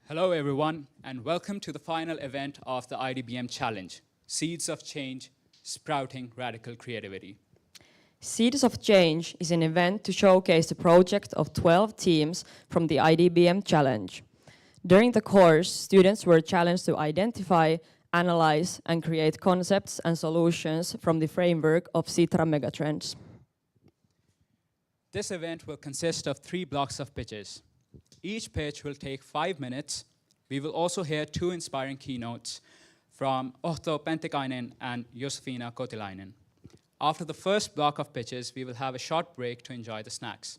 Hello everyone, and welcome to the final event of the IDBM Challenge, Seeds of Change, Sprouting Radical Creativity. Seeds of Change is an event to showcase the project of 12 teams from the IDBM Challenge. During the course, students were challenged to identify, analyze, and create concepts and solutions from the framework of Sitra megatrends. This event will consist of 3 blocks of pitches. Each pitch will take 5 minutes. We will also hear 2 inspiring keynotes from Otto Pentikainen and Josefina Kotilainen. After the first block of pitches, we will have a short break to enjoy the snacks.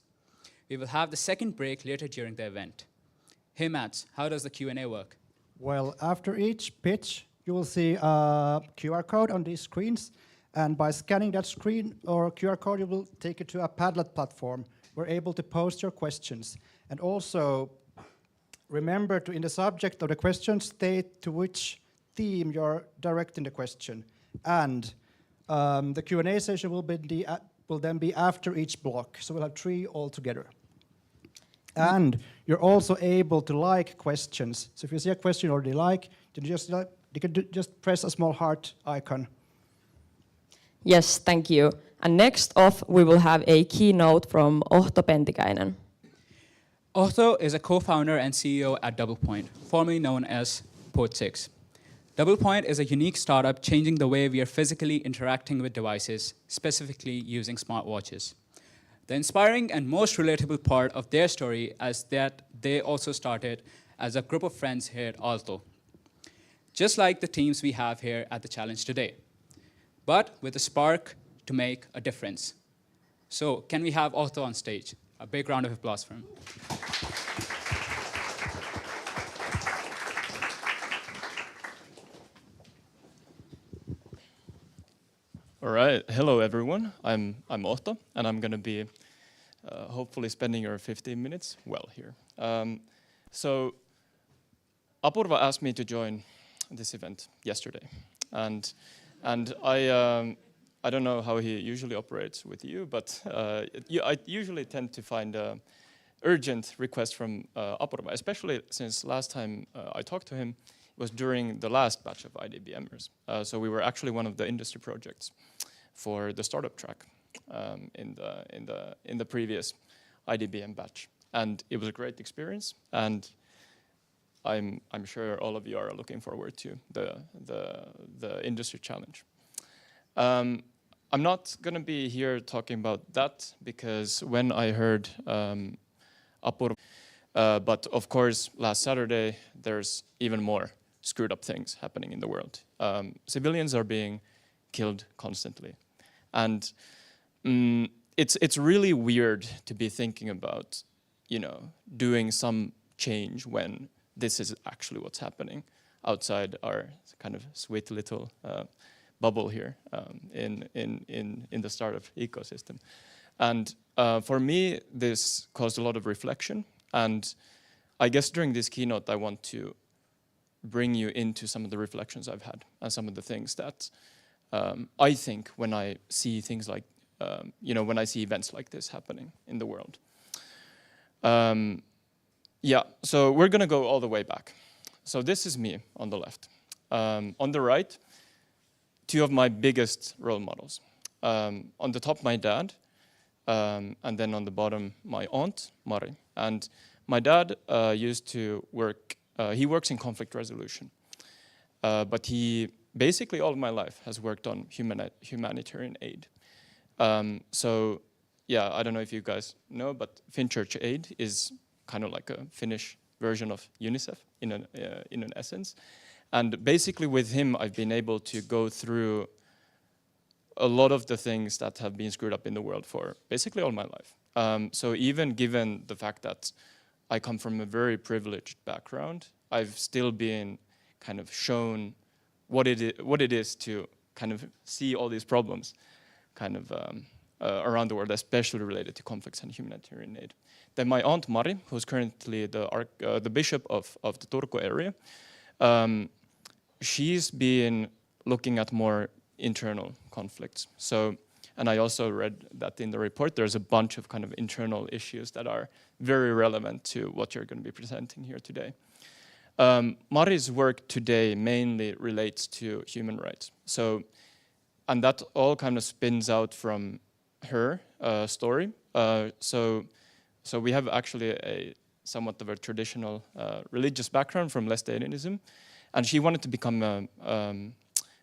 We will have the second break later during the event. Hey Mats, how does the Q&A work? Well, after each pitch, you will see a QR code on these screens, and by scanning that screen or QR code, you will take it to a Padlet platform. We're able to post your questions. And also, remember to, in the subject of the question, state to which theme you're directing the question. And the Q&A session will then be after each block, so we'll have 3 altogether. And you're also able to like questions. So if you see a question you already like, you can just press a small heart icon. Yes, thank you. And next off, we will have a keynote from Otto Pentikainen. Otto is a co-founder and CEO at DoublePoint, formerly known as Port6. DoublePoint is a unique startup changing the way we are physically interacting with devices, specifically using smartwatches. The inspiring and most relatable part of their story is that they also started as a group of friends here at Aalto, just like the teams we have here at the challenge today, but with a spark to make a difference. So can we have Otto on stage? A big round of applause for him. All right, hello everyone. I'm Otto, and I'm going to be hopefully spending your 15 minutes well here. So Apurva asked me to join this event yesterday, and I don't know how he usually operates with you, but I usually tend to find urgent requests from Apurva, especially since last time I talked to him was during the last batch of IDBMers. So we were actually one of the industry projects for the startup track in the previous IDBM batch, and it was a great experience. And I'm sure all of you are looking forward to the industry challenge. I'm not going to be here talking about that because when I heard Apurva, but of course last Saturday there's even more screwed up things happening in the world. Civilians are being killed constantly, and it's really weird to be thinking about, doing some change when this is actually what's happening outside our kind of sweet little bubble here in the startup ecosystem. And for me, this caused a lot of reflection. And I guess during this keynote, I want to bring you into some of the reflections I've had and some of the things that I think when I see things like, when I see events like this happening in the world. Yeah, so we're going to go all the way back. So this is me on the left. On the right, 2 of my biggest role models. On the top, my dad, and then on the bottom, my aunt, Mari. And my dad used to work, he works in conflict resolution, but he basically all of my life has worked on humanitarian aid. So yeah, I don't know if you guys know, but Finchurch Aid is kind of like a Finnish version of UNICEF in an essence. And basically with him, I've been able to go through a lot of the things that have been screwed up in the world for basically all my life. So even given the fact that I come from a very privileged background, I've still been kind of shown what it is to kind of see all these problems kind of around the world, especially related to conflicts and humanitarian aid. Then my aunt Mari, who's currently the bishop of the Turku area, she's been looking at more internal conflicts. So, and I also read that in the report, there's a bunch of kind of internal issues that are very relevant to what you're going to be presenting here today. Mari's work today mainly relates to human rights. So, and that all kind of spins out from her story. So we have actually a somewhat of a traditional religious background from Laestadianism, and she wanted to become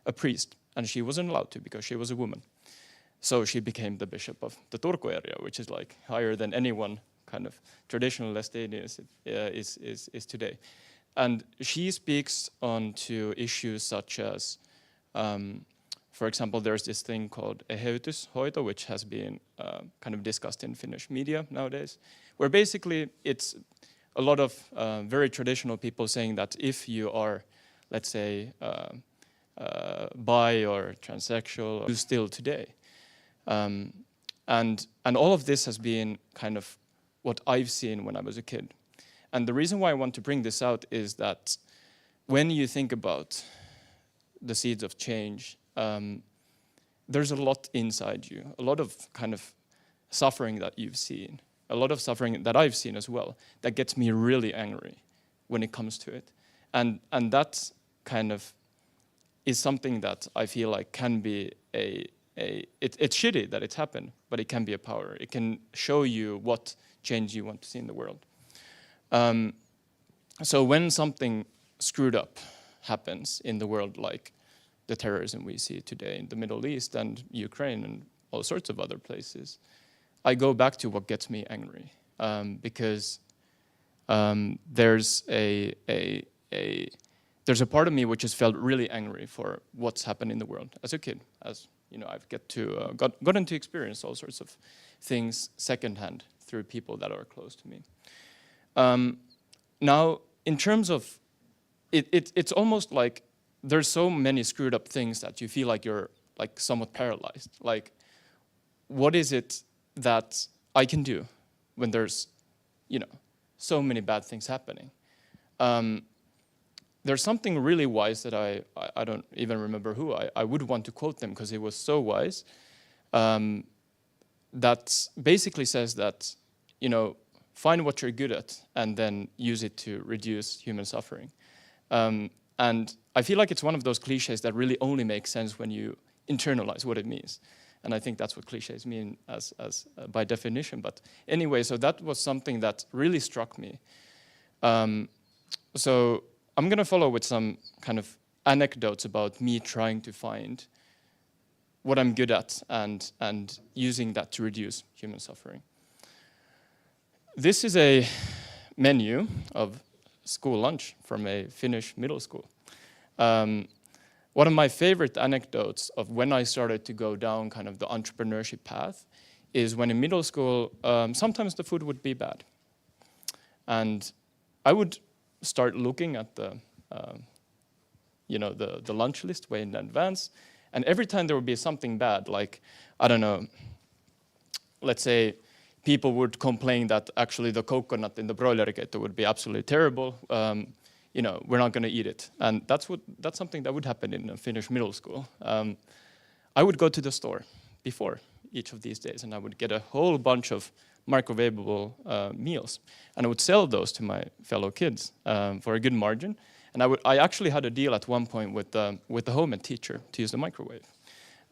a priest, and she wasn't allowed to because she was a woman. So she became the bishop of the Turku area, which is like higher than anyone kind of traditional Laestadian is today. And she speaks on to issues such as, for example, there's this thing called eheytyshoito, which has been kind of discussed in Finnish media nowadays, where basically it's a lot of very traditional people saying that if you are, let's say, bi or transsexual, you still today. And all of this has been kind of what I've seen when I was a kid. And the reason why I want to bring this out is that when you think about the seeds of change, there's a lot inside you, a lot of kind of suffering that you've seen, a lot of suffering that I've seen as well, that gets me really angry when it comes to it. And that kind of is something that I feel like can be it's shitty that it's happened, but it can be a power. It can show you what change you want to see in the world. So when something screwed up happens in the world, like the terrorism we see today in the Middle East and Ukraine and all sorts of other places, I go back to what gets me angry, because there's there's a part of me which has felt really angry for what's happened in the world as a kid. As you know, I've gotten to experience all sorts of things secondhand through people that are close to me. Now, in terms of it's almost like there's so many screwed up things that you feel like you're like somewhat paralyzed. Like, what is it that I can do when there's, you know, so many bad things happening? There's something really wise that I don't even remember who. I would want to quote them because he was so wise. That basically says that, you know, find what you're good at and then use it to reduce human suffering. And I feel like it's one of those cliches that really only makes sense when you internalize what it means. And I think that's what cliches mean as by definition. But anyway, so that was something that really struck me. So I'm going to follow with some kind of anecdotes about me trying to find what I'm good at and using that to reduce human suffering. This is a menu of school lunch from a Finnish middle school. One of my favorite anecdotes of when I started to go down kind of the entrepreneurship path is when in middle school, sometimes the food would be bad. And I would start looking at the lunch list way in advance. And every time there would be something bad, like, I don't know, let's say people would complain that actually the coconut in the broilerikeitto would be absolutely terrible. You know, we're not going to eat it. And that's something that would happen in a Finnish middle school. I would go to the store before each of these days, and I would get a whole bunch of microwavable meals, and I would sell those to my fellow kids for a good margin. And I actually had a deal at one point with the home ed teacher to use the microwave,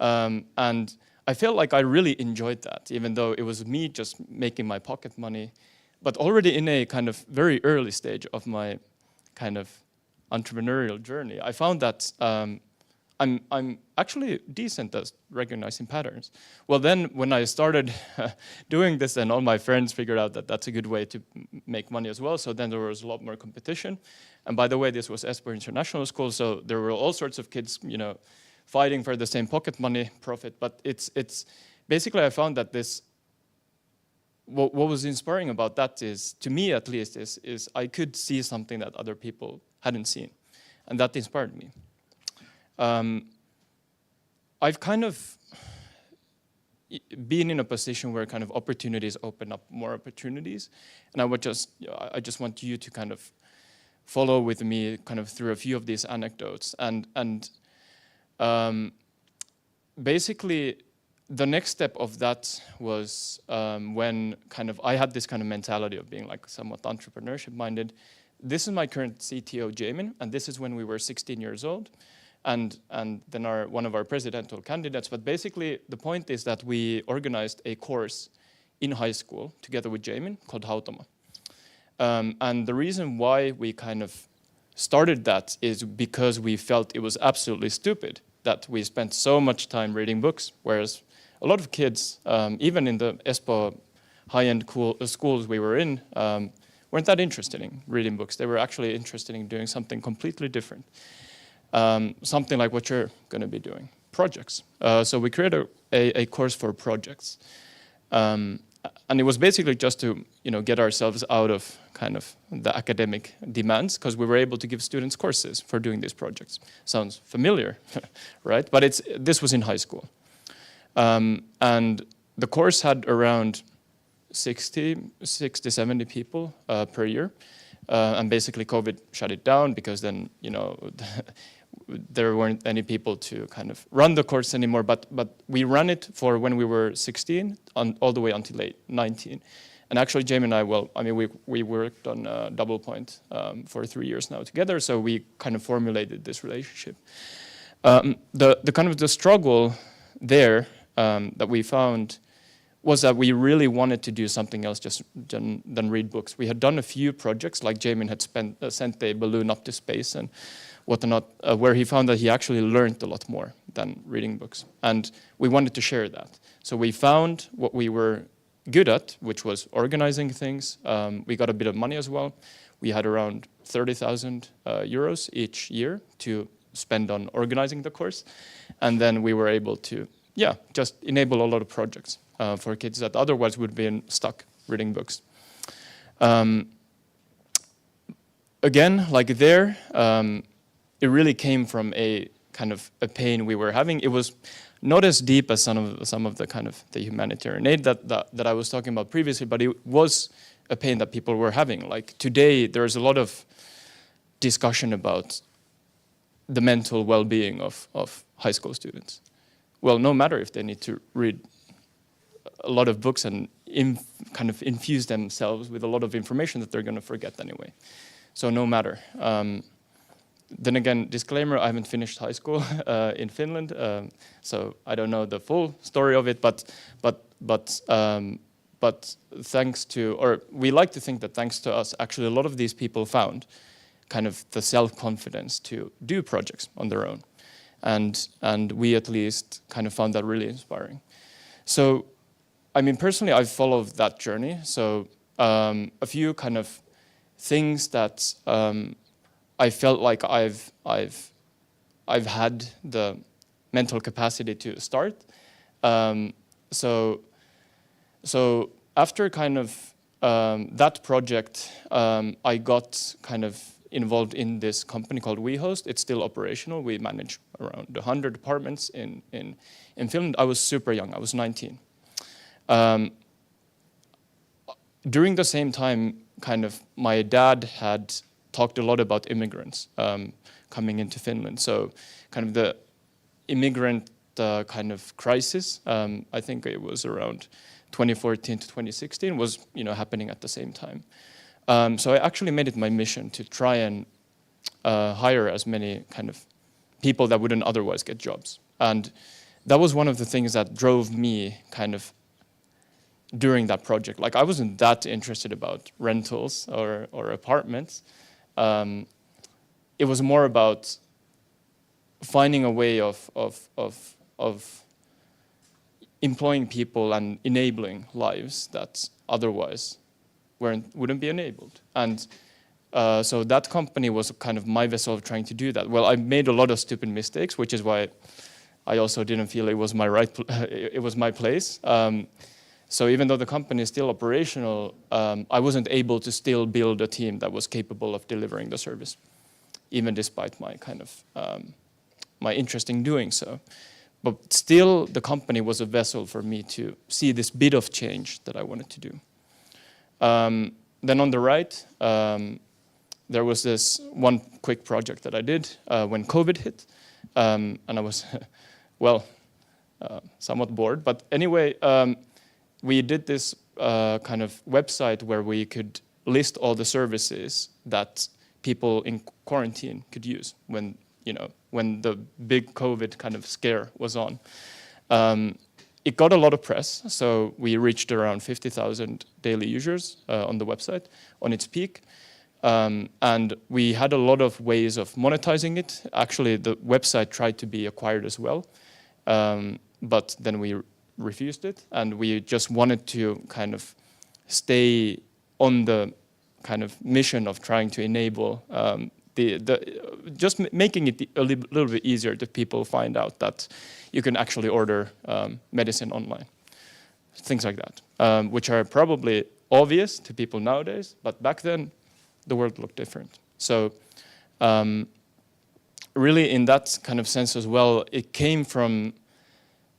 and I felt like I really enjoyed that, even though it was me just making my pocket money. But already in a kind of very early stage of my kind of entrepreneurial journey, I found that I'm actually decent at recognizing patterns. Well, then when I started doing this, and all my friends figured out that that's a good way to make money as well. So then there was a lot more competition. And by the way, this was Espoo International School, so there were all sorts of kids, you know, fighting for the same pocket money profit. But it's basically, I found that what was inspiring about that is, to me at least, is I could see something that other people hadn't seen, and that inspired me. I've kind of been in a position where kind of opportunities open up more opportunities, and I just want you to kind of follow with me kind of through a few of these anecdotes, and basically the next step of that was when kind of I had this kind of mentality of being like somewhat entrepreneurship minded. this is my current CTO, Jamin, and this is when we were 16 years old, and then one of our presidential candidates. But basically, the point is that we organized a course in high school together with Jamin called Hautama. And the reason why we kind of started that is because we felt it was absolutely stupid that we spent so much time reading books, whereas a lot of kids, even in the Espoo high-end schools we were in, weren't that interested in reading books. They were actually interested in doing something completely different. Something like what you're going to be doing, projects. So we created a course for projects. And it was basically just to get ourselves out of kind of the academic demands, because we were able to give students courses for doing these projects. Sounds familiar, right? But this was in high school. And the course had around 60, 70 people per year. And basically COVID shut it down because then, there weren't any people to kind of run the course anymore. But we ran it for when we were 16 all the way until 19. And actually, Jamie and I, we worked on Double Point for 3 years now together. So we kind of formulated this relationship. The kind of the struggle there that we found was that we really wanted to do something else than read books. We had done a few projects, like Jamin had sent a balloon up to space and whatnot, where he found that he actually learned a lot more than reading books. And we wanted to share that. So we found what we were good at, which was organizing things. We got a bit of money as well. We had around 30,000 euros each year to spend on organizing the course. And then we were able to, just enable a lot of projects for kids that otherwise would have been stuck reading books. Again, like there, it really came from a kind of a pain we were having. It was not as deep as some of the kind of the humanitarian aid that I was talking about previously, but it was a pain that people were having. Like today, there's a lot of discussion about the mental well-being of high school students. Well, no matter if they need to read a lot of books and kind of infuse themselves with a lot of information that they're going to forget anyway. So no matter. Then again, disclaimer, I haven't finished high school in Finland, so I don't know the full story of it, but thanks to, or we like to think that thanks to us, actually a lot of these people found kind of the self-confidence to do projects on their own. And we at least kind of found that really inspiring. So, I mean, personally, I've followed that journey. So a few kind of things that I felt like I've had the mental capacity to start. So after kind of that project, I got kind of involved in this company called WeHost. It's still operational. We manage around 100 apartments in Finland. I was super young. I was 19. During the same time, kind of my dad had talked a lot about immigrants coming into Finland. So kind of the immigrant kind of crisis, I think it was around 2014 to 2016 was happening at the same time. So I actually made it my mission to try and hire as many kind of people that wouldn't otherwise get jobs. And that was one of the things that drove me kind of during that project. Like I wasn't that interested about rentals or apartments. It was more about finding a way of employing people and enabling lives that otherwise wouldn't be enabled. And so that company was kind of my vessel of trying to do that. Well, I made a lot of stupid mistakes, which is why I also didn't feel it was my place. So even though the company is still operational, I wasn't able to still build a team that was capable of delivering the service, even despite my kind of my interest in doing so. But still, the company was a vessel for me to see this bit of change that I wanted to do. Then on the right, there was this one quick project that I did when COVID hit, and I was, somewhat bored. But anyway, we did this kind of website where we could list all the services that people in quarantine could use when, when the big COVID kind of scare was on. It got a lot of press, so we reached around 50,000 daily users on the website on its peak. And we had a lot of ways of monetizing it. Actually, the website tried to be acquired as well, but then we refused it, and we just wanted to kind of stay on the kind of mission of trying to enable just making it a little bit easier to people find out that you can actually order medicine online, things like that, which are probably obvious to people nowadays, but back then the world looked different. So really in that kind of sense as well, it came from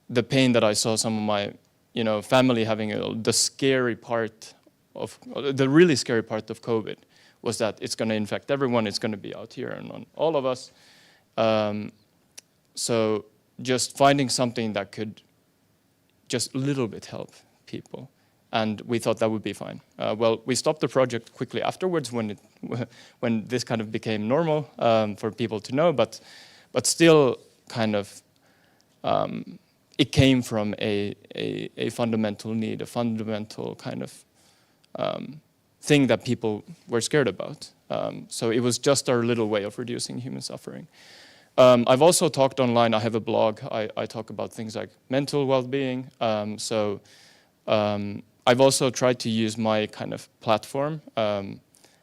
the pain that I saw some of my family having. The scary part of, the really scary part of COVID was that it's going to infect everyone, it's going to be out here and on all of us. So just finding something that could just a little bit help people. And we thought that would be fine. Well, we stopped the project quickly afterwards when this kind of became normal for people to know, but still kind of it came from a fundamental need, a fundamental kind of thing that people were scared about. So it was just our little way of reducing human suffering. I've also talked online. I have a blog. I talk about things like mental well-being. I've also tried to use my kind of platform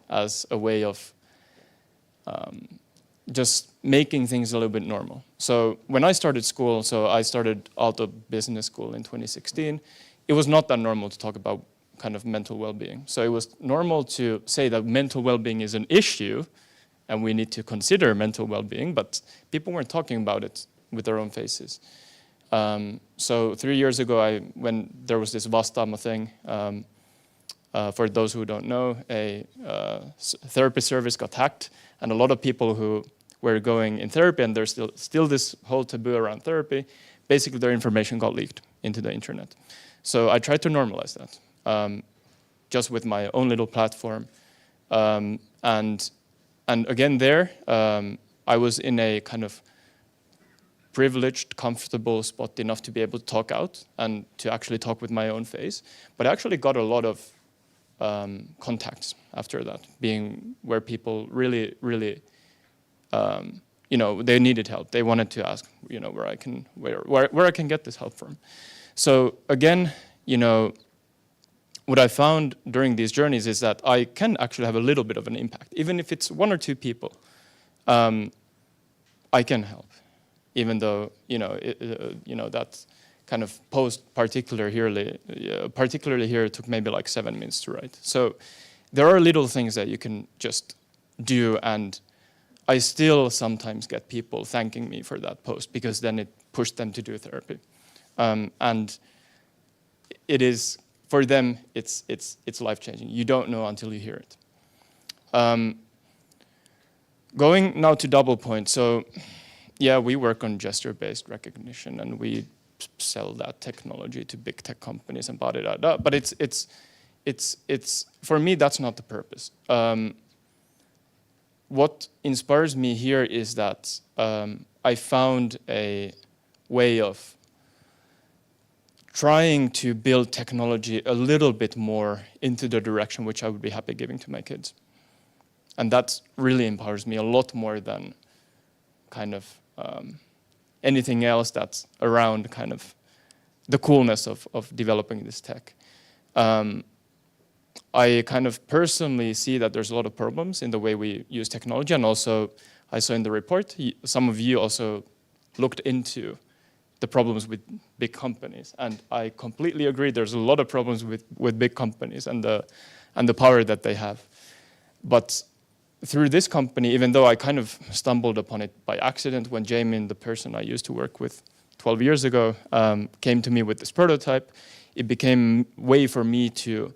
as a way of just making things a little bit normal. So when I started school, I started Aalto Business School in 2016, it was not that normal to talk about kind of mental well-being. So it was normal to say that mental well-being is an issue and we need to consider mental well-being, but people weren't talking about it with their own faces. So 3 years ago, when there was this Vastaamo thing, for those who don't know, a therapy service got hacked, and a lot of people who were going in therapy, and there's still this whole taboo around therapy, basically their information got leaked into the internet. So I tried to normalize that, just with my own little platform. And again there, I was in a kind of privileged, comfortable spot enough to be able to talk out and to actually talk with my own face. But I actually got a lot of contacts after that, being where people really, really, they needed help. They wanted to ask, where I can get this help from. So again, what I found during these journeys is that I can actually have a little bit of an impact, even if it's 1 or 2 people. I can help. Even though that kind of post particularly here it took maybe like 7 minutes to write. So there are little things that you can just do, and I still sometimes get people thanking me for that post because then it pushed them to do therapy, and it is for them it's life-changing. You don't know until you hear it. Going now to Double Point. So. Yeah, we work on gesture-based recognition, and we sell that technology to big tech companies and blah, blah, blah. But it's for me, that's not the purpose. What inspires me here is that I found a way of trying to build technology a little bit more into the direction which I would be happy giving to my kids. And that really empowers me a lot more than kind of anything else that's around kind of the coolness of developing this tech. I kind of personally see that there's a lot of problems in the way we use technology, and also I saw in the report, some of you also looked into the problems with big companies, and I completely agree. There's a lot of problems with big companies and the power that they have. But through this company, even though I kind of stumbled upon it by accident when Jamin, the person I used to work with 12 years ago, came to me with this prototype, it became a way for me to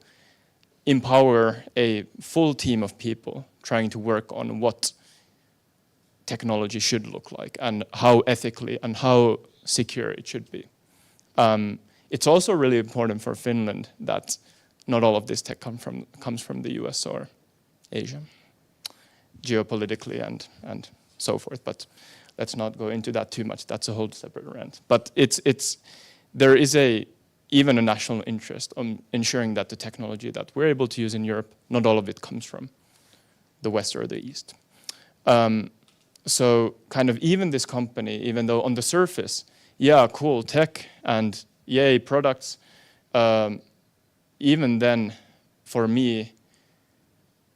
empower a full team of people trying to work on what technology should look like and how ethically and how secure it should be. It's also really important for Finland that not all of this tech comes from the US or Asia, geopolitically and so forth. But let's not go into that too much. That's a whole separate rant. But there is even a national interest on ensuring that the technology that we're able to use in Europe, not all of it comes from the West or the East. So kind of even this company, even though on the surface, yeah, cool tech and yay products, even then, for me,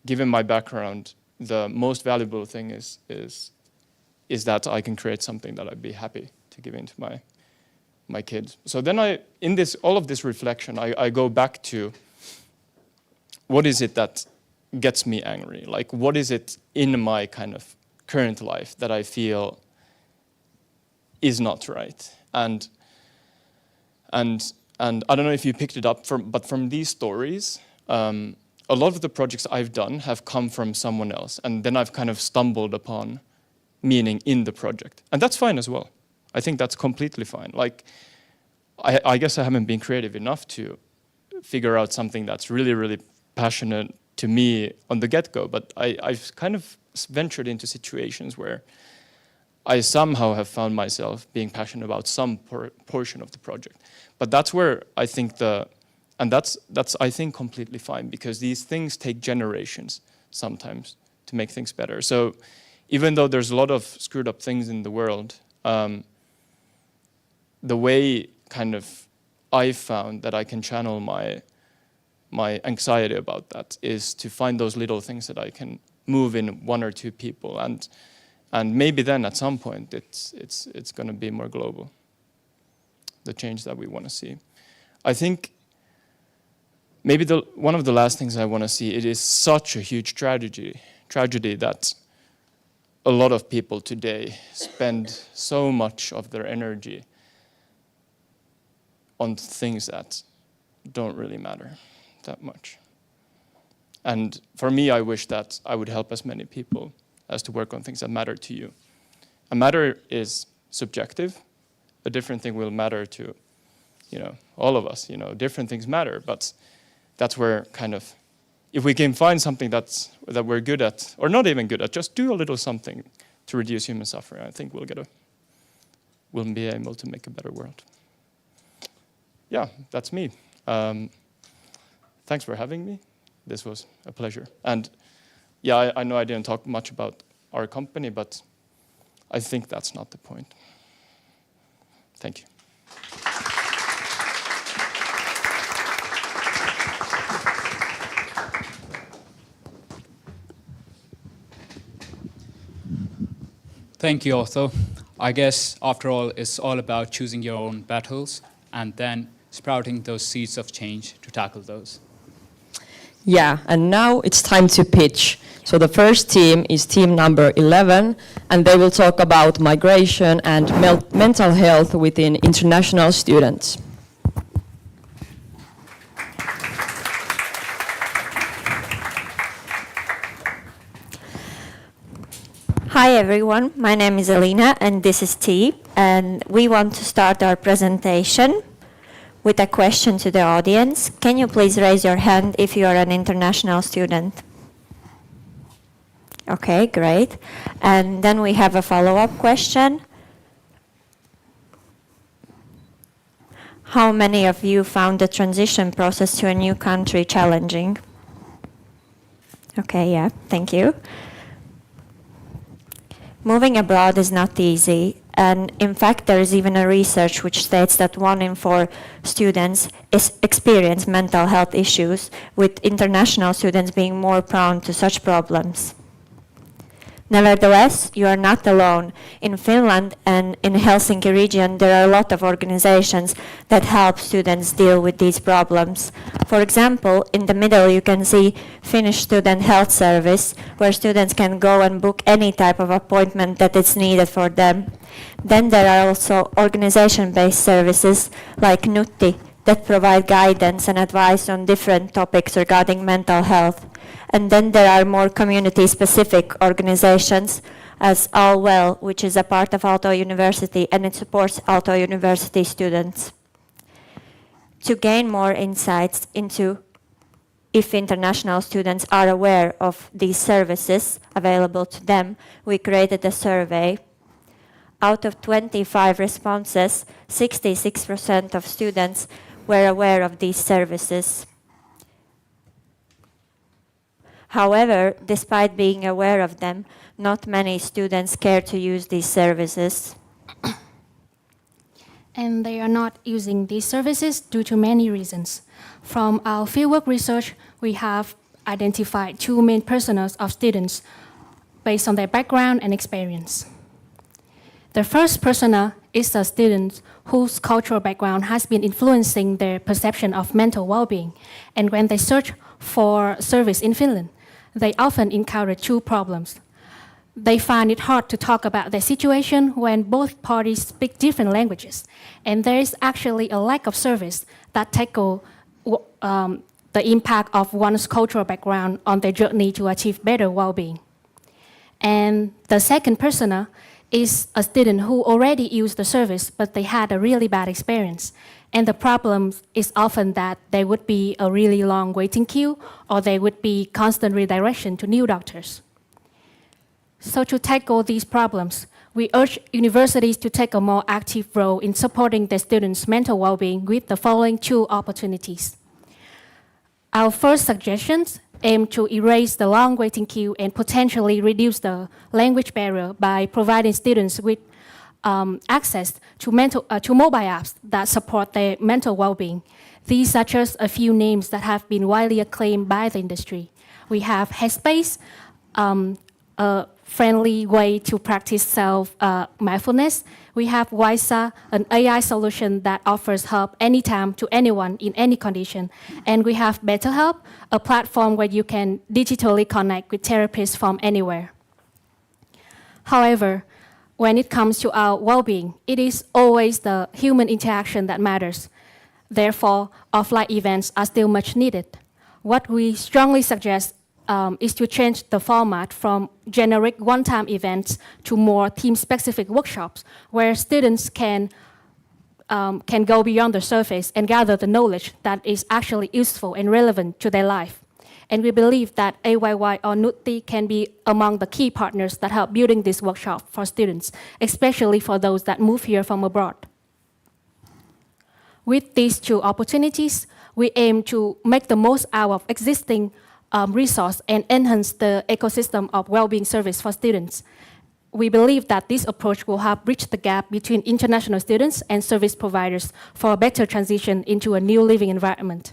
given my background, the most valuable thing is that I can create something that I'd be happy to give into my kids. So then in all of this reflection, I go back to what is it that gets me angry? Like, what is it in my kind of current life that I feel is not right? And I don't know if you picked it up, but from these stories, a lot of the projects I've done have come from someone else, and then I've kind of stumbled upon meaning in the project. And that's fine as well. I think that's completely fine. Like, I guess I haven't been creative enough to figure out something that's really, really passionate to me on the get-go, but I've kind of ventured into situations where I somehow have found myself being passionate about some portion of the project. But that's where I think that's I think completely fine, because these things take generations sometimes to make things better. So even though there's a lot of screwed up things in the world, the way kind of I found that I can channel my anxiety about that is to find those little things that I can move in one or two people, and maybe then at some point it's going to be more global, the change that we want to see. I think maybe one of the last things I want to see, it is such a huge tragedy that a lot of people today spend so much of their energy on things that don't really matter that much. And for me, I wish that I would help as many people as to work on things that matter to you. A matter is subjective. A different thing will matter to, all of us. Different things matter, but that's where kind of, if we can find something that we're good at, or not even good at, just do a little something to reduce human suffering, I think we'll be able to make a better world. Yeah, that's me. Thanks for having me. This was a pleasure. And yeah, I know I didn't talk much about our company, but I think that's not the point. Thank you. Thank you, Otto. I guess, after all, it's all about choosing your own battles and then sprouting those seeds of change to tackle those. Yeah, and now it's time to pitch. So the first team is team number 11, and they will talk about migration and mental health within international students. Hi everyone, my name is Alina and this is T, and we want to start our presentation with a question to the audience. Can you please raise your hand if you are an international student? Okay, great. And then we have a follow-up question. How many of you found the transition process to a new country challenging? Okay, yeah, thank you. Moving abroad is not easy, and in fact there is even a research which states that 1 in 4 students experience mental health issues, with international students being more prone to such problems. Nevertheless, you are not alone. In Finland and in Helsinki region, there are a lot of organizations that help students deal with these problems. For example, in the middle you can see Finnish Student Health Service, where students can go and book any type of appointment that is needed for them. Then there are also organization-based services like Nutti that provide guidance and advice on different topics regarding mental health. And then there are more community-specific organizations, as All Well, which is a part of Aalto University, and it supports Aalto University students. To gain more insights into if international students are aware of these services available to them, we created a survey. Out of 25 responses, 66% of students were aware of these services. However, despite being aware of them, not many students care to use these services. And they are not using these services due to many reasons. From our fieldwork research, we have identified two main personas of students based on their background and experience. The first persona is a student whose cultural background has been influencing their perception of mental well-being, and when they search for service in Finland, they often encounter two problems. They find it hard to talk about their situation when both parties speak different languages, and there is actually a lack of service that tackle the impact of one's cultural background on their journey to achieve better well-being. And the second persona is a student who already used the service, but they had a really bad experience. And the problem is often that there would be a really long waiting queue, or there would be constant redirection to new doctors. So to tackle these problems, we urge universities to take a more active role in supporting their students' mental well-being with the following two opportunities. Our first suggestions aim to erase the long waiting queue and potentially reduce the language barrier by providing students with access to mobile apps that support their mental well-being. These are just a few names that have been widely acclaimed by the industry. We have Headspace, a friendly way to practice self-mindfulness. We have Wisa, an AI solution that offers help anytime to anyone in any condition. And we have BetterHelp, a platform where you can digitally connect with therapists from anywhere. However, when it comes to our well-being, it is always the human interaction that matters. Therefore, offline events are still much needed. What we strongly suggest is to change the format from generic one-time events to more team-specific workshops where students can go beyond the surface and gather the knowledge that is actually useful and relevant to their life. And we believe that AYY or NUTI can be among the key partners that help building this workshop for students, especially for those that move here from abroad. With these two opportunities, we aim to make the most out of existing resource and enhance the ecosystem of well-being service for students. We believe that this approach will help bridge the gap between international students and service providers for a better transition into a new living environment.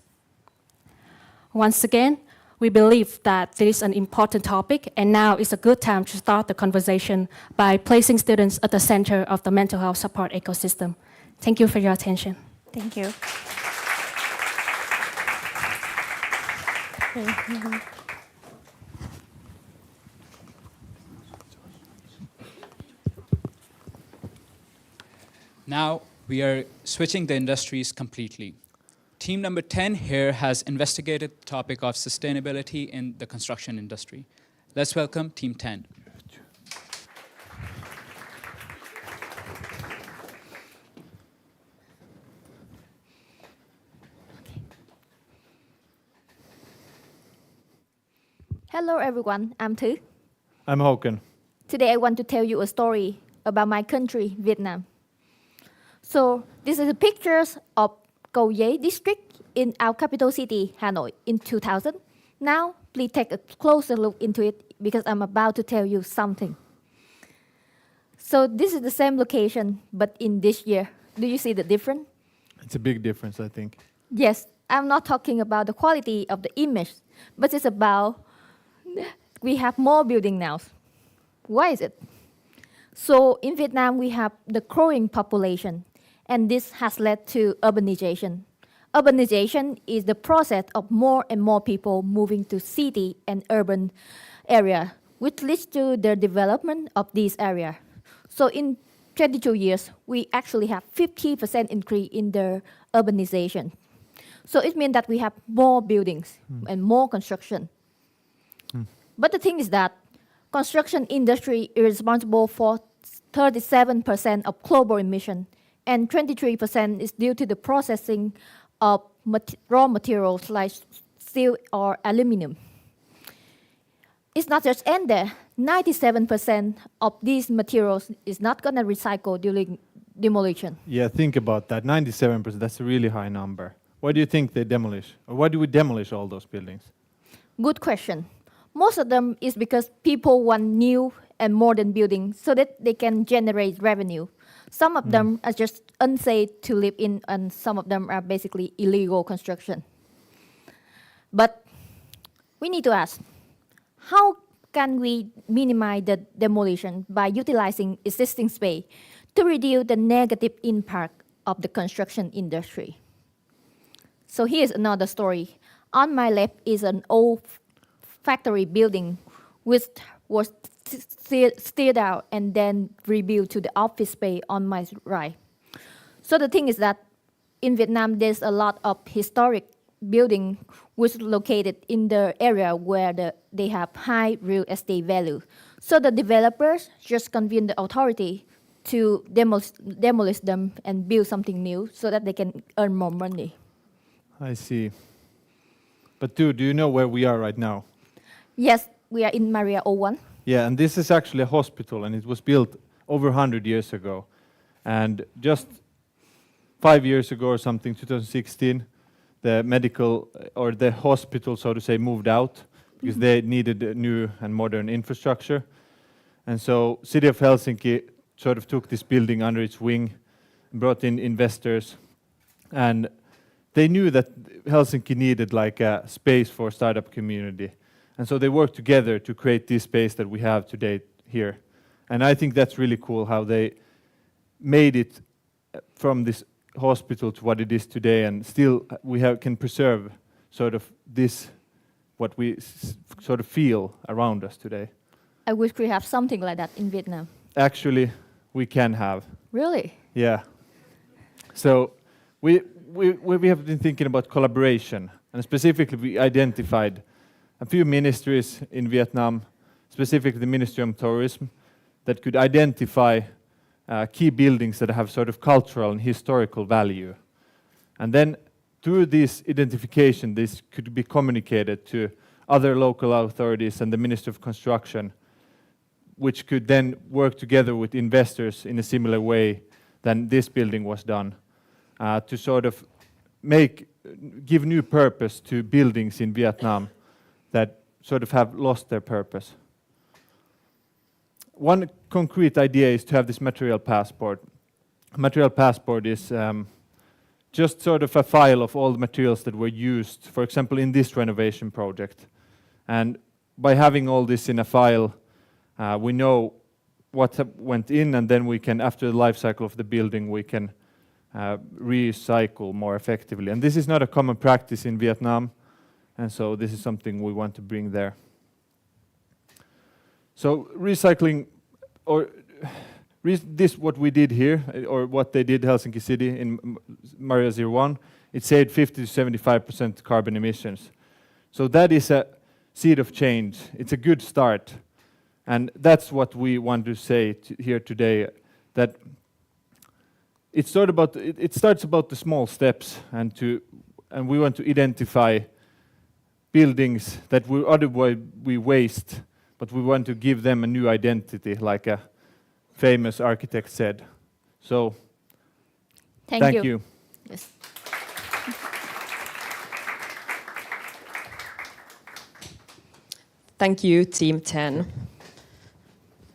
Once again, we believe that this is an important topic, and now is a good time to start the conversation by placing students at the center of the mental health support ecosystem. Thank you for your attention. Thank you. Now we are switching the industries completely. Team number 10 here has investigated the topic of sustainability in the construction industry. Let's welcome Team 10. Hello everyone, I'm Thứ. I'm Håkan. Today I want to tell you a story about my country, Vietnam. So this is the pictures of Cầu Giấy district in our capital city, Hanoi, in 2000. Now, please take a closer look into it because I'm about to tell you something. So this is the same location, but in this year. Do you see the difference? It's a big difference, I think. Yes, I'm not talking about the quality of the image, but it's about we have more building now. Why is it? So in Vietnam, we have the growing population, and this has led to urbanization. Urbanization is the process of more and more people moving to city and urban area, which leads to the development of this area. So in 22 years, we actually have 50% increase in the urbanization. So it means that we have more buildings and more construction. But the thing is that construction industry is responsible for 37% of global emission, and 23% is due to the processing of raw materials like steel or aluminum. It's not just end there. 97% of these materials is not going to recycle during demolition. Yeah, think about that. 97%, that's a really high number. Why do you think they demolish? Or why do we demolish all those buildings? Good question. Most of them is because people want new and modern buildings so that they can generate revenue. Some of them are just unsafe to live in, and some of them are basically illegal construction. But we need to ask, how can we minimize the demolition by utilizing existing space to reduce the negative impact of the construction industry? So here's another story. On my left is an old factory building which was steered out and then rebuilt to the office space on my right. So the thing is that in Vietnam, there's a lot of historic building which is located in the area where they have high real estate value. So the developers just convene the authority to demolish them and build something new so that they can earn more money. I see. But do you know where we are right now? Yes, we are in Maria 01. Yeah, and this is actually a hospital, and it was built over 100 years ago. And just 5 years ago or something, 2016, the medical or the hospital, so to say, moved out because they needed a new and modern infrastructure. And so City of Helsinki sort of took this building under its wing, brought in investors, and they knew that Helsinki needed like a space for startup community. And so they worked together to create this space that we have today here. And I think that's really cool how they made it from this hospital to what it is today, and still can preserve sort of this, what we sort of feel around us today. I wish we have something like that in Vietnam. Actually, we can have. Really? Yeah. So we have been thinking about collaboration, and specifically we identified a few ministries in Vietnam, specifically the Ministry of Tourism, that could identify key buildings that have sort of cultural and historical value. And then through this identification, this could be communicated to other local authorities and the Ministry of Construction, which could then work together with investors in a similar way than this building was done, to sort of give new purpose to buildings in Vietnam that sort of have lost their purpose. One concrete idea is to have this material passport. A material passport is just sort of a file of all the materials that were used, for example, in this renovation project. And by having all this in a file, we know what went in, and then we can, after the life cycle of the building, we can recycle more effectively. And this is not a common practice in Vietnam, and so this is something we want to bring there. So recycling, or this what we did here, or what they did Helsinki City in Maria 01, it saved 50 to 75% carbon emissions. So that is a seed of change. It's a good start. And that's what we want to say here today, that it starts about the small steps, and we want to identify buildings that we otherwise we waste, but we want to give them a new identity, like a famous architect said. So, thank you. Yes. Thank you, Team 10.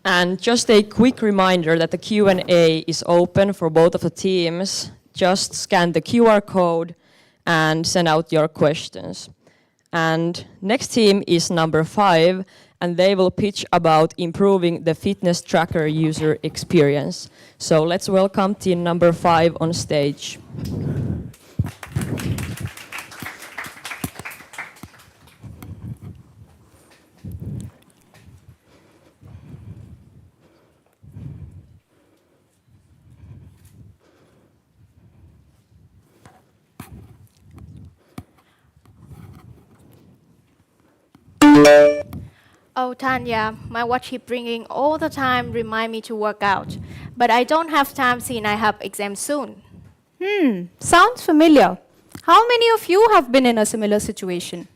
And just a quick reminder that the Q&A is open for both of the teams. Just scan the QR code and send out your questions. And next team is number 5, and they will pitch about improving the fitness tracker user experience. So let's welcome team number 5 on stage. Oh, Tanya, my watch keep ringing all the time, remind me to work out. But I don't have time since I have exam soon. Sounds familiar. How many of you have been in a similar situation?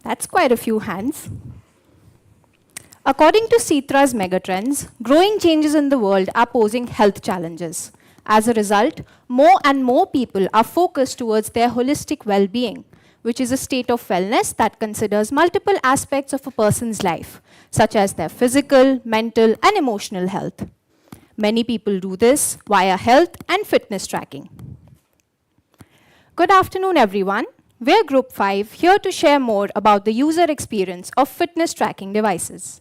That's quite a few hands. According to Citra's megatrends, growing changes in the world are posing health challenges. As a result, more and more people are focused towards their holistic well-being, which is a state of wellness that considers multiple aspects of a person's life, such as their physical, mental, and emotional health. Many people do this via health and fitness tracking. Good afternoon, everyone. We're Group 5, here to share more about the user experience of fitness tracking devices.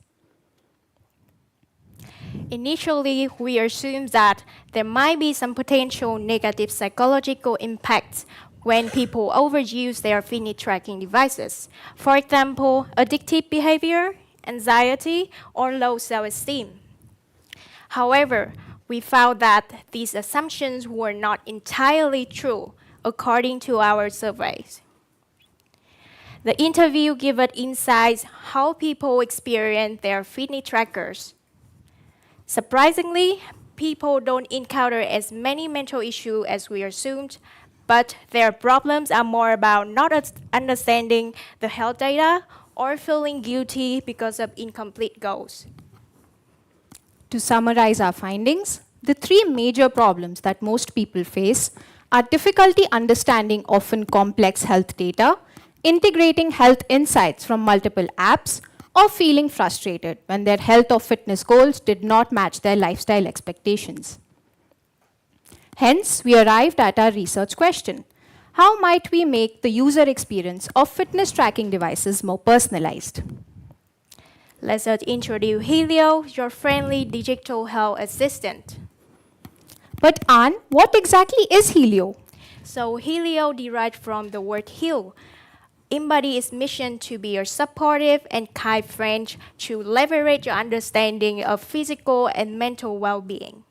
Initially, we assumed that there might be some potential negative psychological impacts when people overuse their fitness tracking devices. For example, addictive behavior, anxiety, or low self-esteem. However, we found that these assumptions were not entirely true, according to our surveys. The interview gave us insights how people experience their fitness trackers. Surprisingly, people don't encounter as many mental issues as we assumed, but their problems are more about not understanding the health data or feeling guilty because of incomplete goals. To summarize our findings, the three major problems that most people face are difficulty understanding often complex health data, integrating health insights from multiple apps, or feeling frustrated when their health or fitness goals did not match their lifestyle expectations. Hence, we arrived at our research question: how might we make the user experience of fitness tracking devices more personalized? Let's introduce Helio, your friendly digital health assistant. But Anne, what exactly is Helio? So Helio derived from the word heal, embody its mission to be a supportive and kind friend to leverage your understanding of physical and mental well-being.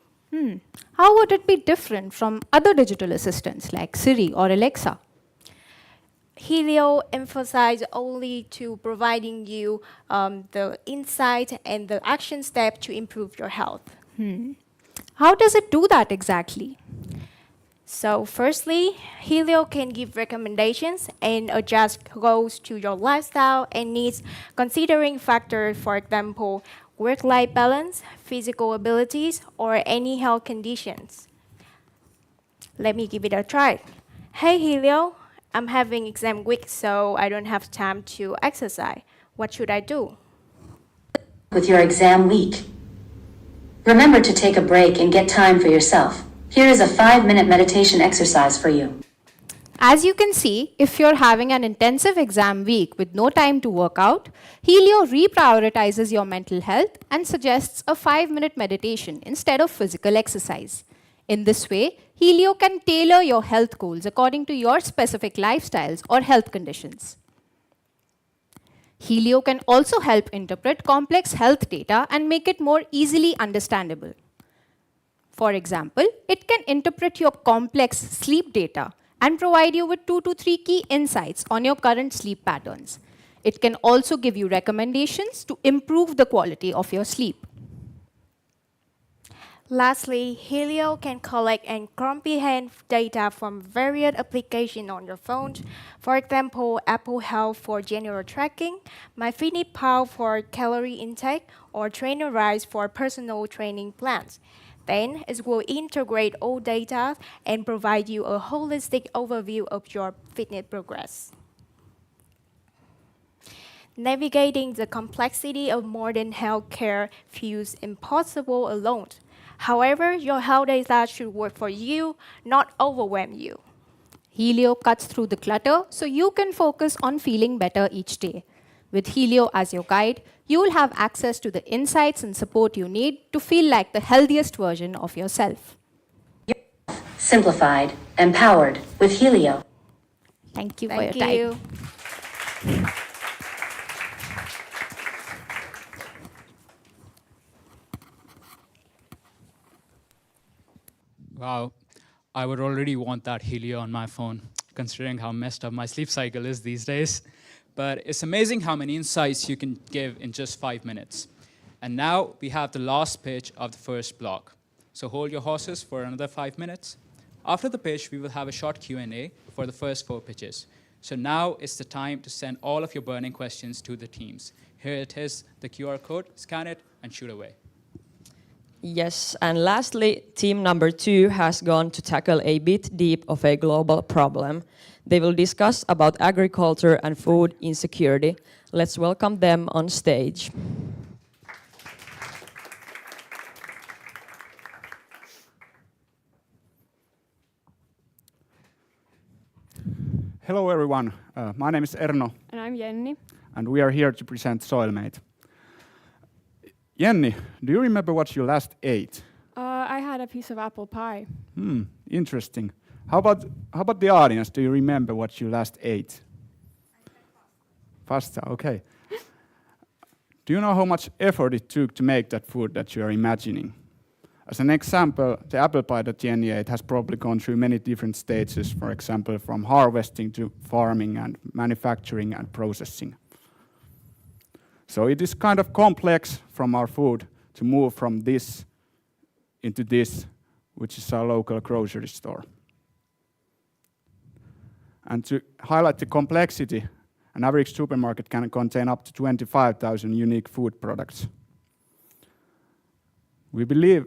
How would it be different from other digital assistants like Siri or Alexa? Helio emphasizes only to providing you the insight and the action step to improve your health. How does it do that exactly? So firstly, Helio can give recommendations and adjust goals to your lifestyle and needs, considering factors, for example, work-life balance, physical abilities, or any health conditions. Let me give it a try. Hey Helio, I'm having exam week, so I don't have time to exercise. What should I do? With your exam week, remember to take a break and get time for yourself. Here is a 5-minute meditation exercise for you. As you can see, if you're having an intensive exam week with no time to work out, Helio reprioritizes your mental health and suggests a 5-minute meditation instead of physical exercise. In this way, Helio can tailor your health goals according to your specific lifestyles or health conditions. Helio can also help interpret complex health data and make it more easily understandable. For example, it can interpret your complex sleep data and provide you with 2 to 3 key insights on your current sleep patterns. It can also give you recommendations to improve the quality of your sleep. Lastly, Helio can collect and comprehend data from various applications on your phone. For example, Apple Health for general tracking, MyFitnessPal for calorie intake, or TrainerRise for personal training plans. Then it will integrate all data and provide you a holistic overview of your fitness progress. Navigating the complexity of modern healthcare feels impossible alone. However, your health data should work for you, not overwhelm you. Helio cuts through the clutter so you can focus on feeling better each day. With Helio as your guide, you will have access to the insights and support you need to feel like the healthiest version of yourself. Simplified, empowered with Helio. Thank you for your Thank you. time. Wow, I would already want that Helio on my phone, considering how messed up my sleep cycle is these days. But it's amazing how many insights you can give in just 5 minutes. And now we have the last pitch of the first block. So hold your horses for another 5 minutes. After the pitch, we will have a short Q&A for the first 4 pitches. So now is the time to send all of your burning questions to the teams. Here it is, the QR code, scan it, and shoot away. Yes, and lastly, team number 2 has gone to tackle a bit deep of a global problem. They will discuss about agriculture and food insecurity. Let's welcome them on stage. Hello everyone, my name is Erno. And I'm Jenny. And we are here to present Soilmate. Jenny, do you remember what you last ate? I had a piece of apple pie. Interesting. How about the audience? Do you remember what you last ate? Pasta, okay. Do you know how much effort it took to make that food that you are imagining? As an example, the apple pie that Jenny ate has probably gone through many different stages, for example, from harvesting to farming and manufacturing and processing. So it is kind of complex from our food to move from this into this, which is our local grocery store. And to highlight the complexity, an average supermarket can contain up to 25,000 unique food products. We believe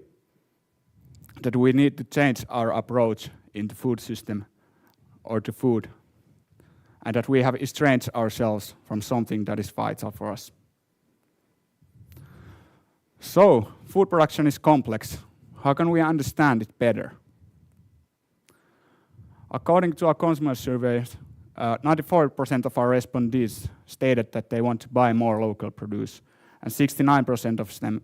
that we need to change our approach in the food system or to food, and that we have estranged ourselves from something that is vital for us. So, food production is complex. How can we understand it better? According to our consumer surveys, 94% of our respondees stated that they want to buy more local produce, and 69% of them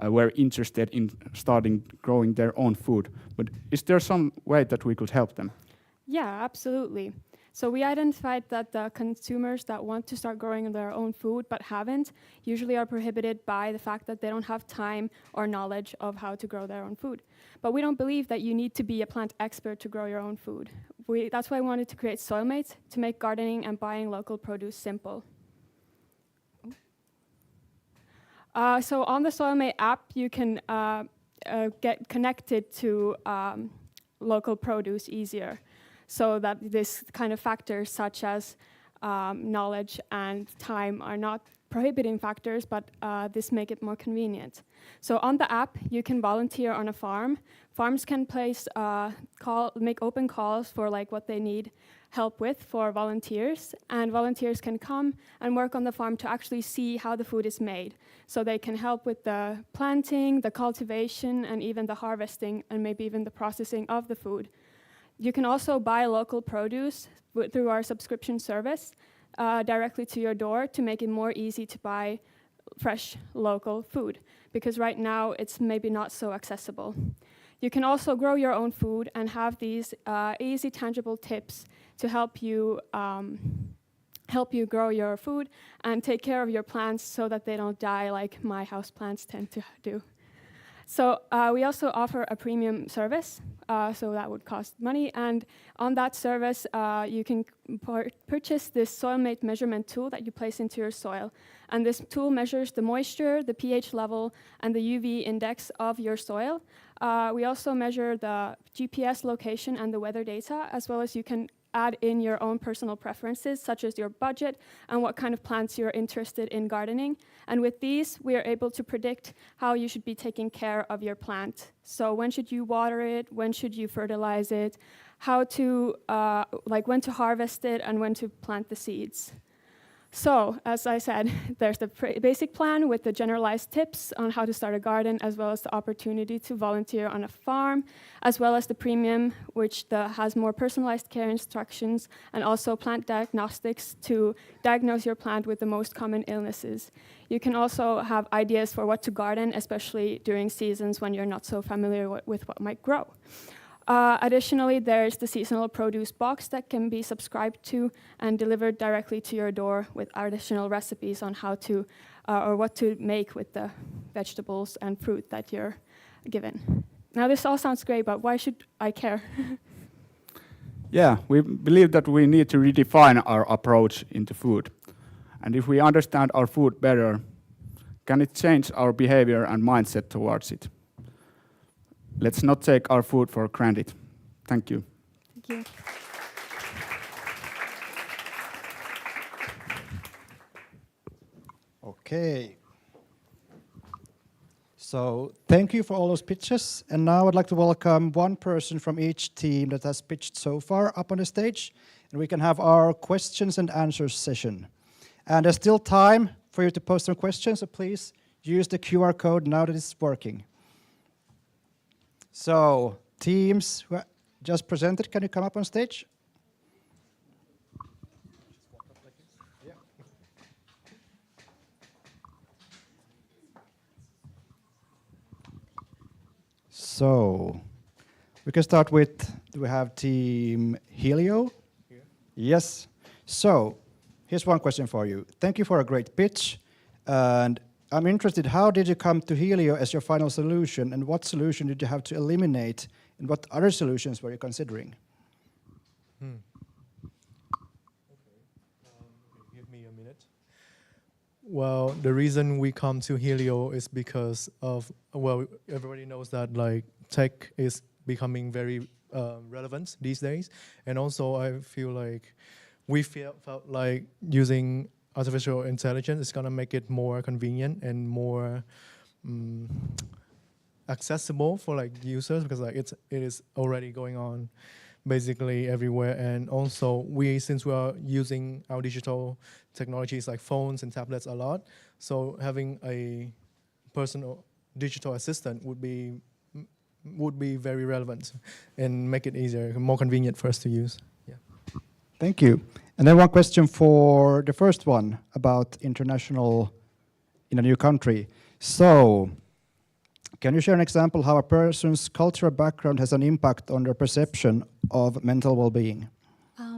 were interested in starting growing their own food. But is there some way that we could help them? Yeah, absolutely. So we identified that the consumers that want to start growing their own food but haven't usually are prohibited by the fact that they don't have time or knowledge of how to grow their own food. But we don't believe that you need to be a plant expert to grow your own food. That's why I wanted to create Soilmate, to make gardening and buying local produce simple. So on the Soilmate app, you can get connected to local produce easier, so that this kind of factors such as knowledge and time are not prohibiting factors, but this make it more convenient. So on the app, you can volunteer on a farm. Farms can make open calls for like what they need help with for volunteers, and volunteers can come and work on the farm to actually see how the food is made. So they can help with the planting, the cultivation, and even the harvesting, and maybe even the processing of the food. You can also buy local produce through our subscription service directly to your door to make it more easy to buy fresh local food, because right now it's maybe not so accessible. You can also grow your own food and have these easy, tangible tips to help you grow your food and take care of your plants so that they don't die like my house plants tend to do. So we also offer a premium service, so that would cost money. And on that service, you can purchase this Soilmate measurement tool that you place into your soil. And this tool measures the moisture, the pH level, and the UV index of your soil. We also measure the GPS location and the weather data, as well as you can add in your own personal preferences, such as your budget and what kind of plants you're interested in gardening. And with these, we are able to predict how you should be taking care of your plant. So when should you water it? When should you fertilize it? How to, when to harvest it and when to plant the seeds. So, as I said, there's the basic plan with the generalized tips on how to start a garden, as well as the opportunity to volunteer on a farm, as well as the premium, which has more personalized care instructions, and also plant diagnostics to diagnose your plant with the most common illnesses. You can also have ideas for what to garden, especially during seasons when you're not so familiar with what might grow. Additionally, there's the seasonal produce box that can be subscribed to and delivered directly to your door with additional recipes on how to or what to make with the vegetables and fruit that you're given. Now, this all sounds great, but why should I care? Yeah, we believe that we need to redefine our approach into food. And if we understand our food better, can it change our behavior and mindset towards it? Let's not take our food for granted. Thank you. Thank you. Okay. So thank you for all those pitches. And now I'd like to welcome one person from each team that has pitched so far up on the stage. And we can have our questions and answers session. And there's still time for you to post some questions, so please use the QR code now that it's working. So teams who just presented, can you come up on stage? So we can start with, do we have team Helio? Here. Yes. So here's one question for you. Thank you for a great pitch. And I'm interested, how did you come to Helio as your final solution, and what solution did you have to eliminate, and what other solutions were you considering? Give me a minute. Well, the reason we come to Helio is because of, well, everybody knows that like tech is becoming very relevant these days, and also I feel like we felt like using artificial intelligence is gonna make it more convenient and more accessible for like users, because like it is already going on basically everywhere. And also since we are using our digital technologies like phones and tablets a lot, so having a personal digital assistant would be very relevant and make it easier, more convenient for us to use. Yeah. Thank you. And then one question for the first one about international in a new country. So can you share an example how a person's cultural background has an impact on their perception of mental well-being?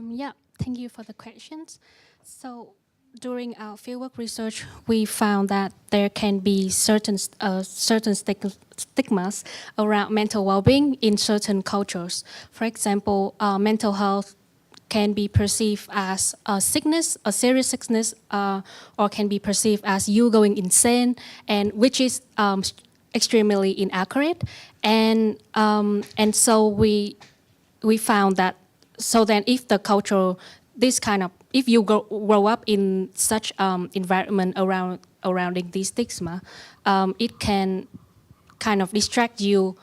Yeah, thank you for the questions. So during our fieldwork research, we found that there can be certain stigmas around mental well-being in certain cultures. For example, mental health can be perceived as a sickness, a serious sickness, or can be perceived as you going insane, and which is extremely inaccurate. And so we found that, so then if the culture, if you grow up in such environment around this stigma, it can kind of distract you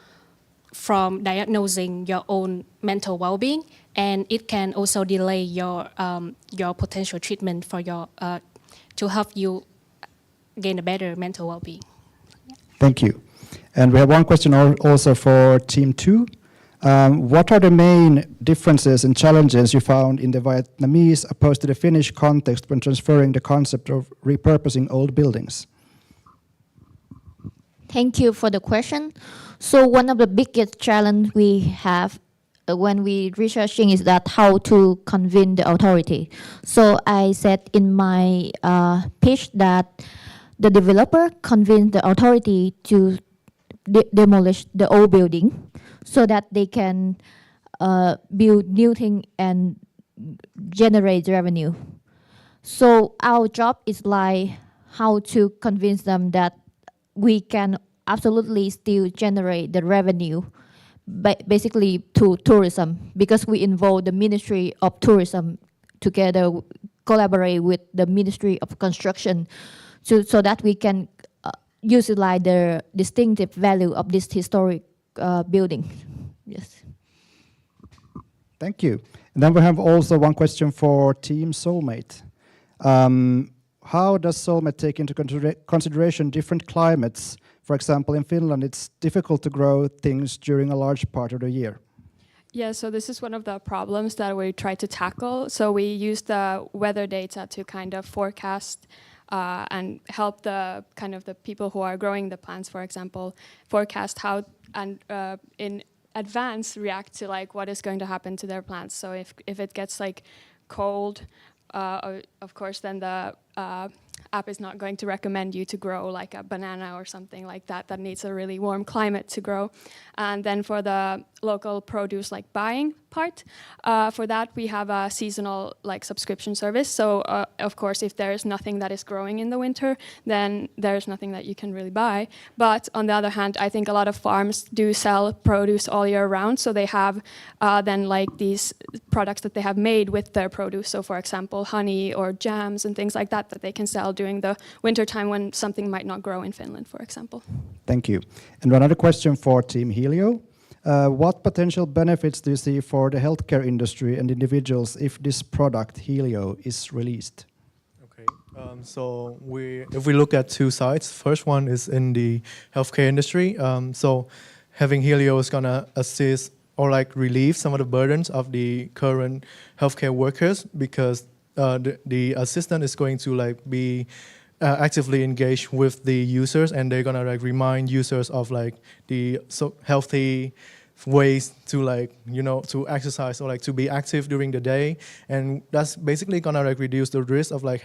from diagnosing your own mental well-being, and it can also delay your potential treatment for to help you gain a better mental well-being. Thank you. And we have one question also for Team 2. What are the main differences and challenges you found in the Vietnamese opposed to the Finnish context when transferring the concept of repurposing old buildings? Thank you for the question. So one of the biggest challenge we have when we researching is that how to convince the authority. So I said in my pitch that the developer convinced the authority to demolish the old building so that they can build new thing and generate revenue. So our job is like how to convince them that we can absolutely still generate the revenue, basically to tourism, because we involve the Ministry of Tourism together, collaborate with the Ministry of Construction, so that we can utilize the distinctive value of this historic building. Yes. Thank you. And then we have also one question for Team Soulmate. How does Soulmate take into consideration different climates? For example, in Finland, it's difficult to grow things during a large part of the year. Yeah, so this is one of the problems that we try to tackle. So we use the weather data to kind of forecast and help the people who are growing the plants, for example, forecast how and in advance react to like what is going to happen to their plants. So if it gets like cold, of course, then the app is not going to recommend you to grow like a banana or something like that that needs a really warm climate to grow. And then for the local produce like buying part, for that we have a seasonal like subscription service. So of course, if there is nothing that is growing in the winter, then there's nothing that you can really buy. But on the other hand, I think a lot of farms do sell produce all year round. So they have then like these products that they have made with their produce. So for example, honey or jams and things like that that they can sell sell during the winter time when something might not grow in Finland, for example. Thank you. And another question for Team Helio. What potential benefits do you see for the healthcare industry and individuals if this product, Helio, is released? Okay, so if we look at two sides, first one is in the healthcare industry. So having Helio is gonna assist or like relieve some of the burdens of the current healthcare workers, because the assistant is going to like be actively engaged with the users, and they're gonna like remind users of like the healthy ways to like, you know, to exercise or like to be active during the day, and that's basically gonna like reduce the risk of like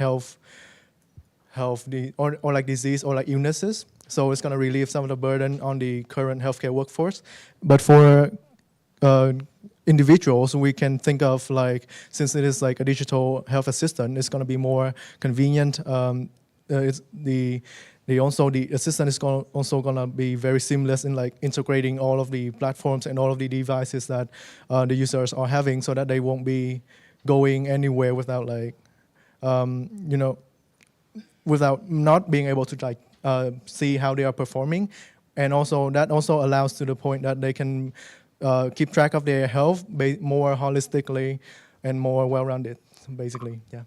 or like disease or like illnesses. So it's gonna relieve some of the burden on the current healthcare workforce. But for individuals, we can think of like, since it is like a digital health assistant, it's going to be more convenient. The assistant is also going to be very seamless in like integrating all of the platforms and all of the devices that the users are having, so that they won't be going anywhere without like, you know, without not being able to like see how they are performing. And also that also allows to the point that they can keep track of their health more holistically and more well-rounded, basically. Yeah.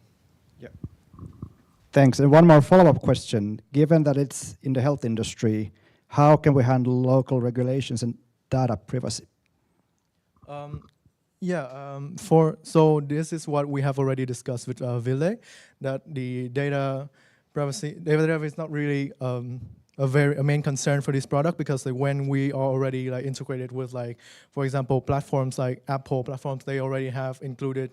Thanks. And one more follow-up question. Given that it's in the health industry, how can we handle local regulations and data privacy? So this is what we have already discussed with Ville, that the data privacy is not really a main concern for this product, because like, when we are already like integrated with like, for example, platforms like Apple platforms, they already have included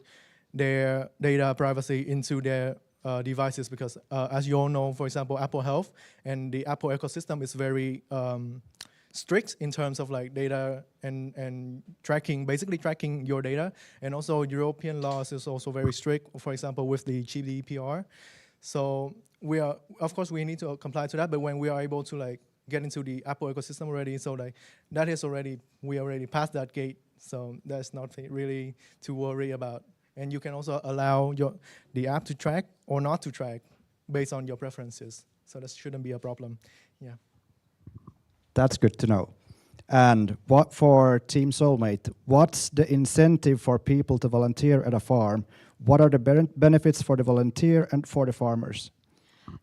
their data privacy into their devices, because as you all know, for example, Apple Health and the Apple ecosystem is very strict in terms of like data and tracking, basically tracking your data. And also European laws is also very strict, for example, with the GDPR. So of course we need to comply to that, but when we are able to like get into the Apple ecosystem already, so like that is we already passed that gate, so that's not really to worry about. And you can also allow the app to track or not to track based on your preferences, so that shouldn't be a problem. Yeah. That's good to know. And what for Team Soulmate, what's the incentive for people to volunteer at a farm? What are the benefits for the volunteer and for the farmers?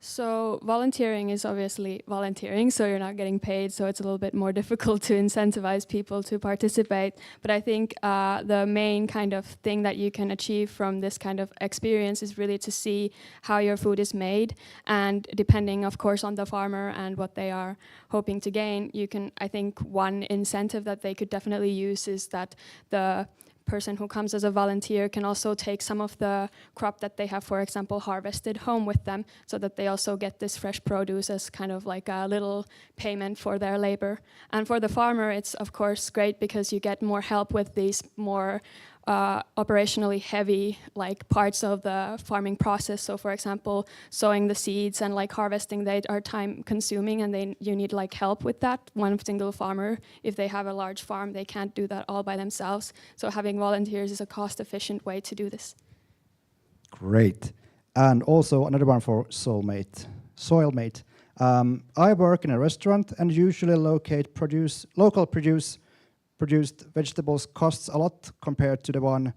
So volunteering is obviously volunteering, so you're not getting paid, so it's a little bit more difficult to incentivize people to participate. But I think the main kind of thing that you can achieve from this kind of experience is really to see how your food is made, and depending, of course, on the farmer and what they are hoping to gain, I think one incentive that they could definitely use is that the person who comes as a volunteer can also take some of the crop that they have, for example, harvested home with them, so that they also get this fresh produce as kind of like a little payment for their labor. And for the farmer, it's of course great because you get more help with these more operationally heavy like parts of the farming process. So for example, sowing the seeds and like harvesting, they are time consuming, and you need like help with that. One single farmer, if they have a large farm, they can't do that all by themselves. So having volunteers is a cost efficient way to do this. Great. And also another one for Soilmate. I work in a restaurant and usually local produced vegetables costs a lot compared to the one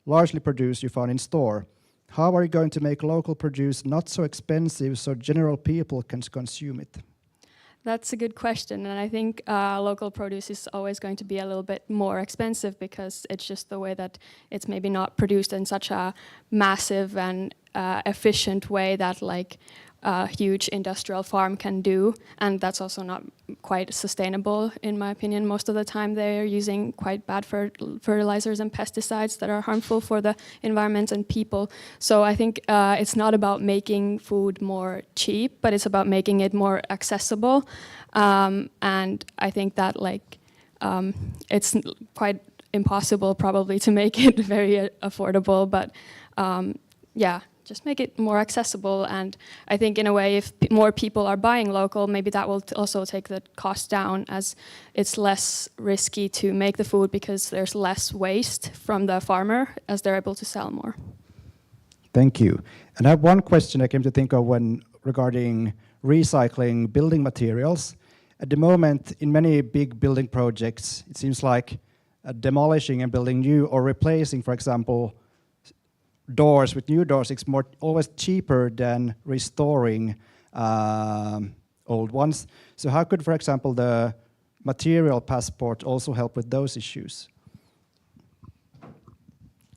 largely produced you found in store. How are you going to make local produce not so expensive so general people can consume it? That's a good question, and I think local produce is always going to be a little bit more expensive because it's just the way that it's maybe not produced in such a massive and efficient way that like a huge industrial farm can do, and that's also not quite sustainable in my opinion. Most of the time they're using quite bad fertilizers and pesticides that are harmful for the environment and people. So I think it's not about making food more cheap, but it's about making it more accessible, and I think that like it's quite impossible probably to make it very affordable, but yeah, just make it more accessible. And I think in a way, if more people are buying local, maybe that will also take the cost down, as it's less risky to make the food because there's less waste from the farmer as they're able to sell more. Thank you. And I have one question I came to think of when regarding recycling building materials. At the moment, in many big building projects, it seems like demolishing and building new or replacing, for example, doors with new doors, it's always cheaper than restoring old ones. So how could, for example, the material passport also help with those issues?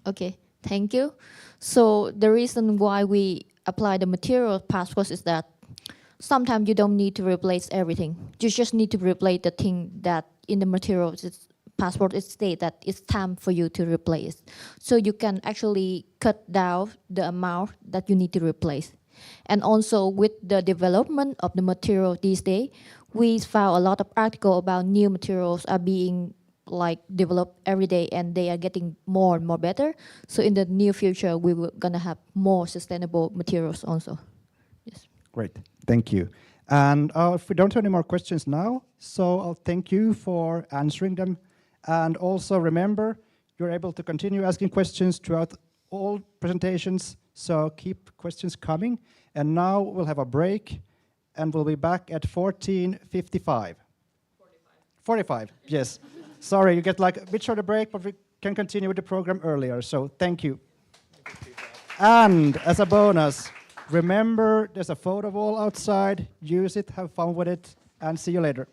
Okay, thank you. So the reason why we apply the material passport is that sometimes you don't need to replace everything. You just need to replace the thing that in the material passport it states that it's time for you to replace. So you can actually cut down the amount that you need to replace. And also with the development of the material these days, we found a lot of articles about new materials are being developed every day, and they are getting more and more better. So in the near future, we will gonna have more sustainable materials also. Yes. Great, thank you. And if we don't have any more questions now, so I'll thank you for answering them. And also remember, you're able to continue asking questions throughout all presentations, so keep questions coming. And now we'll have a break, and we'll be back at 14:55. 45, yes. Sorry, you get like a bit shorter break, but we can continue with the program earlier, so thank you. And as a bonus, remember there's a photo wall outside, use it, have fun with it, and see you later.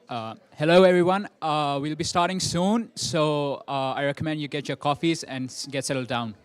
Hello, everyone. We'll be starting soon, so I recommend you get your coffees and get settled down.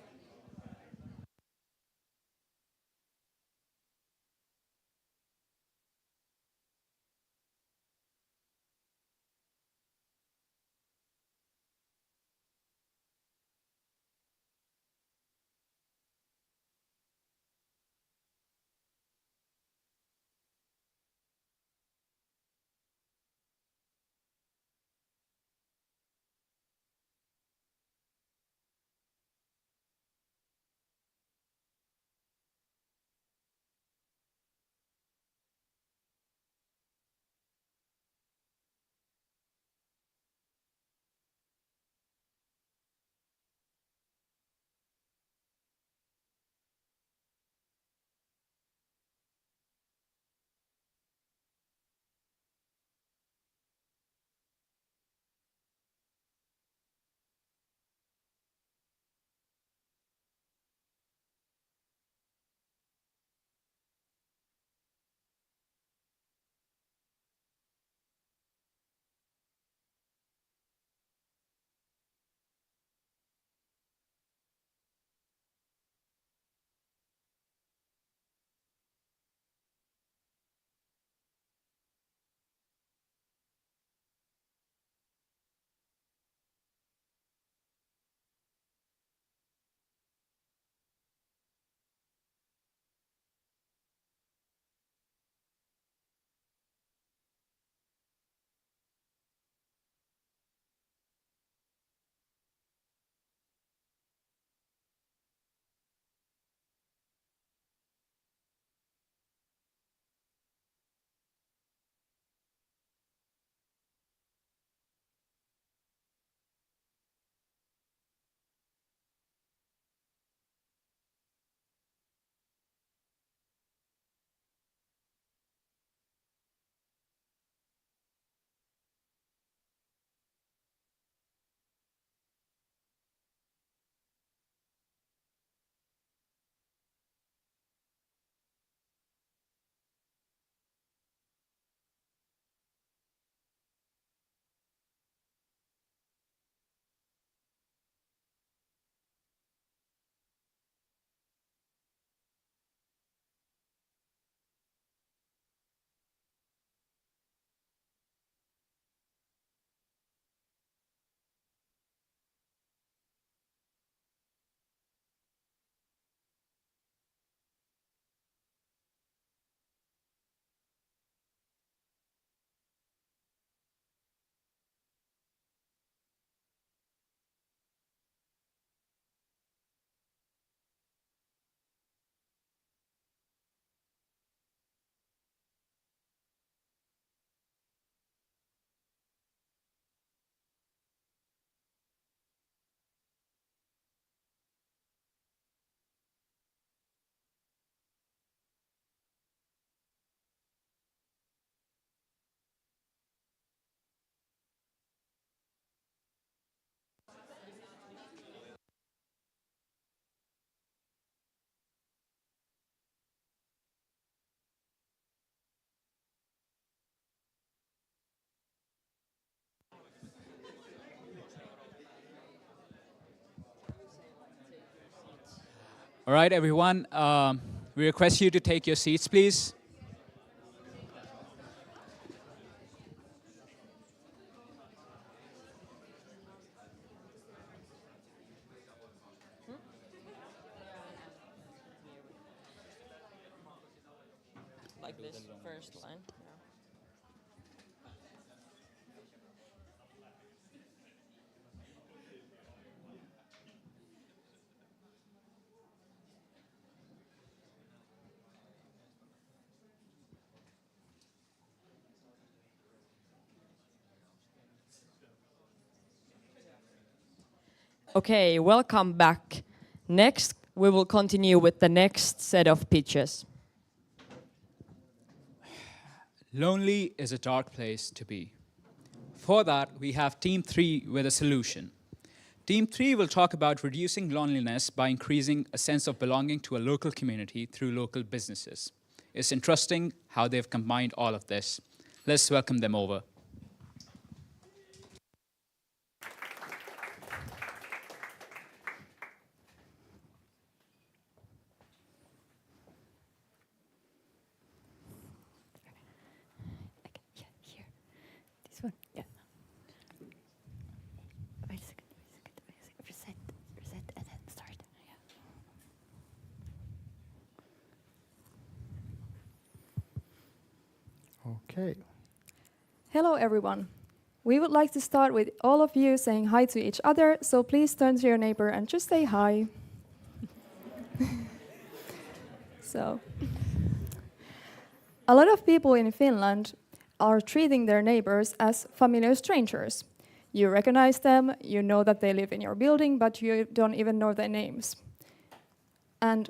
All right, everyone. We request you to take your seats, please. Like this first line. Okay, welcome back. Next, we will continue with the next set of pitches. Lonely is a dark place to be. For that, we have Team 3 with a solution. Team 3 will talk about reducing loneliness by increasing a sense of belonging to a local community through local businesses. It's interesting how they've combined all of this. Let's welcome them over. This one? Yeah. Wait a second. Reset, and then start. Yeah. Okay. Hello, everyone. We would like to start with all of you saying hi to each other, so please turn to your neighbor and just say hi. So, a lot of people in Finland are treating their neighbors as familiar strangers. You recognize them, you know that they live in your building, but you don't even know their names. And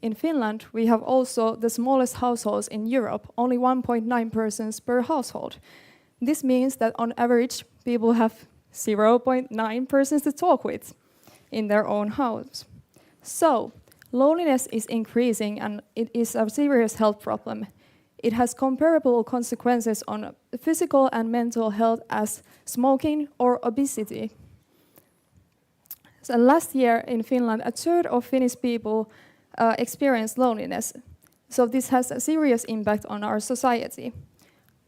in Finland, we have also the smallest households in Europe, only 1.9 persons per household. This means that on average, people have 0.9 persons to talk with in their own house. So, loneliness is increasing and it is a serious health problem. It has comparable consequences on physical and mental health as smoking or obesity. So last year in Finland, a third of Finnish people experienced loneliness. So this has a serious impact on our society.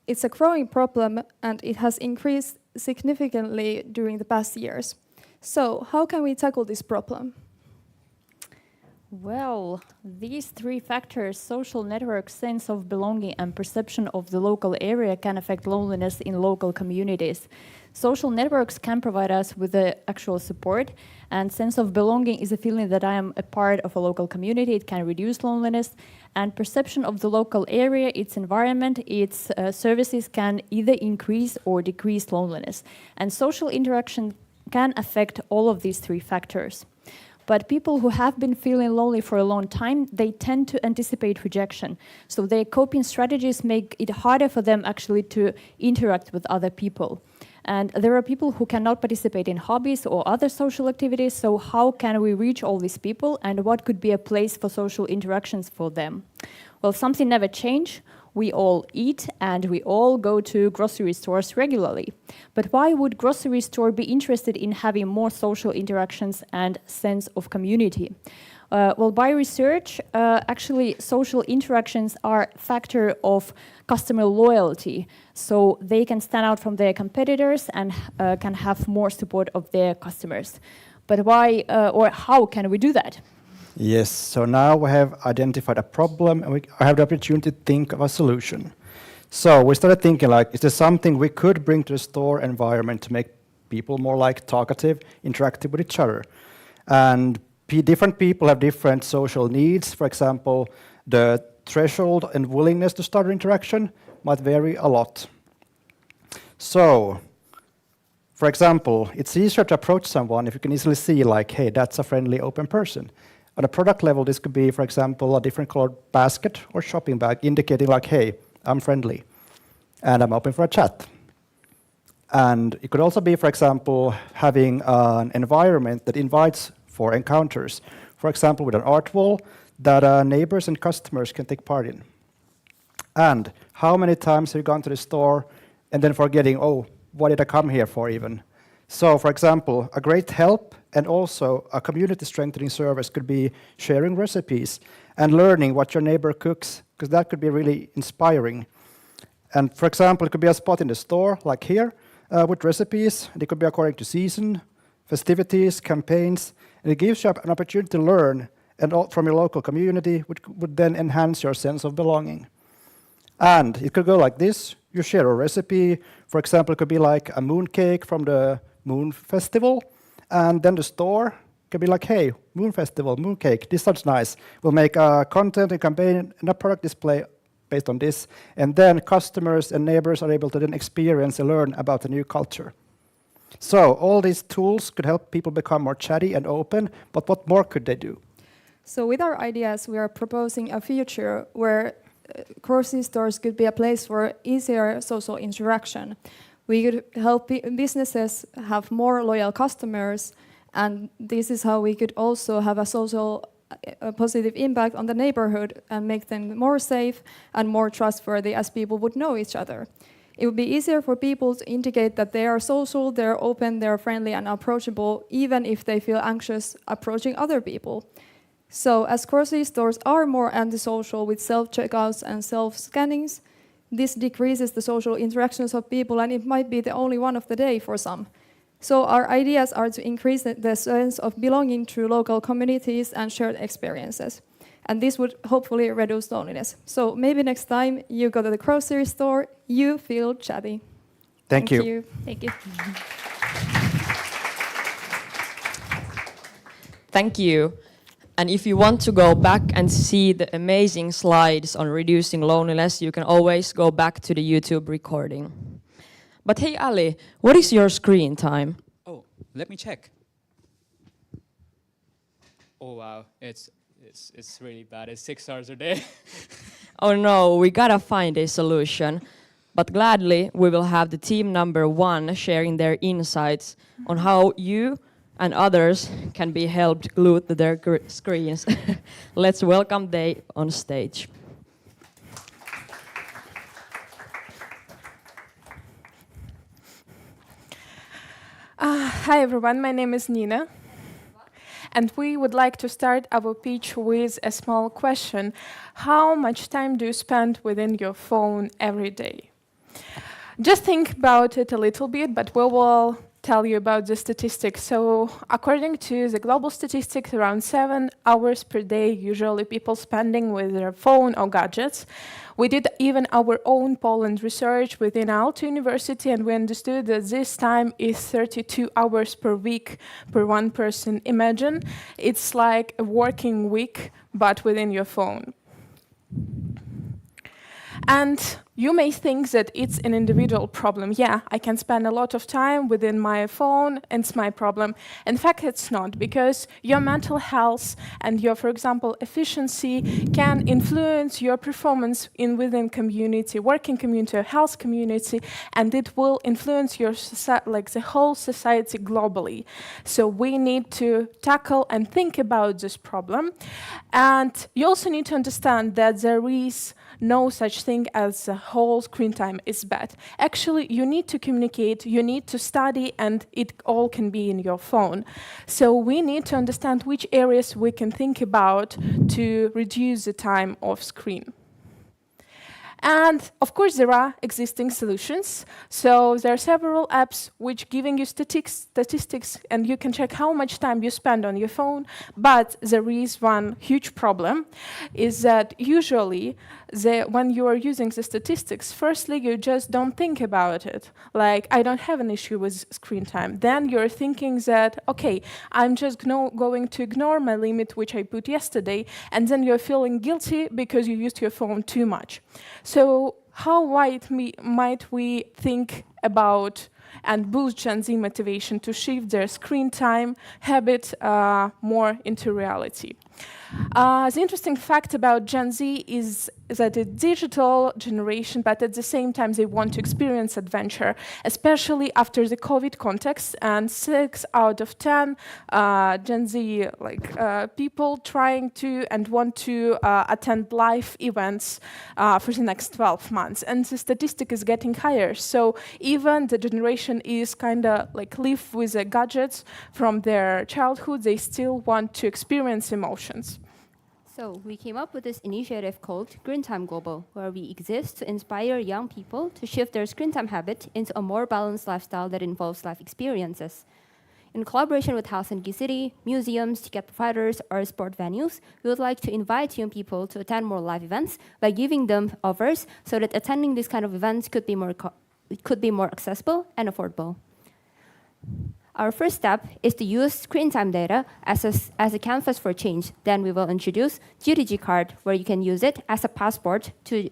It's a growing problem and it has increased significantly during the past years. So how can we tackle this problem? Well, these three factors, social network, sense of belonging, and perception of the local area, can affect loneliness in local communities. Social networks can provide us with the actual support, and sense of belonging is a feeling that I am a part of a local community. It can reduce loneliness, and perception of the local area, its environment, its services can either increase or decrease loneliness. And social interaction can affect all of these three factors. But people who have been feeling lonely for a long time, they tend to anticipate rejection. So their coping strategies make it harder for them actually to interact with other people. And there are people who cannot participate in hobbies or other social activities, so how can we reach all these people and what could be a place for social interactions for them? Well, something never change. We all eat and we all go to grocery stores regularly. But why would grocery store be interested in having more social interactions and sense of community? Well, by research, actually social interactions are a factor of customer loyalty. So they can stand out from their competitors and can have more support of their customers. But why or how can we do that? Yes, so now we have identified a problem and we have the opportunity to think of a solution. So we started thinking like, is there something we could bring to the store environment to make people more like talkative, interactive with each other? And different people have different social needs. For example, the threshold and willingness to start an interaction might vary a lot. So, for example, it's easier to approach someone if you can easily see like, hey, that's a friendly, open person. On a product level, this could be, for example, a different colored basket or shopping bag indicating like, hey, I'm friendly and I'm open for a chat. And it could also be, for example, having an environment that invites for encounters. For example, with an art wall that neighbors and customers can take part in. And how many times have you gone to the store and then forgetting, oh, what did I come here for even? So, for example, a great help and also a community strengthening service could be sharing recipes and learning what your neighbor cooks, because that could be really inspiring. And for example, it could be a spot in the store, like here, with recipes. And it could be according to season, festivities, campaigns, and it gives you an opportunity to learn and from your local community, which would then enhance your sense of belonging. And it could go like this. You share a recipe. For example, it could be like a moon cake from the Moon Festival. And then the store could be like, hey, Moon Festival, moon cake, this sounds nice. We'll make a content and campaign and a product display based on this. And then customers and neighbors are able to then experience and learn about the new culture. So all these tools could help people become more chatty and open, but what more could they do? So with our ideas, we are proposing a future where grocery stores could be a place for easier social interaction. We could help businesses have more loyal customers, and this is how we could also have a social positive impact on the neighborhood and make them more safe and more trustworthy as people would know each other. It would be easier for people to indicate that they are social, they're open, they're friendly and approachable, even if they feel anxious approaching other people. So as grocery stores are more antisocial with self-checkouts and self-scannings, this decreases the social interactions of people, and it might be the only one of the day for some. So our ideas are to increase the sense of belonging through local communities and shared experiences. And this would hopefully reduce loneliness. So maybe next time you go to the grocery store, you feel chatty. Thank you. Thank you. Thank you. And if you want to go back and see the amazing slides on reducing loneliness, you can always go back to the YouTube recording. But hey, Ali, what is your screen time? Oh, let me check. Oh wow, it's really bad. It's 6 hours a day. Oh no, we gotta find a solution. But gladly, we will have the team number 1 sharing their insights on how you and others can be helped glued to their screens. Let's welcome they on stage. Hi everyone, my name is Nina. And we would like to start our pitch with a small question. How much time do you spend within your phone every day? Just think about it a little bit, but we will tell you about the statistics. So according to the global statistics, around 7 hours per day usually people spending with their phone or gadgets. We did even our own poll and research within Aalto University, and we understood that this time is 32 hours per week per one person. Imagine, it's like a working week, but within your phone. And you may think that it's an individual problem. Yeah, I can spend a lot of time within my phone, and it's my problem. In fact, it's not, because your mental health and your, for example, efficiency can influence your performance within community, working community, or health community, and it will influence your like the whole society globally. So we need to tackle and think about this problem. And you also need to understand that there is no such thing as a whole screen time is bad. Actually, you need to communicate, you need to study, and it all can be in your phone. So we need to understand which areas we can think about to reduce the time of screen. And of course, there are existing solutions. So there are several apps which giving you statistics, and you can check how much time you spend on your phone. But there is one huge problem, is that usually when you are using the statistics, firstly, you just don't think about it. Like, I don't have an issue with screen time. Then you're thinking that, okay, I'm just going to ignore my limit, which I put yesterday, and then you're feeling guilty because you used your phone too much. So how might we think about and boost Gen Z motivation to shift their screen time habit more into reality? The interesting fact about Gen Z is that a digital generation, but at the same time they want to experience adventure, especially after the COVID context. And 6 out of 10 Gen Z people trying to and want to attend live events for the next 12 months. And the statistic is getting higher. So even the generation is kind of like live with the gadgets from their childhood, they still want to experience emotions. So we came up with this initiative called Screen Time Global, where we exist to inspire young people to shift their screen time habit into a more balanced lifestyle that involves life experiences. In collaboration with Helsinki City, museums, ticket providers, or sport venues, we would like to invite young people to attend more live events by giving them offers so that attending these kind of events could be more accessible and affordable. Our first step is to use screen time data as a canvas for change. Then we will introduce GTG card, where you can use it as a passport to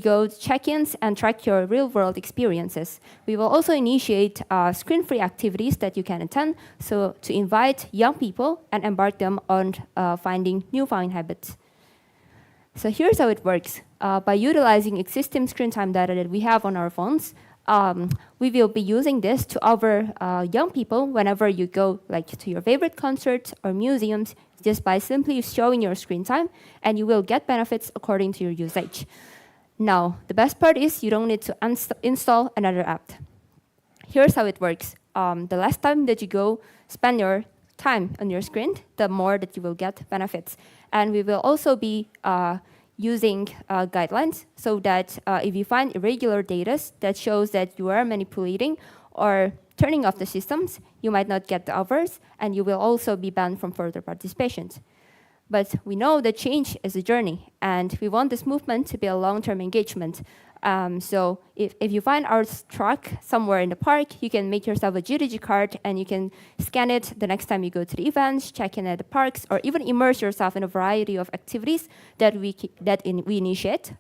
go check-ins and track your real-world experiences. We will also initiate screen-free activities that you can attend, so to invite young people and embark them on finding new fun habits. So here's how it works. By utilizing existing screen time data that we have on our phones, we will be using this to offer young people whenever you go to your favorite concerts or museums, just by simply showing your screen time, and you will get benefits according to your usage. Now, the best part is you don't need to install another app. Here's how it works. The less time that you go spend your time on your screen, the more that you will get benefits. And we will also be using guidelines, so that if you find irregular data that shows that you are manipulating or turning off the systems, you might not get the offers, and you will also be banned from further participations. But we know that change is a journey, and we want this movement to be a long-term engagement. So if you find our truck somewhere in the park, you can make yourself a GDG card, and you can scan it the next time you go to the events, check in at the parks, or even immerse yourself in a variety of activities that we initiate,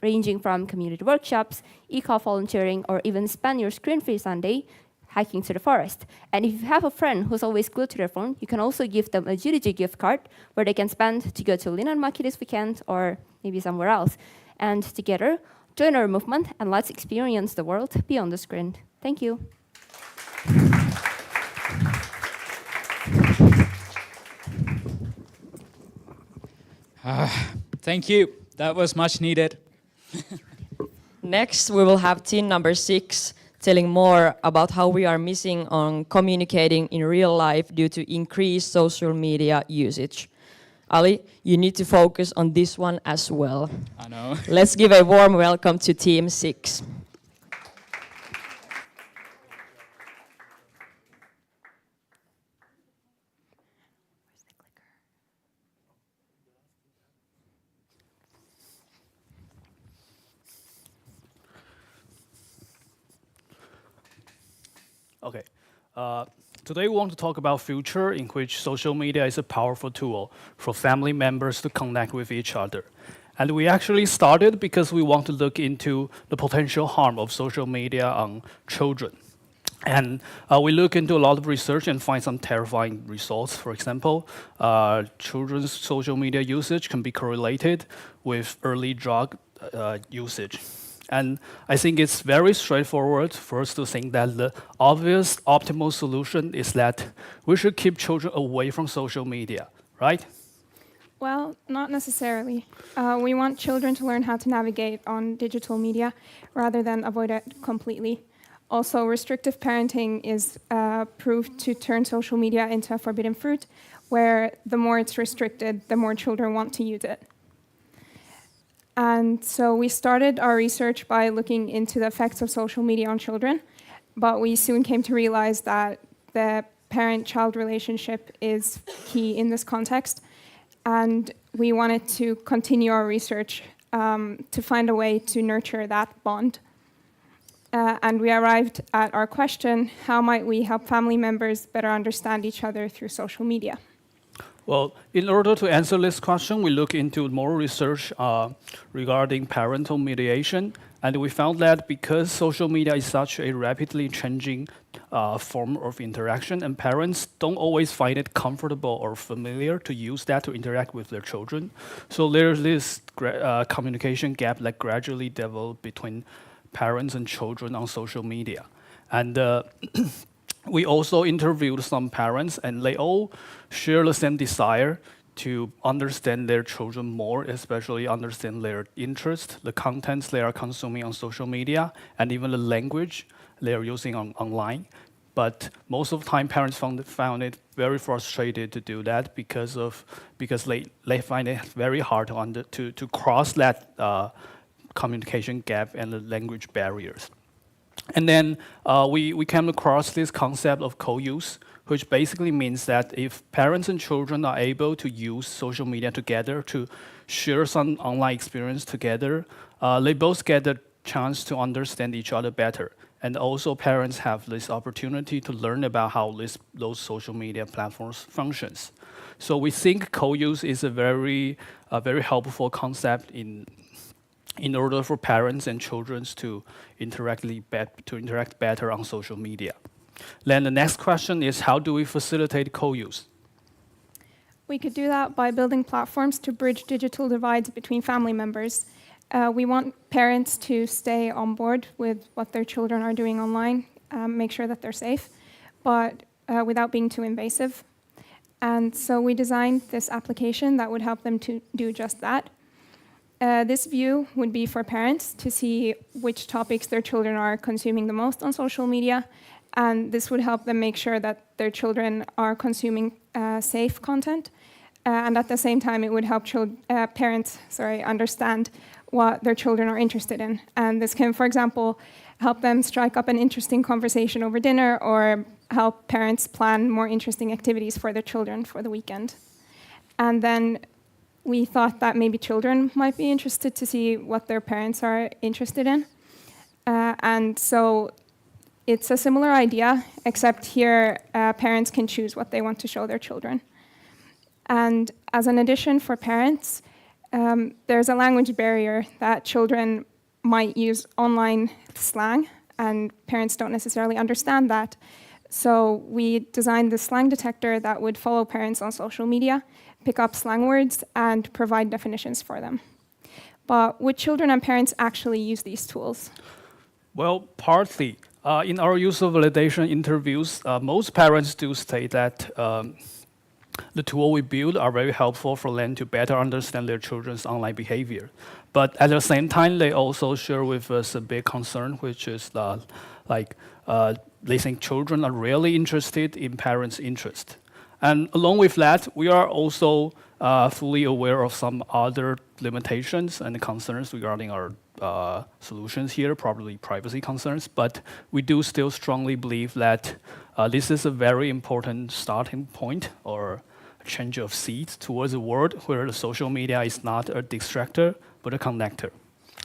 ranging from community workshops, eco-volunteering, or even spend your screen-free Sunday hiking to the forest. And if you have a friend who's always glued to their phone, you can also give them a GDG gift card where they can spend to go to Linnanmäki this weekend or maybe somewhere else. And together, join our movement and let's experience the world beyond the screen. Thank you. Thank you. That was much needed. Next, we will have team number 6 telling more about how we are missing on communicating in real life due to increased social media usage. Ali, you need to focus on this one as well. I know. Let's give a warm welcome to Team 6. Okay. Today we want to talk about future in which social media is a powerful tool for family members to connect with each other. And we actually started because we want to look into the potential harm of social media on children. And we look into a lot of research and find some terrifying results. For example, children's social media usage can be correlated with early drug usage. And I think it's very straightforward for us to think that the obvious optimal solution is that we should keep children away from social media, right? Well, not necessarily. We want children to learn how to navigate on digital media rather than avoid it completely. Also, restrictive parenting is proved to turn social media into a forbidden fruit, where the more it's restricted, the more children want to use it. And so we started our research by looking into the effects of social media on children, but we soon came to realize that the parent-child relationship is key in this context, and we wanted to continue our research to find a way to nurture that bond. And we arrived at our question, how might we help family members better understand each other through social media? Well, in order to answer this question, we look into more research regarding parental mediation, and we found that because social media is such a rapidly changing form of interaction, and parents don't always find it comfortable or familiar to use that to interact with their children. So there's this communication gap that gradually developed between parents and children on social media. And we also interviewed some parents, and they all share the same desire to understand their children more, especially understand their interest, the contents they are consuming on social media, and even the language they are using online. But most of the time, parents found it very frustrated to do that because they find it very hard to cross that communication gap and the language barriers. And then we came across this concept of co-use, which basically means that if parents and children are able to use social media together to share some online experience together, they both get the chance to understand each other better. And also parents have this opportunity to learn about how those social media platforms functions. So we think co-use is a very helpful concept in order for parents and children to interact better on social media. Then the next question is, how do we facilitate co-use? We could do that by building platforms to bridge digital divides between family members. We want parents to stay on board with what their children are doing online, make sure that they're safe, but without being too invasive. And so we designed this application that would help them to do just that. This view would be for parents to see which topics their children are consuming the most on social media, and this would help them make sure that their children are consuming safe content. and at the same time, it would help parents understand what their children are interested in. And this can, for example, help them strike up an interesting conversation over dinner or help parents plan more interesting activities for their children for the weekend. And then we thought that maybe children might be interested to see what their parents are interested in. And so it's a similar idea, except here parents can choose what they want to show their children. And as an addition for parents, there's a language barrier that children might use online slang, and parents don't necessarily understand that. So we designed this slang detector that would follow parents on social media, pick up slang words, and provide definitions for them. But would children and parents actually use these tools? Well, partly. In our user validation interviews, most parents do state that the tool we build are very helpful for them to better understand their children's online behavior. But at the same time, they also share with us a big concern, which is they think children are really interested in parents' interest. And along with that, we are also fully aware of some other limitations and concerns regarding our solutions here, probably privacy concerns, but we do still strongly believe that this is a very important starting point or a change of seats towards a world where the social media is not a distractor, but a connector.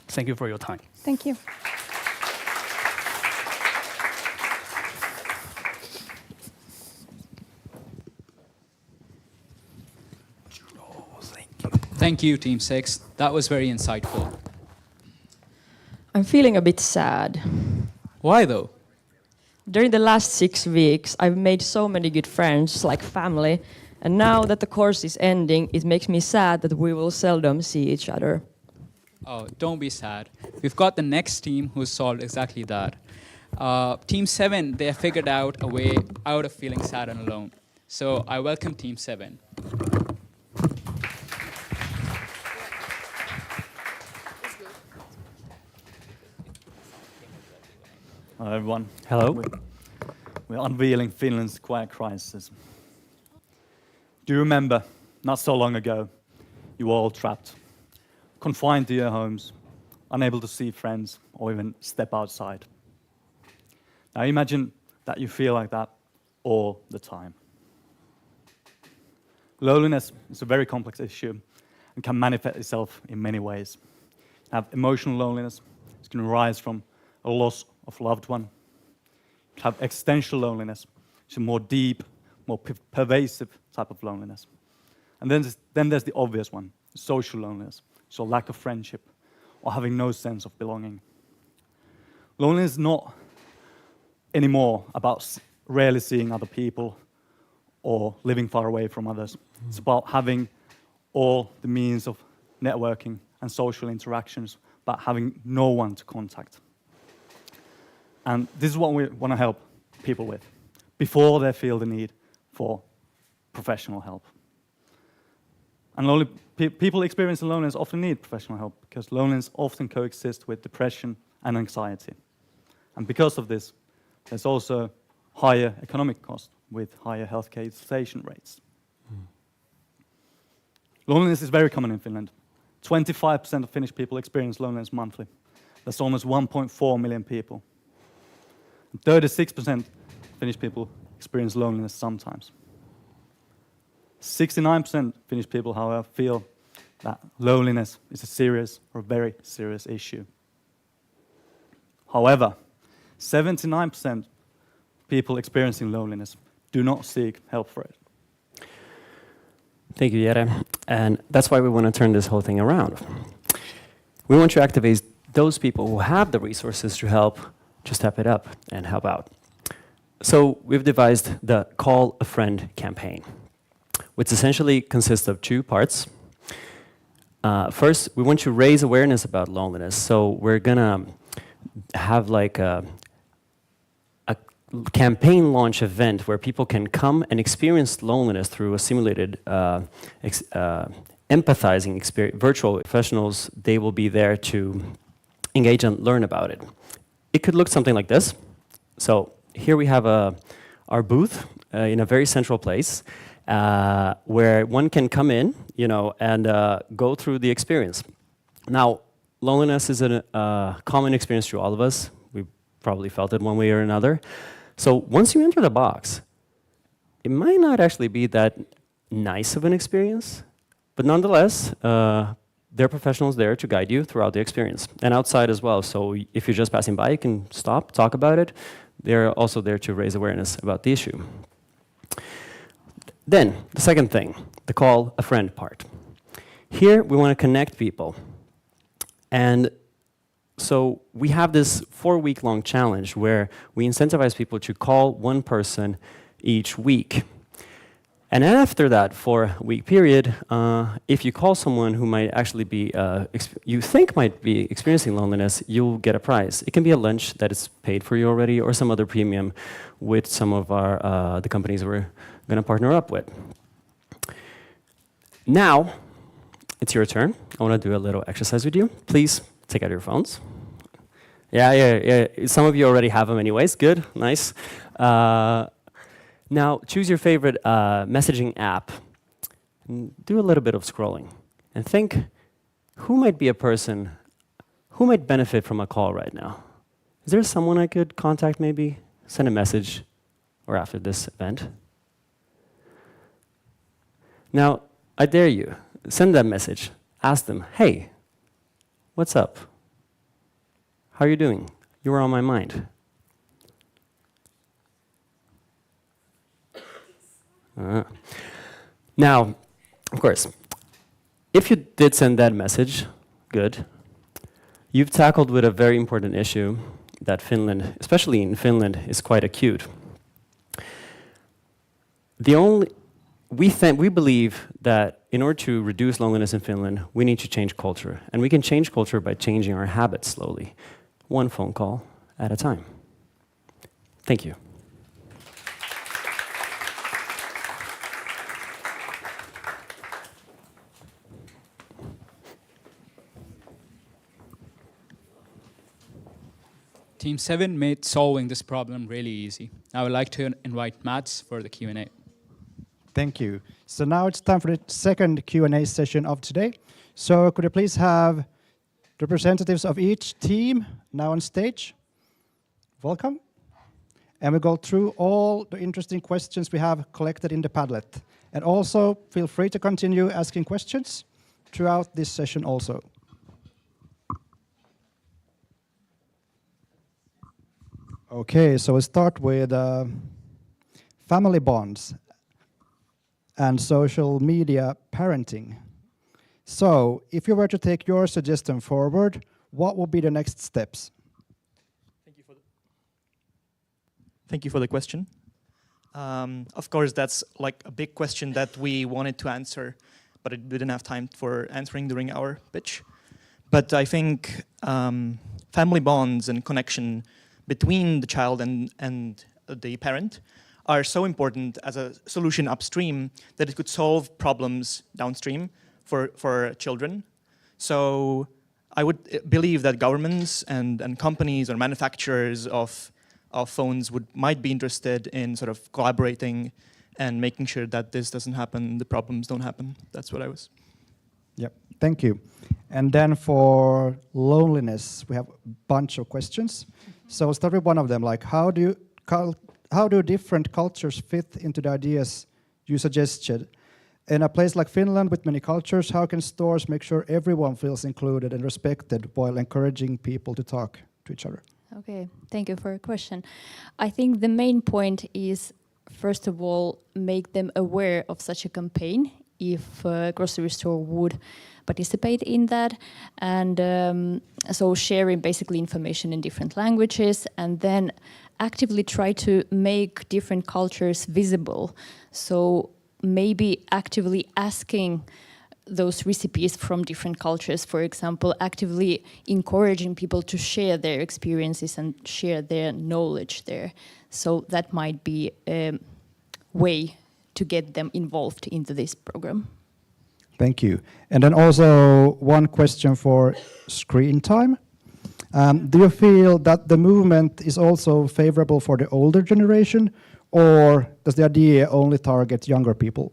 Thank you for your time. Thank you. Thank you, Team 6. That was very insightful. I'm feeling a bit sad. Why though? During the last 6 weeks, I've made so many good friends, like family, and now that the course is ending, it makes me sad that we will seldom see each other. Oh, don't be sad. We've got the next team who solved exactly that. Team 7, they figured out a way out of feeling sad and alone. So I welcome Team 7. Hello everyone. Hello. We're unveiling Finland's quiet crisis. Do you remember, not so long ago, you were all trapped, confined to your homes, unable to see friends or even step outside? Now imagine that you feel like that all the time. Loneliness is a very complex issue and can manifest itself in many ways. You have emotional loneliness. It can arise from a loss of a loved one. You have existential loneliness. It's a more deep, more pervasive type of loneliness. And then there's the obvious one, social loneliness. So lack of friendship or having no sense of belonging. Loneliness is not anymore about rarely seeing other people or living far away from others. It's about having all the means of networking and social interactions, but having no one to contact. And this is what we want to help people with before they feel the need for professional help. And people experiencing loneliness often need professional help because loneliness often coexists with depression and anxiety. And because of this, there's also higher economic cost with higher healthcare utilization rates. Loneliness is very common in Finland. 25% of Finnish people experience loneliness monthly. That's almost 1.4 million people. 36% Finnish people experience loneliness sometimes. 69% Finnish people, however, feel that loneliness is a serious or very serious issue. However, 79% people experiencing loneliness do not seek help for it. Thank you, Jere. And that's why we want to turn this whole thing around. We want to activate those people who have the resources to help to step it up and help out. So we've devised the Call a Friend campaign, which essentially consists of 2 parts. First, we want to raise awareness about loneliness. So we're gonna have like a campaign launch event where people can come and experience loneliness through a simulated empathizing experience. Virtual professionals, they will be there to engage and learn about it. It could look something like this. So here we have our booth in a very central place. where one can come in, and go through the experience. Now, loneliness is a common experience to all of us. We probably felt it one way or another. So once you enter the box, it might not actually be that nice of an experience, but nonetheless, there are professionals there to guide you throughout the experience, and outside as well. So if you're just passing by, you can stop, talk about it. They're also there to raise awareness about the issue. Then, the second thing, the call a friend part. Here, we want to connect people. And so we have this 4-week-long challenge where we incentivize people to call one person each week. And after that 4-week period, if you call someone who might actually be, you think might be experiencing loneliness, you'll get a prize. It can be a lunch that is paid for you already, or some other premium with some of the companies we're going to partner up with. Now, it's your turn. I want to do a little exercise with you. Please take out your phones. Yeah. Some of you already have them anyways. Good, nice. Now, choose your favorite messaging app. And do a little bit of scrolling. And think, who might be a person who might benefit from a call right now? Is there someone I could contact maybe? Send a message, or after this event? Now, I dare you, send that message. Ask them, hey, what's up? How are you doing? You were on my mind. Now, of course, if you did send that message, good. You've tackled with a very important issue that Finland, especially in Finland, is quite acute. We believe that in order to reduce loneliness in Finland, we need to change culture. And we can change culture by changing our habits slowly, one phone call at a time. Thank you. Team 7 made solving this problem really easy. I would like to invite Mats for the Q&A. Thank you. So now it's time for the second Q&A session of today. So could you please have representatives of each team now on stage? Welcome. And we'll go through all the interesting questions we have collected in the Padlet. And also, feel free to continue asking questions throughout this session also. Okay, so we'll start with family bonds and social media parenting. So, if you were to take your suggestion forward, what would be the next steps? Thank you for the question. Of course, that's like a big question that we wanted to answer, but it didn't have time for answering during our pitch. But I think family bonds and connection between the child and the parent are so important as a solution upstream that it could solve problems downstream for children. So I would believe that governments and companies or manufacturers of phones might be interested in sort of collaborating and making sure that this doesn't happen, the problems don't happen. That's what I was. Yep, thank you. And then for loneliness, we have a bunch of questions. So we'll start with one of them, like how do different cultures fit into the ideas you suggested? In a place like Finland with many cultures, how can stores make sure everyone feels included and respected while encouraging people to talk to each other? Okay, thank you for your question. I think the main point is, first of all, make them aware of such a campaign if a grocery store would participate in that, and so sharing basically information in different languages, and then actively try to make different cultures visible. So maybe actively asking those recipes from different cultures, for example, actively encouraging people to share their experiences and share their knowledge there. So that might be a way to get them involved into this program. Thank you. And then also one question for screen time. Do you feel that the movement is also favorable for the older generation, or does the idea only target younger people?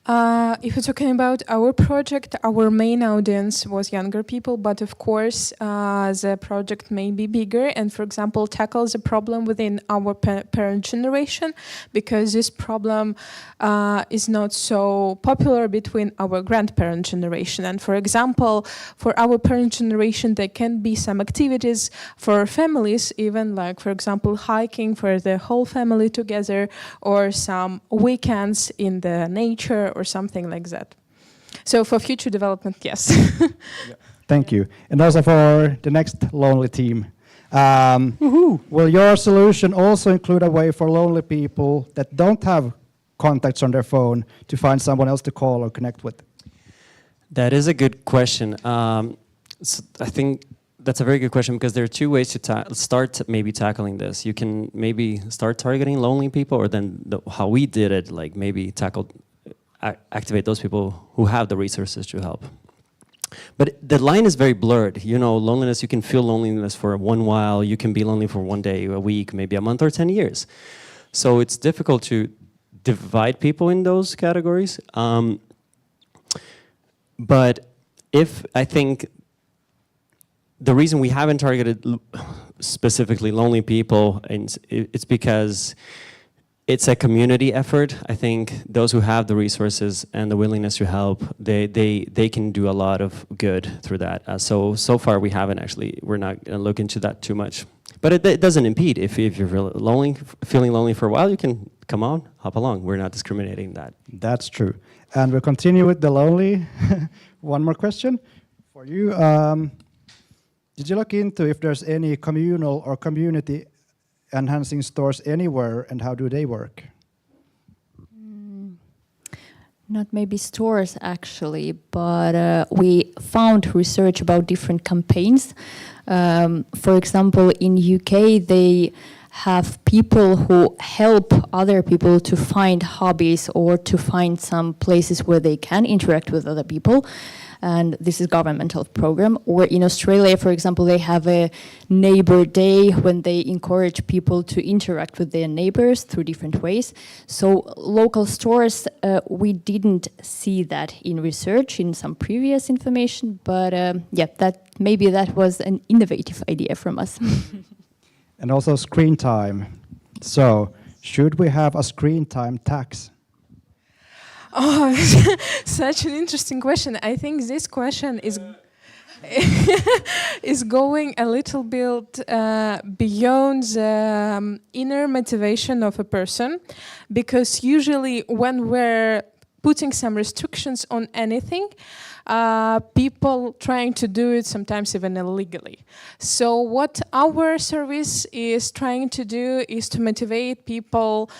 If we're talking about our project, our main audience was younger people, but of course the project may be bigger and, for example, tackles a problem within our parent generation, because this problem is not so popular between our grandparent generation. And for example, for our parent generation, there can be some activities for families, even like, for example, hiking for the whole family together, or some weekends in the nature, or something like that. So for future development, yes. Thank you. And also for the next lonely team. Will your solution also include a way for lonely people that don't have contacts on their phone to find someone else to call or connect with? That is a good question. So I think that's a very good question, because there are two ways to start maybe tackling this. You can maybe start targeting lonely people, or then how we did it, like maybe activate those people who have the resources to help. But the line is very blurred. You know, loneliness, you can feel loneliness for one while, you can be lonely for one day, a week, maybe a month, or 10 years. So it's difficult to divide people in those categories. But I think the reason we haven't targeted specifically lonely people, it's because it's a community effort. I think those who have the resources and the willingness to help, they can do a lot of good through that. So far we're not going to look into that too much. But it doesn't impede. If you're feeling lonely for a while, you can come on, hop along. We're not discriminating that. That's true. And we'll continue with the lonely. One more question for you. Did you look into if there's any communal or community enhancing stores anywhere, and how do they work? Not maybe stores actually, but we found research about different campaigns. For example, in UK, they have people who help other people to find hobbies or to find some places where they can interact with other people. And this is governmental program. Or in Australia, for example, they have a neighbor day when they encourage people to interact with their neighbors through different ways. So local stores, we didn't see that in research in some previous information, but yeah, maybe that was an innovative idea from us. And also screen time. So should we have a screen time tax? Oh, such an interesting question. I think this question is is going a little bit beyond the inner motivation of a person, because usually when we're putting some restrictions on anything, people trying to do it sometimes even illegally. So what our service is trying to do is to motivate people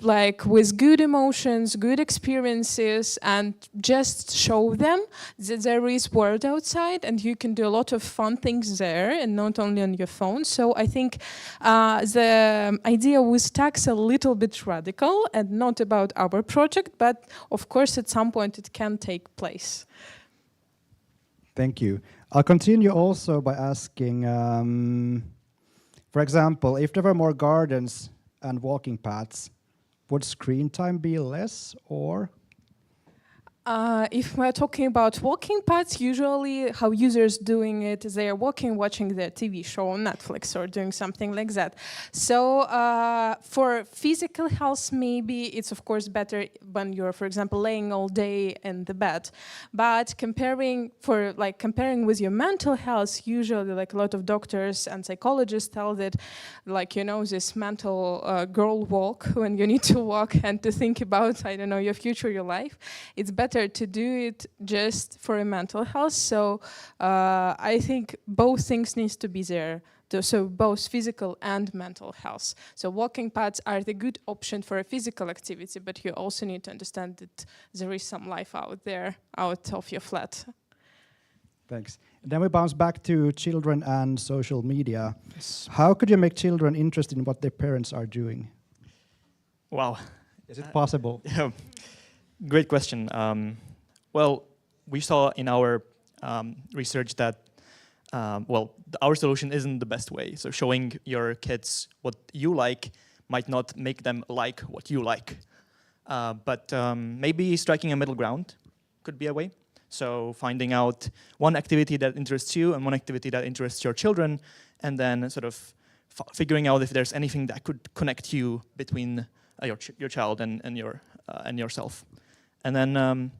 like with good emotions, good experiences, and just show them that there is world outside and you can do a lot of fun things there and not only on your phone. So I think the idea with tax a little bit radical and not about our project, but of course at some point it can take place. Thank you. I'll continue also by asking, for example, if there were more gardens and walking paths, would screen time be less, or? If we're talking about walking paths, usually how users doing it is they are walking, watching their TV show on Netflix or doing something like that. So for physical health, maybe it's of course better when you're, for example, laying all day in the bed. But comparing with your mental health, usually like a lot of doctors and psychologists tell that, like, you know, this mental girl walk when you need to walk and to think about, I don't know, your future, your life, it's better to do it just for a mental health. So I think both things need to be there. So both physical and mental health. So walking paths are the good option for a physical activity, but you also need to understand that there is some life out there, out of your flat. Thanks. And then we bounce back to children and social media. Yes. How could you make children interested in what their parents are doing? Wow. Is it possible? Yeah. Great question. Well, we saw in our research that, our solution isn't the best way. So showing your kids what you like might not make them like what you like. But maybe striking a middle ground could be a way. So finding out one activity that interests you and one activity that interests your children, and then sort of figuring out if there's anything that could connect you between your child and yourself. And then in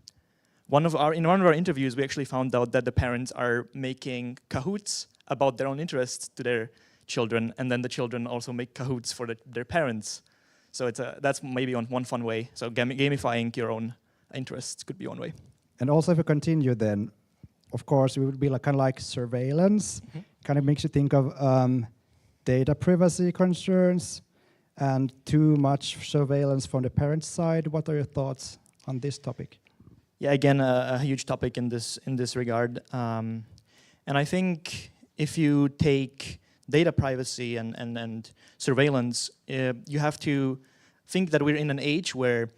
one of our interviews, we actually found out that the parents are making Kahoots about their own interests to their children, and then the children also make Kahoots for their parents. So that's maybe one fun way. So gamifying your own interests could be one way. And also, if we continue, then of course it would be like kind of like surveillance. Kind of makes you think of data privacy concerns and too much surveillance from the parents' side. What are your thoughts on this topic? Yeah, again, a huge topic in this regard. And I think if you take data privacy and surveillance, you have to think that we're in an age where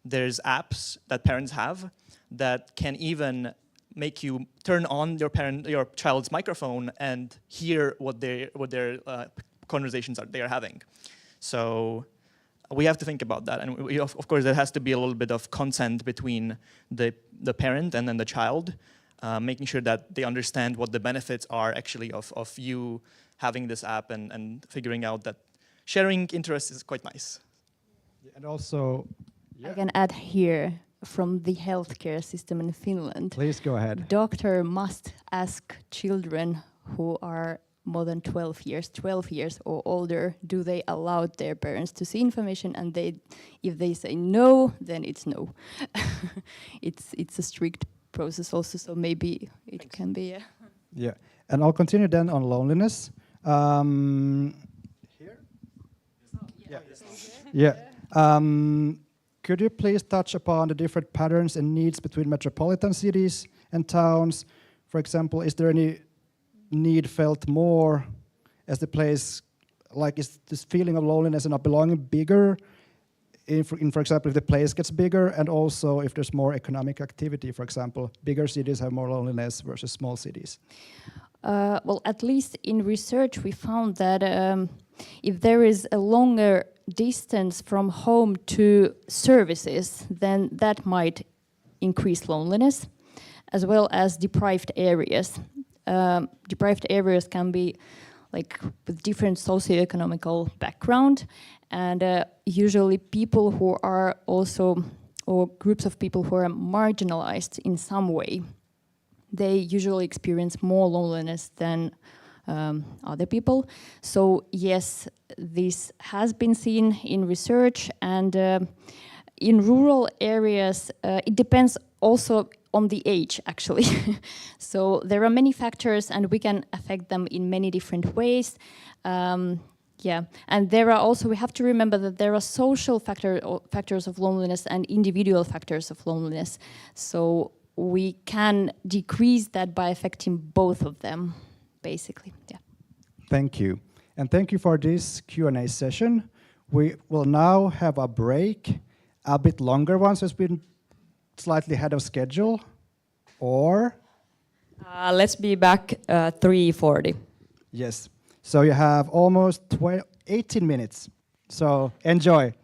there's apps that parents have that can even make you turn on your child's microphone and hear what their conversations they are having. So we have to think about that, and of course there has to be a little bit of consent between the parent and then the child, making sure that they understand what the benefits are actually of you having this app and figuring out that sharing interests is quite nice. And also, I can add here from the healthcare system in Finland. Please go ahead. Doctor must ask children who are more than 12 years or older, do they allow their parents to see information? And if they say no, then it's no. It's a strict process also, so maybe it can be. Yeah, and I'll continue then on loneliness. Here? Yeah. Could you please touch upon the different patterns and needs between metropolitan cities and towns? For example, is there any need felt more as the place, like is this feeling of loneliness and not belonging bigger, for example, if the place gets bigger, and also if there's more economic activity, for example, bigger cities have more loneliness versus small cities? Well, at least in research, we found that if there is a longer distance from home to services, then that might increase loneliness, as well as deprived areas. Deprived areas can be like with different socioeconomical background, and usually people who are also, or groups of people who are marginalized in some way, they usually experience more loneliness than other people. So yes, this has been seen in research, and in rural areas, it depends also on the age, actually. So there are many factors, and we can affect them in many different ways. Yeah, and there are also, we have to remember that there are social factors of loneliness and individual factors of loneliness. So we can decrease that by affecting both of them, basically. Yeah. Thank you. And thank you for this Q&A session. We will now have a break, a bit longer one, so it's been slightly ahead of schedule, or? Let's be back 3:40. Yes. So you have almost 18 minutes. So enjoy.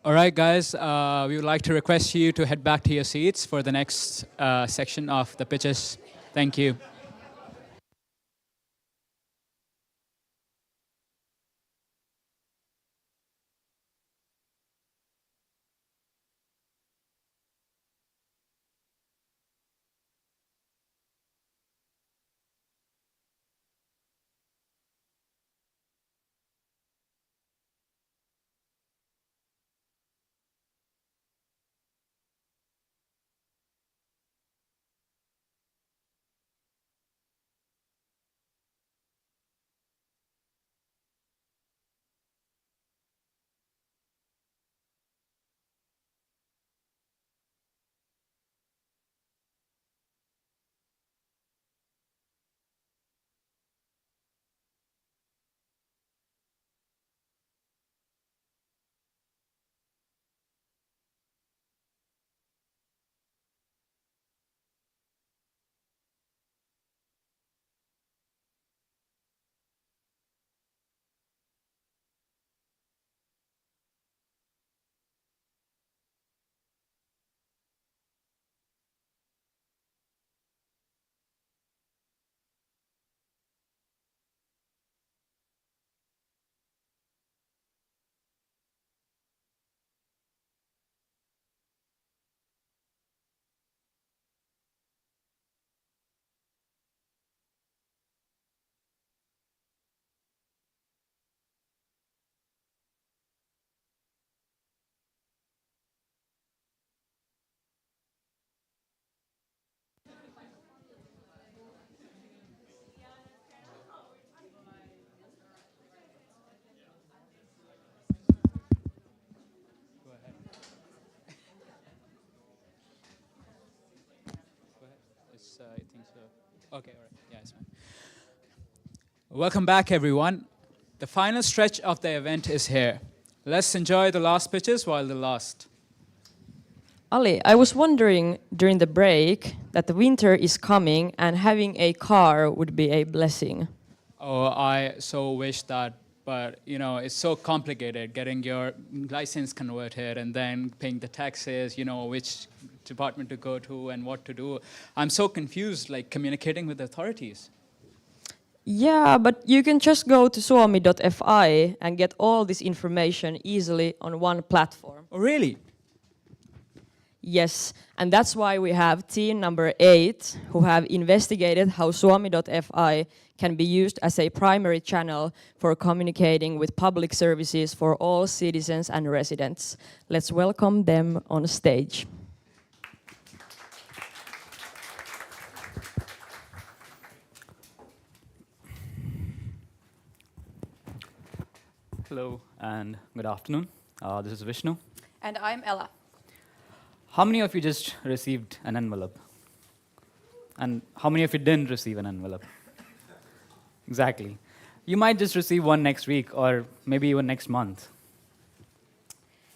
All right, guys, we would like to request you to head back to your seats for the next section of the pitches. Thank you. I think so. Okay, all right. Yeah, it's fine. Welcome back, everyone. The final stretch of the event is here. Let's enjoy the last pitches while they last. Ali, I was wondering during the break that the winter is coming and having a car would be a blessing. Oh, I so wish that, but you know, it's so complicated getting your license converted and then paying the taxes, you know, which department to go to and what to do. I'm so confused, like communicating with the authorities. Yeah, but you can just go to suomi.fi and get all this information easily on one platform. Oh, really? Yes, and that's why we have team number 8 who have investigated how suomi.fi can be used as a primary channel for communicating with public services for all citizens and residents. Let's welcome them on stage. Hello and good afternoon. This is Vishnu. And I'm Ella. How many of you just received an envelope? And how many of you didn't receive an envelope? Exactly. You might just receive one next week or maybe even next month.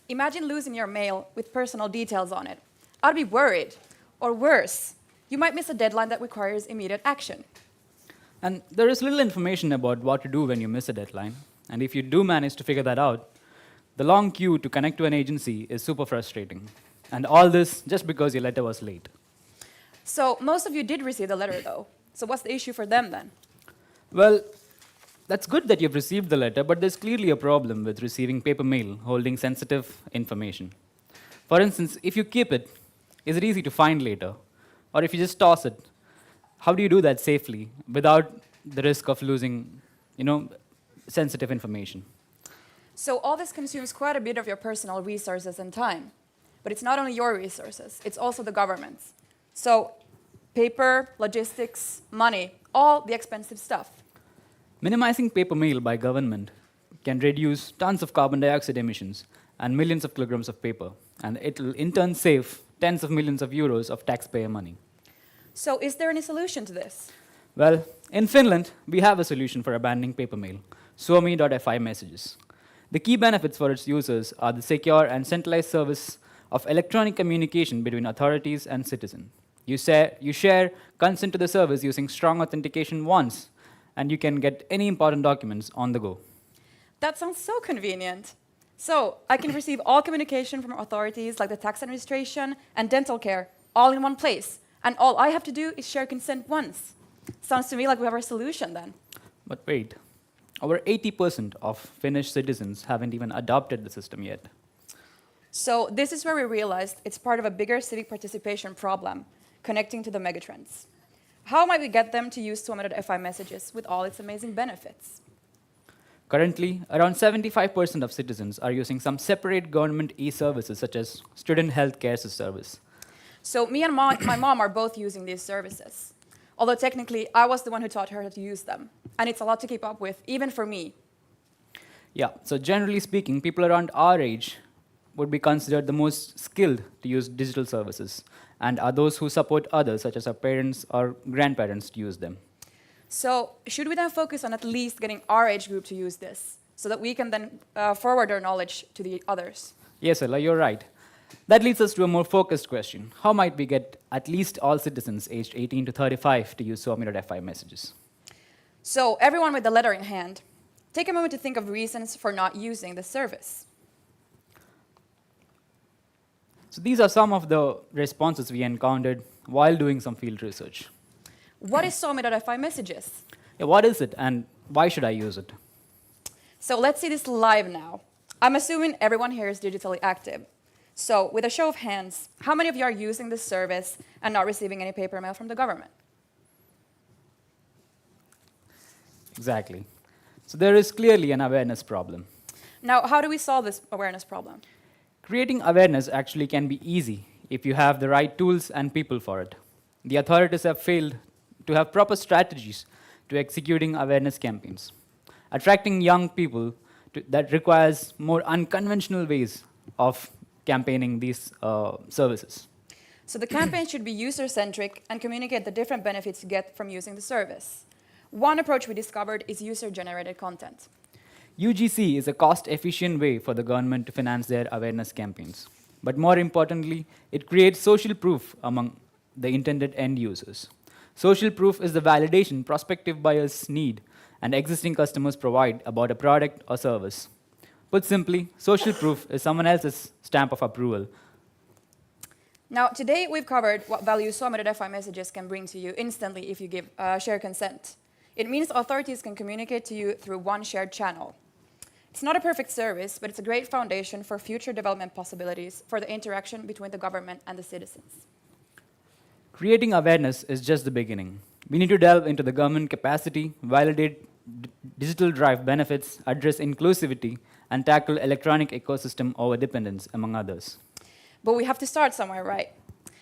Imagine losing your mail with personal details on it. I'd be worried. Or worse, you might miss a deadline that requires immediate action. And there is little information about what to do when you miss a deadline. And if you do manage to figure that out, the long queue to connect to an agency is super frustrating. And all this just because your letter was late. So most of you did receive the letter, though. So what's the issue for them, then? Well, that's good that you've received the letter, but there's clearly a problem with receiving paper mail holding sensitive information. For instance, if you keep it, is it easy to find later? Or if you just toss it, how do you do that safely without the risk of losing, sensitive information? So all this consumes quite a bit of your personal resources and time. But it's not only your resources, it's also the government's. So paper, logistics, money, all the expensive stuff. Minimizing paper mail by government can reduce tons of carbon dioxide emissions and millions of kilograms of paper. And it will in turn save tens of millions of euros of taxpayer money. So is there any solution to this? Well, in Finland, we have a solution for abandoning paper mail, suomi.fi messages. The key benefits for its users are the secure and centralized service of electronic communication between authorities and citizens. You share consent to the service using strong authentication once, and you can get any important documents on the go. That sounds so convenient. So I can receive all communication from authorities like the tax administration and dental care all in one place. And all I have to do is share consent once. Sounds to me like we have our solution then. But wait, over 80% of Finnish citizens haven't even adopted the system yet. So this is where we realized it's part of a bigger civic participation problem, connecting to the megatrends. How might we get them to use Suomi.fi messages with all its amazing benefits? Currently, around 75% of citizens are using some separate government e-services such as student health care service. So me and my mom are both using these services. Although technically, I was the one who taught her how to use them. And it's a lot to keep up with, even for me. Yeah, so generally speaking, people around our age would be considered the most skilled to use digital services, and are those who support others, such as our parents or grandparents, to use them. So should we then focus on at least getting our age group to use this, so that we can then forward our knowledge to the others? Yes, Ella, you're right. That leads us to a more focused question. How might we get at least all citizens aged 18 to 35 to use Suomi.fi messages? So everyone with the letter in hand, take a moment to think of reasons for not using the service. So these are some of the responses we encountered while doing some field research. What is Suomi.fi messages? Yeah, what is it and why should I use it? So let's see this live now. I'm assuming everyone here is digitally active. So with a show of hands, how many of you are using this service and not receiving any paper mail from the government? Exactly. So there is clearly an awareness problem. Now, how do we solve this awareness problem? Creating awareness actually can be easy if you have the right tools and people for it. The authorities have failed to have proper strategies to executing awareness campaigns. Attracting young people that requires more unconventional ways of campaigning these services. So the campaign should be user-centric and communicate the different benefits you get from using the service. One approach we discovered is user-generated content. UGC is a cost-efficient way for the government to finance their awareness campaigns. But more importantly, it creates social proof among the intended end users. Social proof is the validation prospective buyers need and existing customers provide about a product or service. Put simply, social proof is someone else's stamp of approval. Now, today we've covered what value Suomi.fi messages can bring to you instantly if you give share consent. It means authorities can communicate to you through one shared channel. It's not a perfect service, but it's a great foundation for future development possibilities for the interaction between the government and the citizens. Creating awareness is just the beginning. We need to delve into the government capacity, validate digital drive benefits, address inclusivity, and tackle electronic ecosystem overdependence, among others. But we have to start somewhere, right?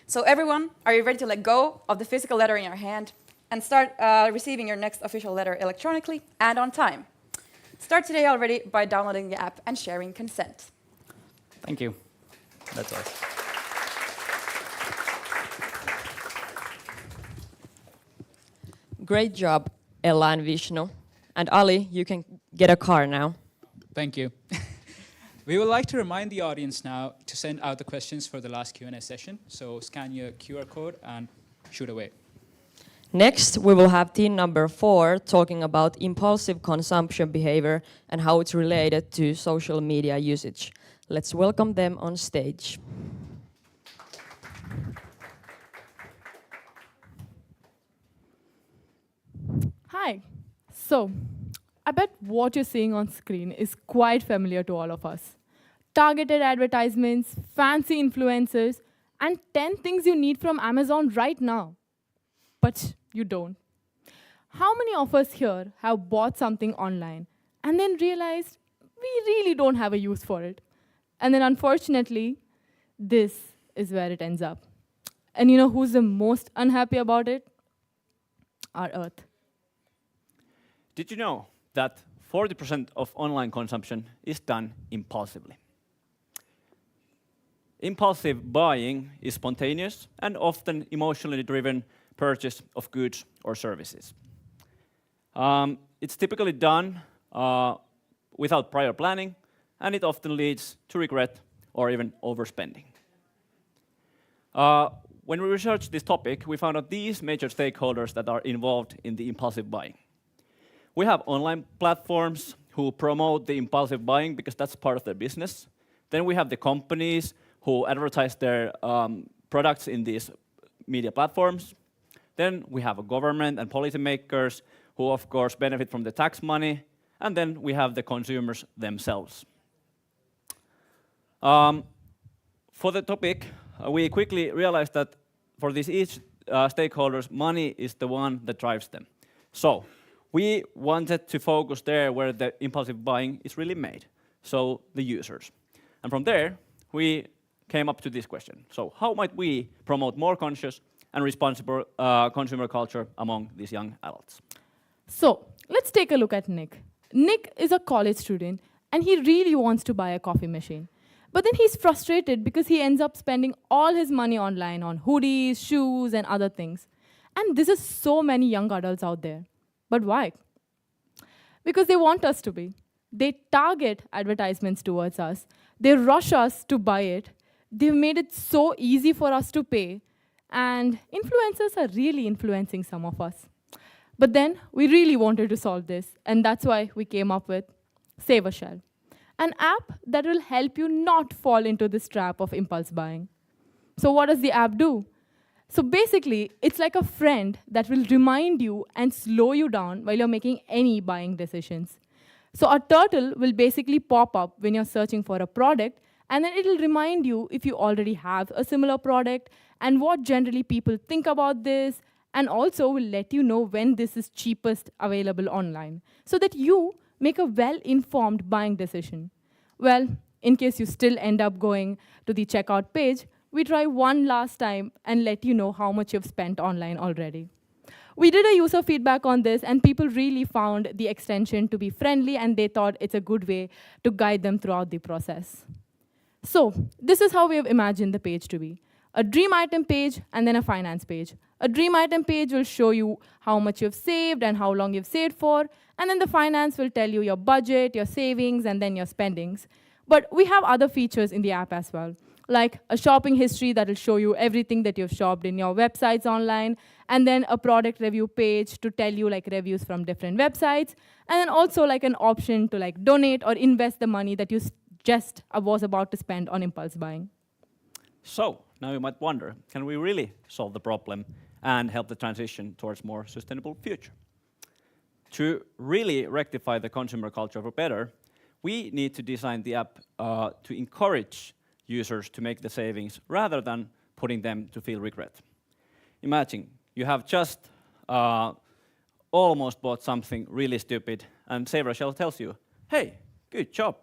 So everyone, are you ready to let go of the physical letter in your hand and start receiving your next official letter electronically and on time? Start today already by downloading the app and sharing consent. Thank you. That's all. Great job, Ella and Vishnu. And Ali, you can get a car now. Thank you. We would like to remind the audience now to send out the questions for the last Q&A session. So scan your QR code and shoot away. Next, we will have team number 4 talking about impulsive consumption behavior and how it's related to social media usage. Let's welcome them on stage. Hi. So, I bet what you're seeing on screen is quite familiar to all of us. Targeted advertisements, fancy influencers, and 10 things you need from Amazon right now. But you don't. How many of us here have bought something online and then realized we really don't have a use for it? And then unfortunately, this is where it ends up. And you know who's the most unhappy about it? Our Earth. Did you know that 40% of online consumption is done impulsively? Impulsive buying is spontaneous and often emotionally driven purchase of goods or services. It's typically done without prior planning, and it often leads to regret or even overspending. When we researched this topic, we found out these major stakeholders that are involved in the impulsive buying. We have online platforms who promote the impulsive buying because that's part of their business. Then we have the companies who advertise their products in these media platforms. Then we have a government and policymakers who, of course, benefit from the tax money. And then we have the consumers themselves. For the topic, we quickly realized that for these each stakeholders, money is the one that drives them. So we wanted to focus there where the impulsive buying is really made, so the users. And from there, we came up to this question. So how might we promote more conscious and responsible consumer culture among these young adults? So let's take a look at Nick. Nick is a college student, and he really wants to buy a coffee machine. But then he's frustrated because he ends up spending all his money online on hoodies, shoes, and other things. And this is so many young adults out there. But why? Because they want us to be. They target advertisements towards us. They rush us to buy it. They've made it so easy for us to pay. And influencers are really influencing some of us. But then we really wanted to solve this. And that's why we came up with Save a Shell, an app that will help you not fall into this trap of impulse buying. So what does the app do? So basically, it's like a friend that will remind you and slow you down while you're making any buying decisions. So a turtle will basically pop up when you're searching for a product, and then it'll remind you if you already have a similar product and what generally people think about this, and also will let you know when this is cheapest available online, so that you make a well-informed buying decision. Well, in case you still end up going to the checkout page, we try one last time and let you know how much you've spent online already. We did a user feedback on this, and people really found the extension to be friendly, and they thought it's a good way to guide them throughout the process. So this is how we have imagined the page to be. A dream item page and then a finance page. A dream item page will show you how much you've saved and how long you've saved for, and then the finance will tell you your budget, your savings, and then your spendings. But we have other features in the app as well, like a shopping history that will show you everything that you've shopped in your websites online, and then a product review page to tell you like reviews from different websites, and then also like an option to like donate or invest the money that you just was about to spend on impulse buying. So now you might wonder, can we really solve the problem and help the transition towards more sustainable future? To really rectify the consumer culture for better, we need to design the app to encourage users to make the savings rather than putting them to feel regret. Imagine you have just almost bought something really stupid, and Save a Shell tells you, hey, good job.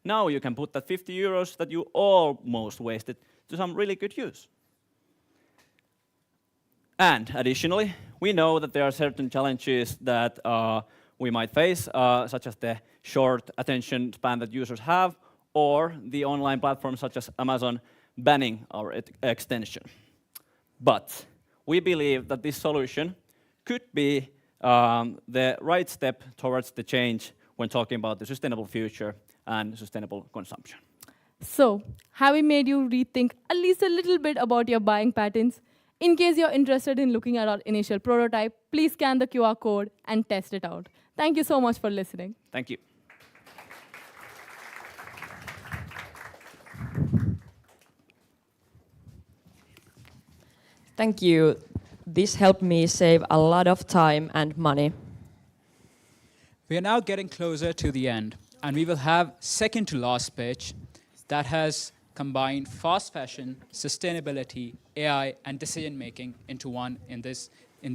Now you can put that 50 euros that you almost wasted to some really good use. And additionally, we know that there are certain challenges that we might face, such as the short attention span that users have, or the online platforms such as Amazon banning our extension. But we believe that this solution could be the right step towards the change when talking about the sustainable future and sustainable consumption. So, have we made you rethink at least a little bit about your buying patterns? In case you're interested in looking at our initial prototype, please scan the QR code and test it out. Thank you so much for listening. Thank you. Thank you. This helped me save a lot of time and money. We are now getting closer to the end, and we will have second to last pitch that has combined fast fashion, sustainability, AI, and decision making into one in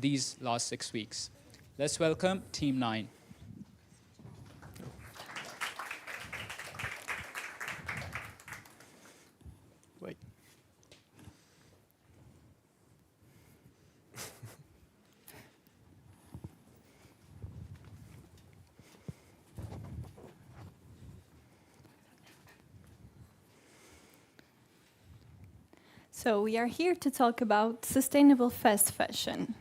these last 6 weeks. Let's welcome Team 9. Wait. So we are here to talk about sustainable fast fashion.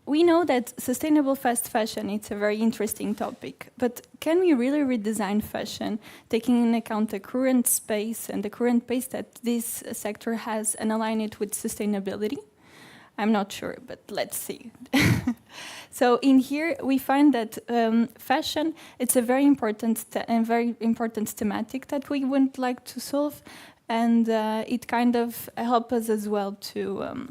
We know that sustainable fast fashion is a very interesting topic, but can we really redesign fashion, taking into account the current space and the current pace that this sector has and align it with sustainability? I'm not sure, but let's see. So in here, we find that fashion, it's a very important thematic that we would like to solve, and it kind of helps us as well to,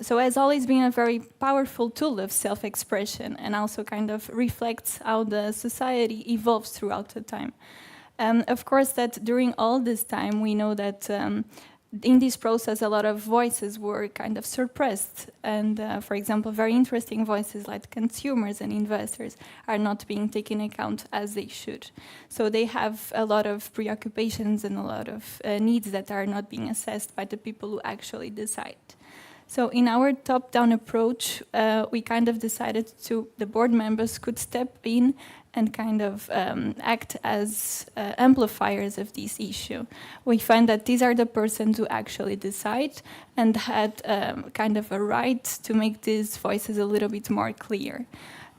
so it has always been a very powerful tool of self-expression and also kind of reflects how the society evolves throughout the time. Of course, that during all this time, we know that in this process, a lot of voices were kind of suppressed. And for example, very interesting voices like consumers and investors are not being taken account as they should. So they have a lot of preoccupations and a lot of needs that are not being assessed by the people who actually decide. So in our top-down approach, we kind of decided the board members could step in and kind of act as amplifiers of this issue. We find that these are the persons who actually decide and had kind of a right to make these voices a little bit more clear.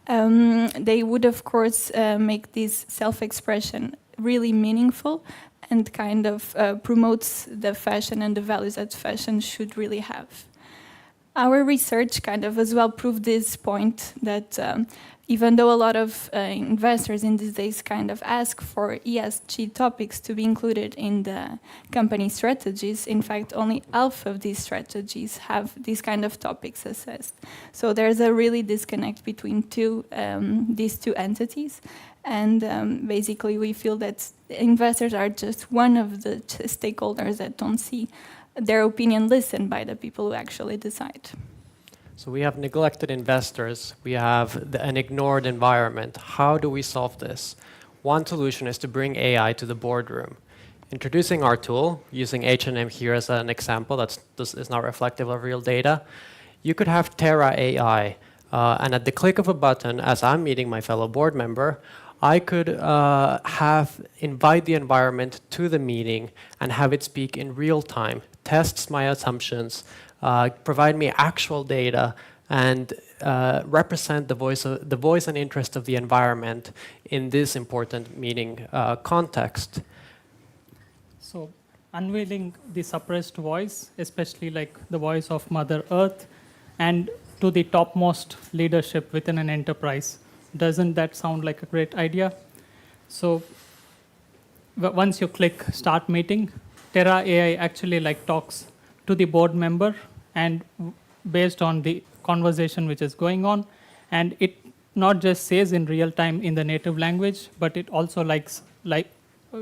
They would, of course, make this self-expression really meaningful and kind of promotes the fashion and the values that fashion should really have. Our research kind of as well proved this point that even though a lot of investors in these days kind of ask for ESG topics to be included in the company strategies, in fact, only half of these strategies have these kind of topics assessed. So there's a really disconnect between these two entities. And basically, we feel that investors are just one of the stakeholders that don't see their opinion listened by the people who actually decide. So we have neglected investors, we have an ignored environment. How do we solve this? One solution is to bring AI to the boardroom. Introducing our tool, using H&M here as an example, this is not reflective of real data. You could have Terra AI, and at the click of a button, as I'm meeting my fellow board member, I could invite the environment to the meeting and have it speak in real time, tests my assumptions, provide me actual data, and represent the voice and interest of the environment in this important meeting context. So unveiling the suppressed voice, especially like the voice of Mother Earth, and to the topmost leadership within an enterprise. Doesn't that sound like a great idea? So once you click Start Meeting, Terra AI actually talks to the board member and based on the conversation which is going on, and it not just says in real time in the native language, but it also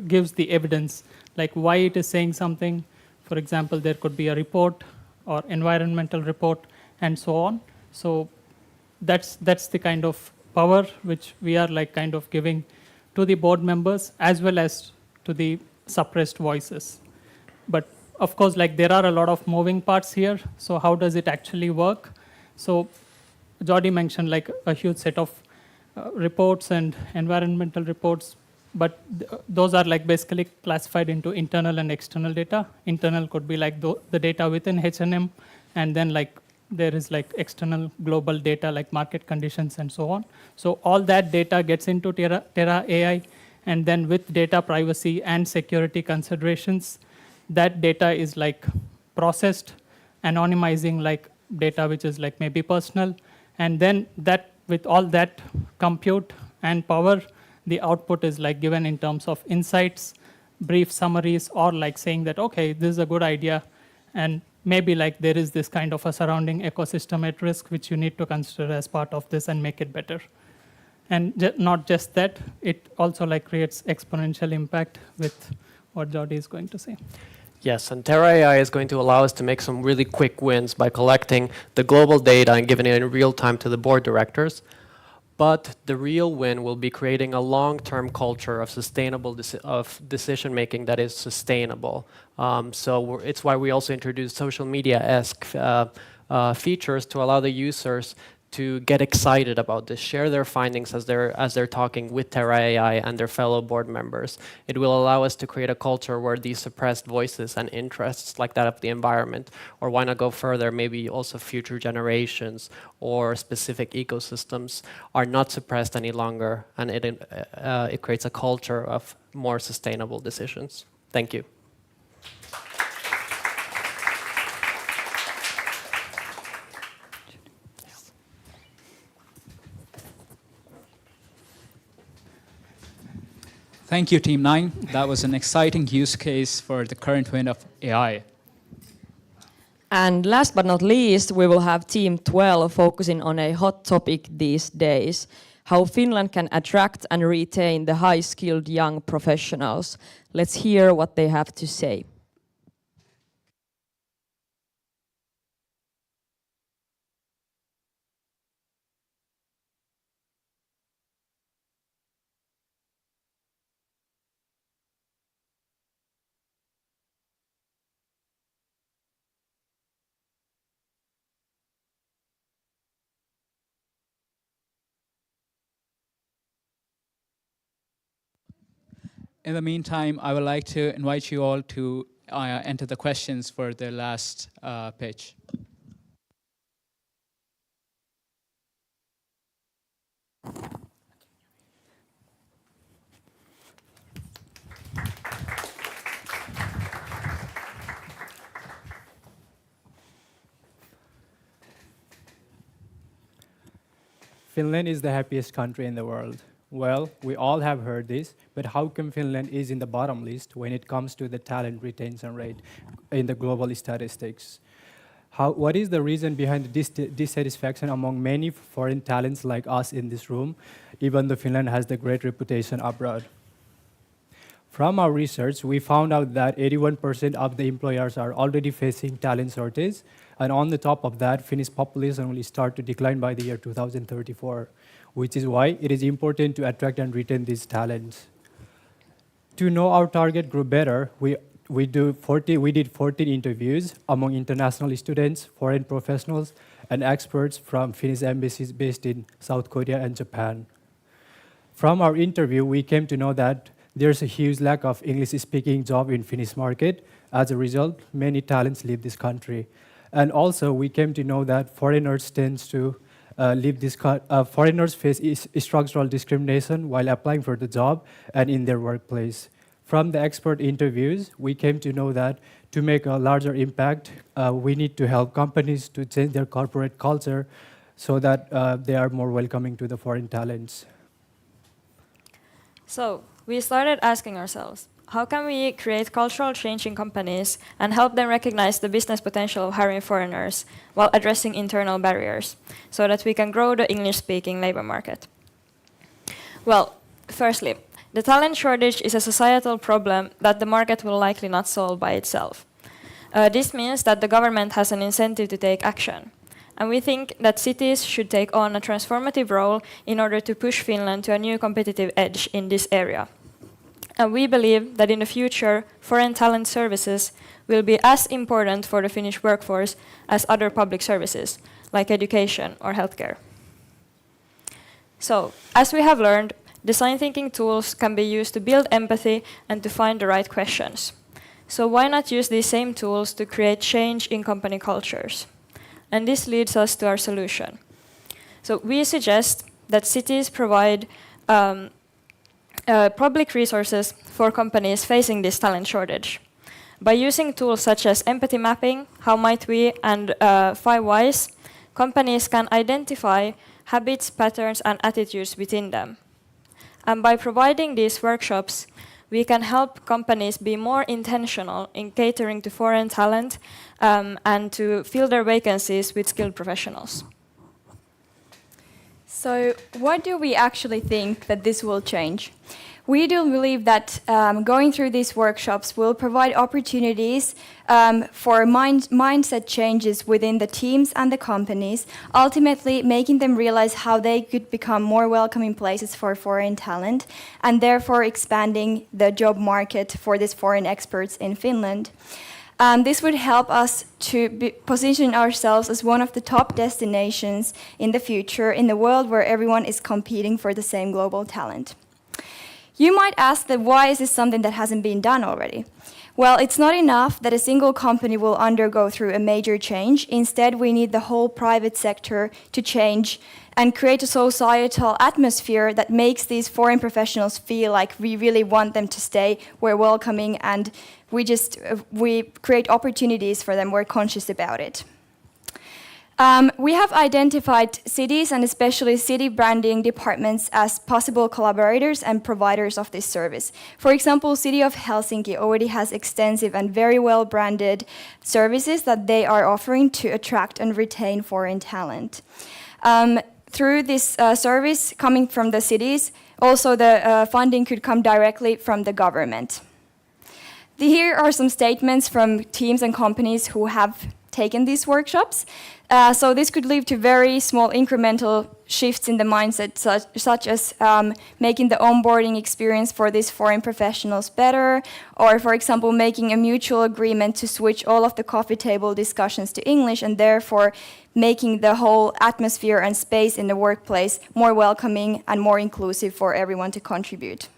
gives the evidence, like why it is saying something. For example, there could be a report or environmental report and so on. So that's the kind of power which we are kind of giving to the board members as well as to the suppressed voices. But of course, there are a lot of moving parts here. So how does it actually work? So Jordi mentioned a huge set of reports and environmental reports, but those are basically classified into internal and external data. Internal could be the data within H&M, and then there is external global data like market conditions and so on. So all that data gets into Terra AI, and then with data privacy and security considerations, that data is processed, anonymizing data which is maybe personal, and then that with all that compute and power, the output is given in terms of insights, brief summaries, or saying that, okay, this is a good idea, and maybe there is this kind of a surrounding ecosystem at risk which you need to consider as part of this and make it better. And not just that, it also creates exponential impact with what Jordi is going to say. Yes, and Terra AI is going to allow us to make some really quick wins by collecting the global data and giving it in real time to the board directors. But the real win will be creating a long-term culture of sustainable decision-making that is sustainable. So it's why we also introduced social media-esque features to allow the users to get excited about this, share their findings as they're talking with Terra AI and their fellow board members. It will allow us to create a culture where these suppressed voices and interests like that of the environment, or why not go further, maybe also future generations or specific ecosystems are not suppressed any longer, and it creates a culture of more sustainable decisions. Thank you. Thank you, Team 9. That was an exciting use case for the current wind of AI. And last but not least, we will have Team 12 focusing on a hot topic these days, how Finland can attract and retain the high-skilled young professionals. Let's hear what they have to say. In the meantime, I would like to invite you all to enter the questions for the last pitch. Finland is the happiest country in the world. Well, we all have heard this, but how come Finland is in the bottom list when it comes to the talent retention rate in the global statistics? What is the reason behind the dissatisfaction among many foreign talents like us in this room, even though Finland has the great reputation abroad? From our research, we found out that 81% of the employers are already facing talent shortage, and on the top of that, Finnish population will start to decline by the year 2034, which is why it is important to attract and retain these talents. To know our target group better, we did 14 interviews among international students, foreign professionals, and experts from Finnish embassies based in South Korea and Japan. From our interview, we came to know that there's a huge lack of English-speaking job in Finnish market. As a result, many talents leave this country. And also, we came to know that foreigners foreigners face structural discrimination while applying for the job and in their workplace. From the expert interviews, we came to know that to make a larger impact, we need to help companies to change their corporate culture so that they are more welcoming to the foreign talents. So, we started asking ourselves, how can we create cultural change in companies and help them recognize the business potential of hiring foreigners while addressing internal barriers so that we can grow the English-speaking labor market? Well, firstly, the talent shortage is a societal problem that the market will likely not solve by itself. This means that the government has an incentive to take action. And we think that cities should take on a transformative role in order to push Finland to a new competitive edge in this area. And we believe that in the future, foreign talent services will be as important for the Finnish workforce as other public services, like education or healthcare. So, as we have learned, design thinking tools can be used to build empathy and to find the right questions. So why not use these same tools to create change in company cultures? And this leads us to our solution. So we suggest that cities provide public resources for companies facing this talent shortage. By using tools such as empathy mapping, How Might We, and 5 Whys, companies can identify habits, patterns, and attitudes within them. And by providing these workshops, we can help companies be more intentional in catering to foreign talent and to fill their vacancies with skilled professionals. So what do we actually think that this will change? We do believe that going through these workshops will provide opportunities for mindset changes within the teams and the companies, ultimately making them realize how they could become more welcoming places for foreign talent, and therefore expanding the job market for these foreign experts in Finland. This would help us to position ourselves as one of the top destinations in the future in the world where everyone is competing for the same global talent. You might ask that why is this something that hasn't been done already? Well, it's not enough that a single company will undergo through a major change. Instead, we need the whole private sector to change and create a societal atmosphere that makes these foreign professionals feel like we really want them to stay, we're welcoming, and we create opportunities for them, we're conscious about it. We have identified cities and especially city branding departments as possible collaborators and providers of this service. For example, City of Helsinki already has extensive and very well branded services that they are offering to attract and retain foreign talent. Through this service coming from the cities, also the funding could come directly from the government. Here are some statements from teams and companies who have taken these workshops. So this could lead to very small incremental shifts in the mindset, such as making the onboarding experience for these foreign professionals better, or for example, making a mutual agreement to switch all of the coffee table discussions to English, and therefore making the whole atmosphere and space in the workplace more welcoming and more inclusive for everyone to contribute.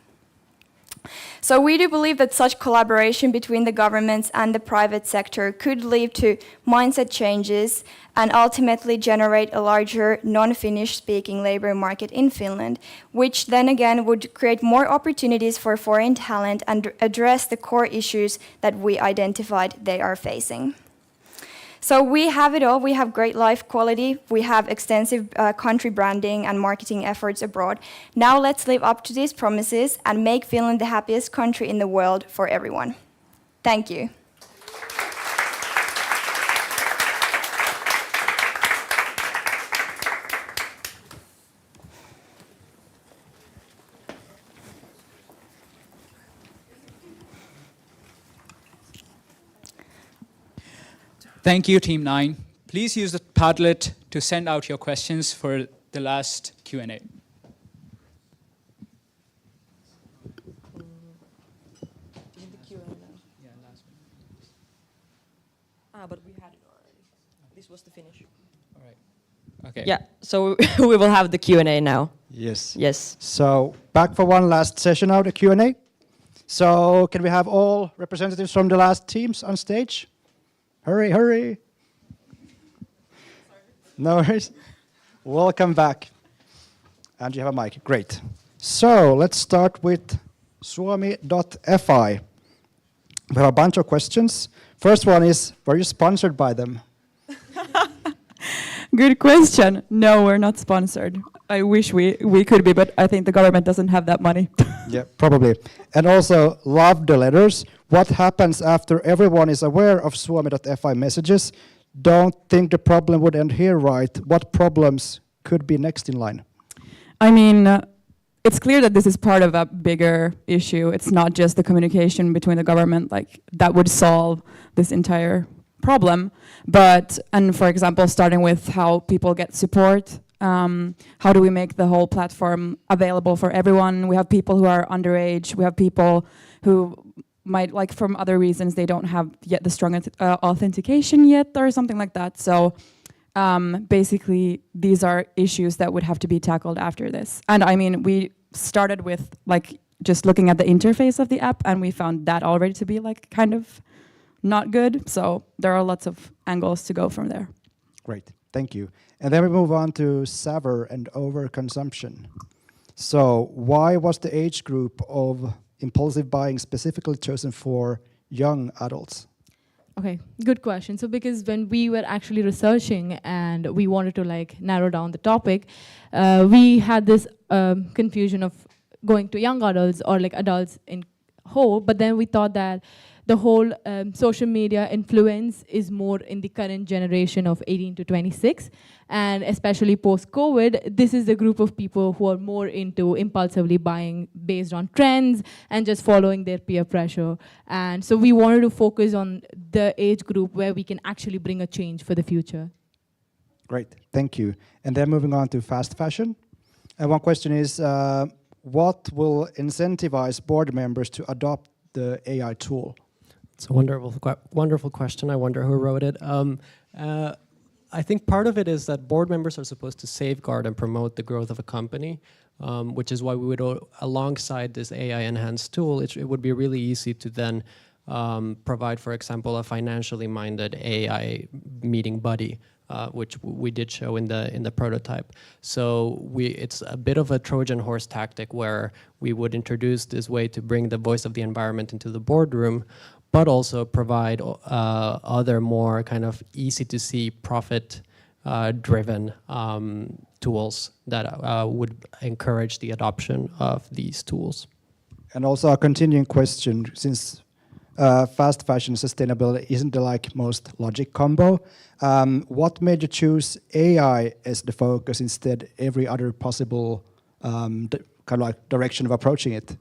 So we do believe that such collaboration between the governments and the private sector could lead to mindset changes and ultimately generate a larger non-Finnish speaking labor market in Finland, which then again would create more opportunities for foreign talent and address the core issues that we identified they are facing. So we have it all. We have great life quality. We have extensive country branding and marketing efforts abroad. Now let's live up to these promises and make Finland the happiest country in the world for everyone. Thank you. Thank you, Team 9. Please use the Padlet to send out your questions for the last Q&A. But we had it already. This was the finish. All right. Okay. Yeah, so we will have the Q&A now. Yes. Yes. So back for one last session now, the Q&A. So can we have all representatives from the last teams on stage? Hurry, hurry. No worries. Welcome back. And you have a mic. Great. So let's start with Suomi.fi. We have a bunch of questions. First one is, were you sponsored by them? Good question. No, we're not sponsored. I wish we could be, but I think the government doesn't have that money. Yeah, probably. And also, love the letters. What happens after everyone is aware of Suomi.fi messages? Don't think the problem would end here, right? What problems could be next in line? I mean, it's clear that this is part of a bigger issue. It's not just the communication between the government, like that would solve this entire problem. But, and for example, starting with how people get support, how do we make the whole platform available for everyone? We have people who are underage. We have people who might, like from other reasons, they don't have yet the strong authentication yet or something like that. So basically, these are issues that would have to be tackled after this. And I mean, we started with like just looking at the interface of the app, and we found that already to be like kind of not good. So there are lots of angles to go from there. Great, thank you. And then we move on to savor and overconsumption. So why was the age group of impulsive buying specifically chosen for young adults? Okay, good question. So because when we were actually researching and we wanted to like narrow down the topic, we had this confusion of going to young adults or like adults in whole, but then we thought that the whole social media influence is more in the current generation of 18 to 26. And especially post-COVID, this is the group of people who are more into impulsively buying based on trends and just following their peer pressure. And so we wanted to focus on the age group where we can actually bring a change for the future. Great, thank you. And then moving on to fast fashion. And one question is, what will incentivize board members to adopt the AI tool? It's a wonderful question. I wonder who wrote it. I think part of it is that board members are supposed to safeguard and promote the growth of a company, which is why we would, alongside this AI-enhanced tool, it would be really easy to then provide, for example, a financially minded AI meeting buddy, which we did show in the prototype. So it's a bit of a Trojan horse tactic where we would introduce this way to bring the voice of the environment into the boardroom, but also provide other more kind of easy to see profit driven tools that would encourage the adoption of these tools. And also a continuing question, since fast fashion sustainability isn't the most logic combo, what made you choose AI as the focus instead every other possible direction of approaching it?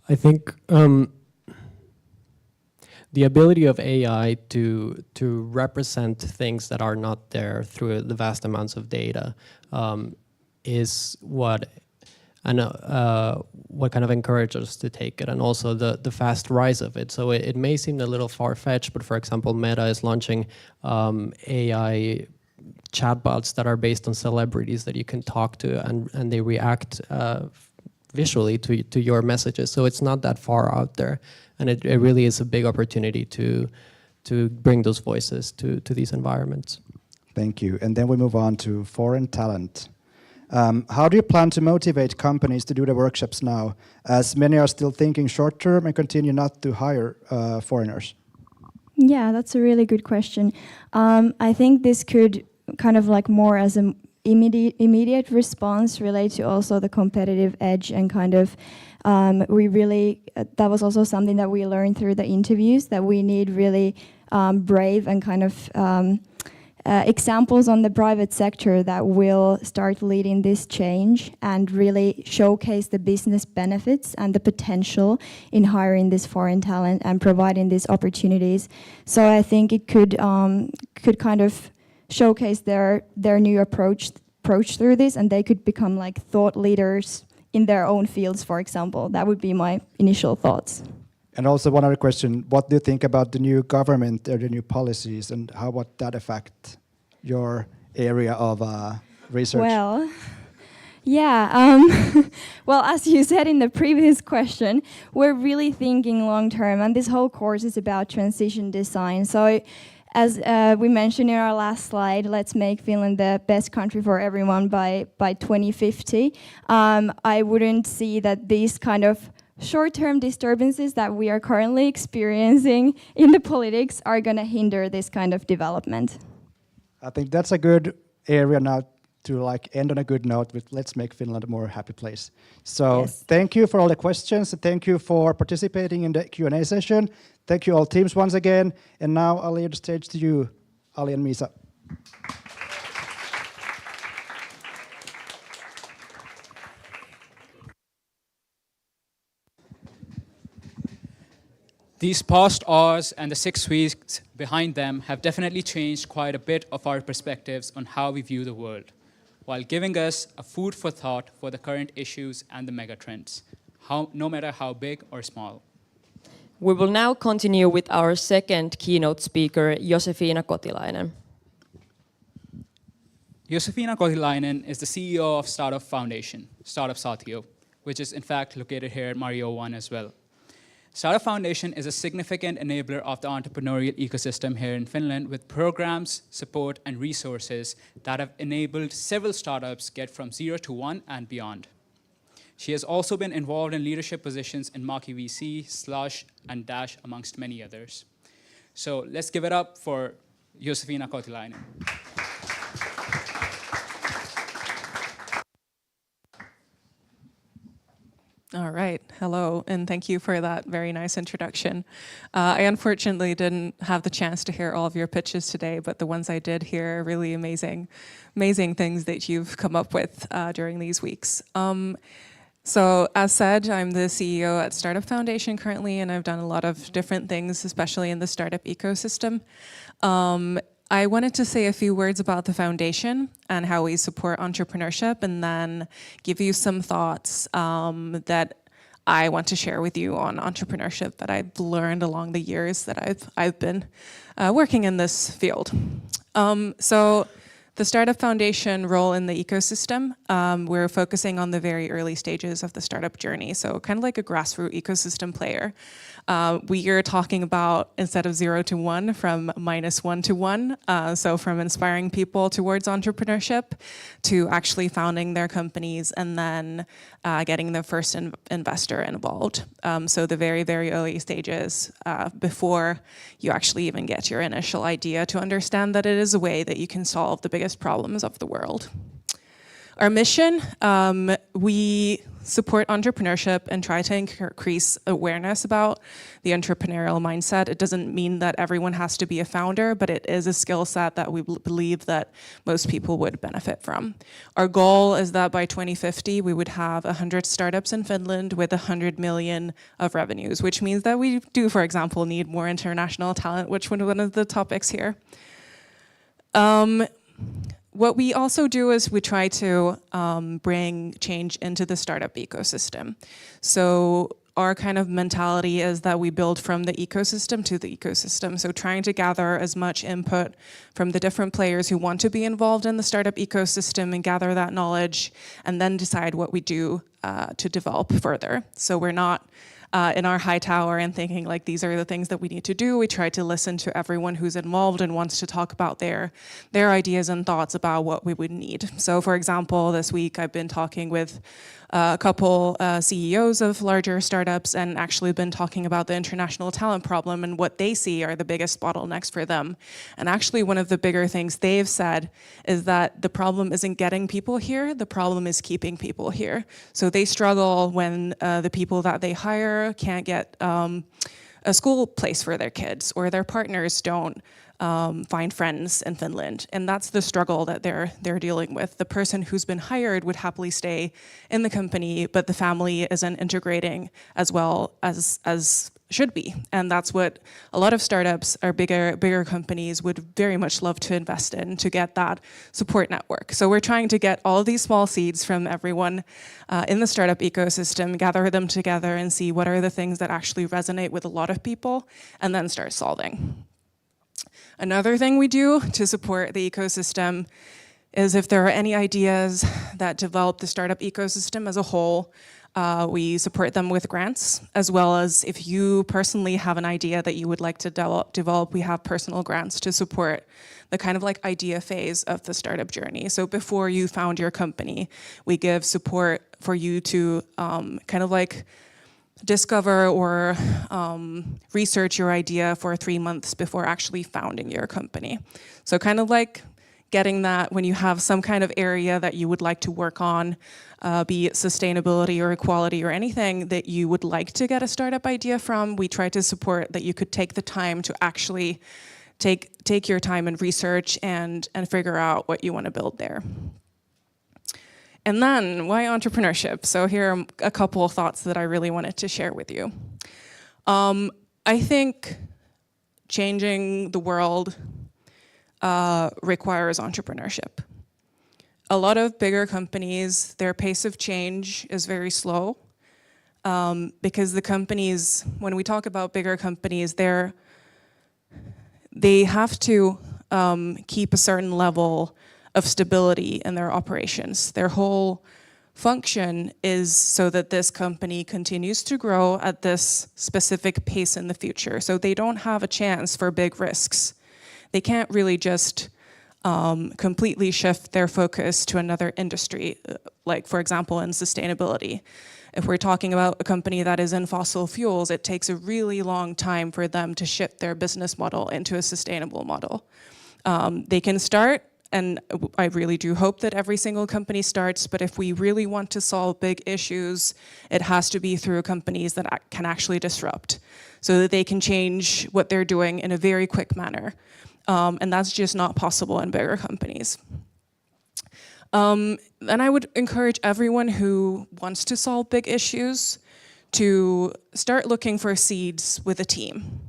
I think the ability of AI to represent things that are not there through the vast amounts of data is what kind of encourages us to take it, and also the fast rise of it. So it may seem a little far-fetched, but for example, Meta is launching AI chatbots that are based on celebrities that you can talk to, and they react visually to your messages. So it's not that far out there, and it really is a big opportunity to bring those voices to these environments. Thank you. And then we move on to foreign talent. How do you plan to motivate companies to do the workshops now, as many are still thinking short term and continue not to hire foreigners? Yeah, that's a really good question. I think this could kind of more as an immediate response relate to also the competitive edge, and kind of that was also something that we learned through the interviews, that we need really brave and kind of examples on the private sector that will start leading this change and really showcase the business benefits and the potential in hiring this foreign talent and providing these opportunities. So I think it could kind of showcase their new approach through this, and they could become thought leaders in their own fields, for example. That would be my initial thoughts. And also one other question, what do you think about the new government or the new policies, and how would that affect your area of research? Well, yeah, well, as you said in the previous question, we're really thinking long term, and this whole course is about transition design. So as we mentioned in our last slide, let's make Finland the best country for everyone by 2050. I wouldn't see that these kind of short-term disturbances that we are currently experiencing in the politics are going to hinder this kind of development. I think that's a good area now to end on a good note with let's make Finland a more happy place. So yes. Thank you for all the questions, and thank you for participating in the Q&A session. Thank you all teams once again, and now I'll leave the stage to you, Ali and Misa. These past hours and the 6 weeks behind them have definitely changed quite a bit of our perspectives on how we view the world, while giving us a food for thought for the current issues and the megatrends, no matter how big or small. We will now continue with our second keynote speaker, Josefina Kotilainen. Josefina Kotilainen is the CEO of Startup Foundation, Startup Satio, which is in fact located here at Mario 1 as well. Startup Foundation is a significant enabler of the entrepreneurial ecosystem here in Finland, with programs, support, and resources that have enabled several startups get from 0 to 1 and beyond. She has also been involved in leadership positions in Maki VC, Slush, and Dash, amongst many others. So let's give it up for Josefina Kotilainen. All right, hello, and thank you for that very nice introduction. I unfortunately didn't have the chance to hear all of your pitches today, but the ones I did hear are really amazing things that you've come up with during these weeks. So as said, I'm the CEO at Startup Foundation currently, and I've done a lot of different things, especially in the startup ecosystem. I wanted to say a few words about the foundation and how we support entrepreneurship, and then give you some thoughts that I want to share with you on entrepreneurship that I've learned along the years that I've been working in this field. So the Startup Foundation role in the ecosystem, we're focusing on the very early stages of the startup journey, so kind of like a grassroots ecosystem player. We are talking about, instead of 0 to 1, from -1 to 1. So from inspiring people towards entrepreneurship to actually founding their companies and then getting their first investor involved. So the very, very early stages before you actually even get your initial idea, to understand that it is a way that you can solve the biggest problems of the world. Our mission, we support entrepreneurship and try to increase awareness about the entrepreneurial mindset. It doesn't mean that everyone has to be a founder, but it is a skill set that we believe that most people would benefit from. Our goal is that by 2050, we would have 100 startups in Finland with 100 million of revenues, which means that we do, for example, need more international talent, which was one of the topics here. What we also do is we try to bring change into the startup ecosystem. So our kind of mentality is that we build from the ecosystem to the ecosystem. So trying to gather as much input from the different players who want to be involved in the startup ecosystem and gather that knowledge and then decide what we do to develop further. So we're not in our high tower and thinking like these are the things that we need to do. We try to listen to everyone who's involved and wants to talk about their ideas and thoughts about what we would need. So for example, this week I've been talking with a couple CEOs of larger startups and actually been talking about the international talent problem and what they see are the biggest bottlenecks for them. And actually one of the bigger things they've said is that the problem isn't getting people here, the problem is keeping people here. So they struggle when the people that they hire can't get a school place for their kids, or their partners don't find friends in Finland. And that's the struggle that they're dealing with. The person who's been hired would happily stay in the company, but the family isn't integrating as well as should be. And that's what a lot of startups or bigger companies would very much love to invest in, to get that support network. So we're trying to get all of these small seeds from everyone in the startup ecosystem, gather them together and see what are the things that actually resonate with a lot of people, and then start solving. Another thing we do to support the ecosystem is if there are any ideas that develop the startup ecosystem as a whole, we support them with grants, as well as if you personally have an idea that you would like to develop, we have personal grants to support the kind of like idea phase of the startup journey. So before you found your company, we give support for you to kind of like discover or research your idea for 3 months before actually founding your company. So kind of like getting that when you have some kind of area that you would like to work on, be it sustainability or equality or anything that you would like to get a startup idea from, we try to support that you could take the time to actually take your time and research and figure out what you want to build there. And then, why entrepreneurship? So here are a couple of thoughts that I really wanted to share with you. I think changing the world requires entrepreneurship. A lot of bigger companies, their pace of change is very slow because the companies, when we talk about bigger companies, they have to keep a certain level of stability in their operations. Their whole function is so that this company continues to grow at this specific pace in the future. So they don't have a chance for big risks. They can't really just completely shift their focus to another industry, like for example in sustainability. If we're talking about a company that is in fossil fuels, it takes a really long time for them to shift their business model into a sustainable model. They can start, and I really do hope that every single company starts, but if we really want to solve big issues, it has to be through companies that can actually disrupt, so that they can change what they're doing in a very quick manner. And that's just not possible in bigger companies. And I would encourage everyone who wants to solve big issues to start looking for seeds with a team.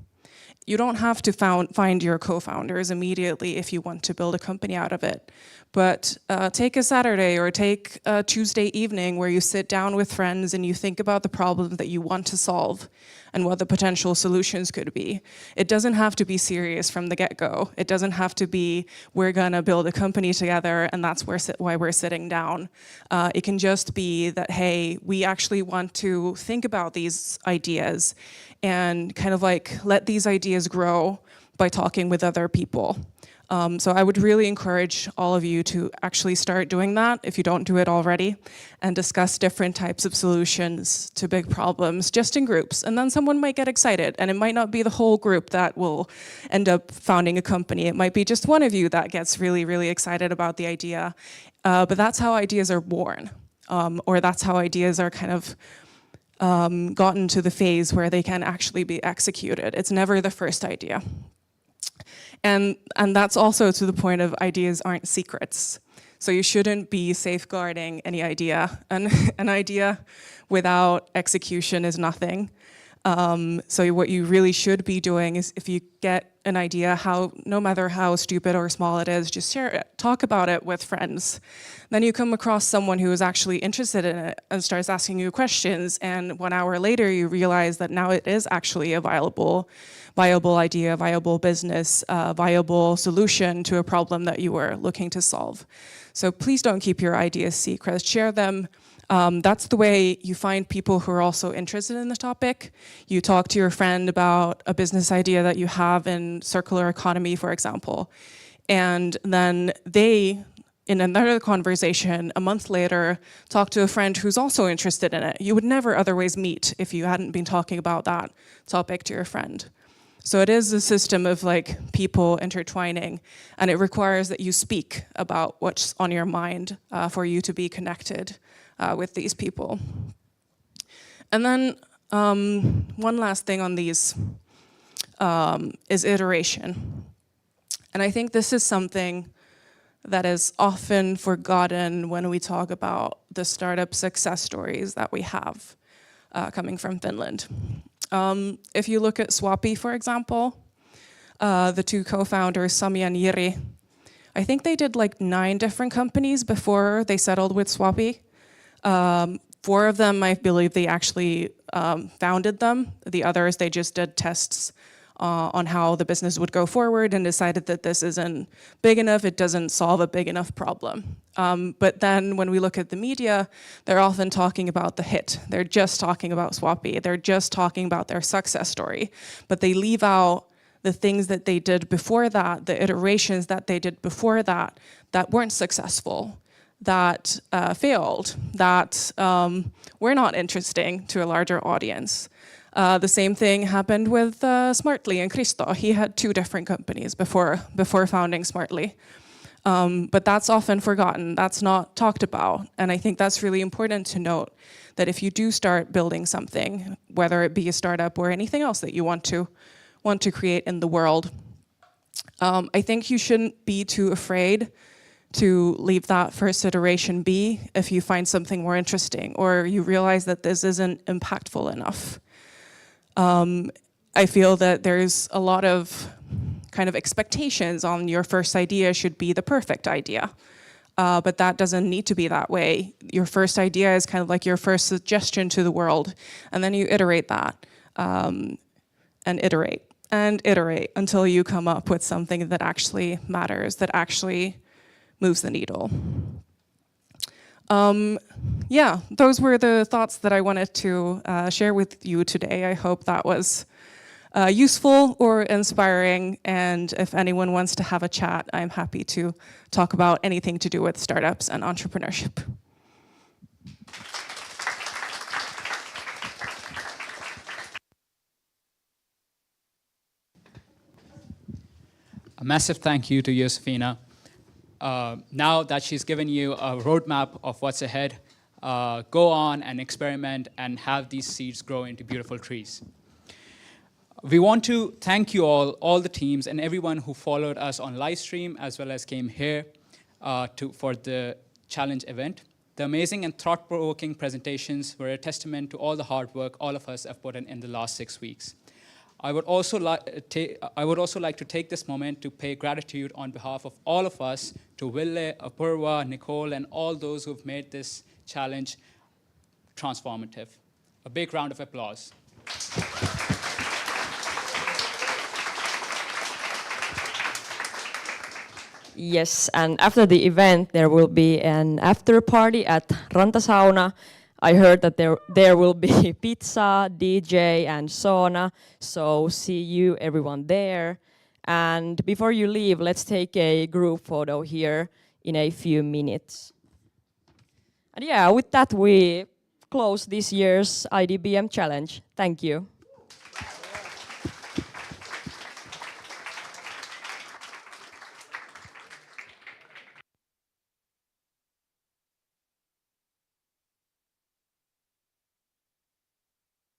you don't have to find your co-founders immediately if you want to build a company out of it. But take a Saturday or take a Tuesday evening where you sit down with friends and you think about the problem that you want to solve and what the potential solutions could be. It doesn't have to be serious from the get-go. It doesn't have to be, we're gonna build a company together and that's why we're sitting down. It can just be that, hey, we actually want to think about these ideas and kind of like let these ideas grow by talking with other people. So I would really encourage all of you to actually start doing that if you don't do it already, and discuss different types of solutions to big problems just in groups. And then someone might get excited, and it might not be the whole group that will end up founding a company. It might be just one of you that gets really, really excited about the idea. But that's how ideas are born, or that's how ideas are kind of gotten to the phase where they can actually be executed. It's never the first idea. And that's also to the point of ideas aren't secrets. So you shouldn't be safeguarding any idea. An idea without execution is nothing. So what you really should be doing is, if you get an idea, no matter how stupid or small it is, just share it, talk about it with friends. Then you come across someone who is actually interested in it and starts asking you questions, and 1 hour later you realize that now it is actually a viable idea, viable business, viable solution to a problem that you were looking to solve. So please don't keep your ideas secret, share them. That's the way you find people who are also interested in the topic. You talk to your friend about a business idea that you have in circular economy, for example. And then they, in another conversation, a month later, talk to a friend who's also interested in it. You would never otherwise meet if you hadn't been talking about that topic to your friend. So it is a system of like people intertwining, and it requires that you speak about what's on your mind for you to be connected with these people. And then one last thing on these is iteration. And I think this is something that is often forgotten when we talk about the startup success stories that we have coming from Finland. If you look at Swapi, for example, the two co-founders, Sami and Jiri, I think they did like 9 different companies before they settled with Swapi. 4 of them, I believe they actually founded them. The others, they just did tests on how the business would go forward and decided that this isn't big enough, it doesn't solve a big enough problem. But then when we look at the media, they're often talking about the hit. They're just talking about Swapi. They're just talking about their success story. But they leave out the things that they did before that, the iterations that they did before that weren't successful, that failed, that were not interesting to a larger audience. The same thing happened with Smartly and Christo. He had 2 different companies before founding Smartly. But that's often forgotten, that's not talked about. And I think that's really important to note, that if you do start building something, whether it be a startup or anything else that you want to create in the world, I think you shouldn't be too afraid to leave that first iteration be if you find something more interesting or you realize that this isn't impactful enough. I feel that there's a lot of kind of expectations on your first idea should be the perfect idea. But that doesn't need to be that way. Your first idea is kind of like your first suggestion to the world, and then you iterate that, and iterate until you come up with something that actually matters, that actually moves the needle. Yeah, those were the thoughts that I wanted to share with you today. I hope that was useful or inspiring, and if anyone wants to have a chat, I'm happy to talk about anything to do with startups and entrepreneurship. A massive thank you to Josefina. Now that she's given you a roadmap of what's ahead, go on and experiment and have these seeds grow into beautiful trees. We want to thank you all the teams and everyone who followed us on live stream as well as came here for the challenge event. The amazing and thought-provoking presentations were a testament to all the hard work all of us have put in the last 6 weeks. I would also like to take this moment to pay gratitude on behalf of all of us to Ville, Apurva, Nicole, and all those who've made this challenge transformative. A big round of applause. Yes, and after the event, there will be an after party at Rantasauna. I heard that there will be pizza, DJ, and sauna, so see you everyone there. And before you leave, let's take a group photo here in a few minutes. And yeah, with that, we close this year's IDBM challenge. Thank you.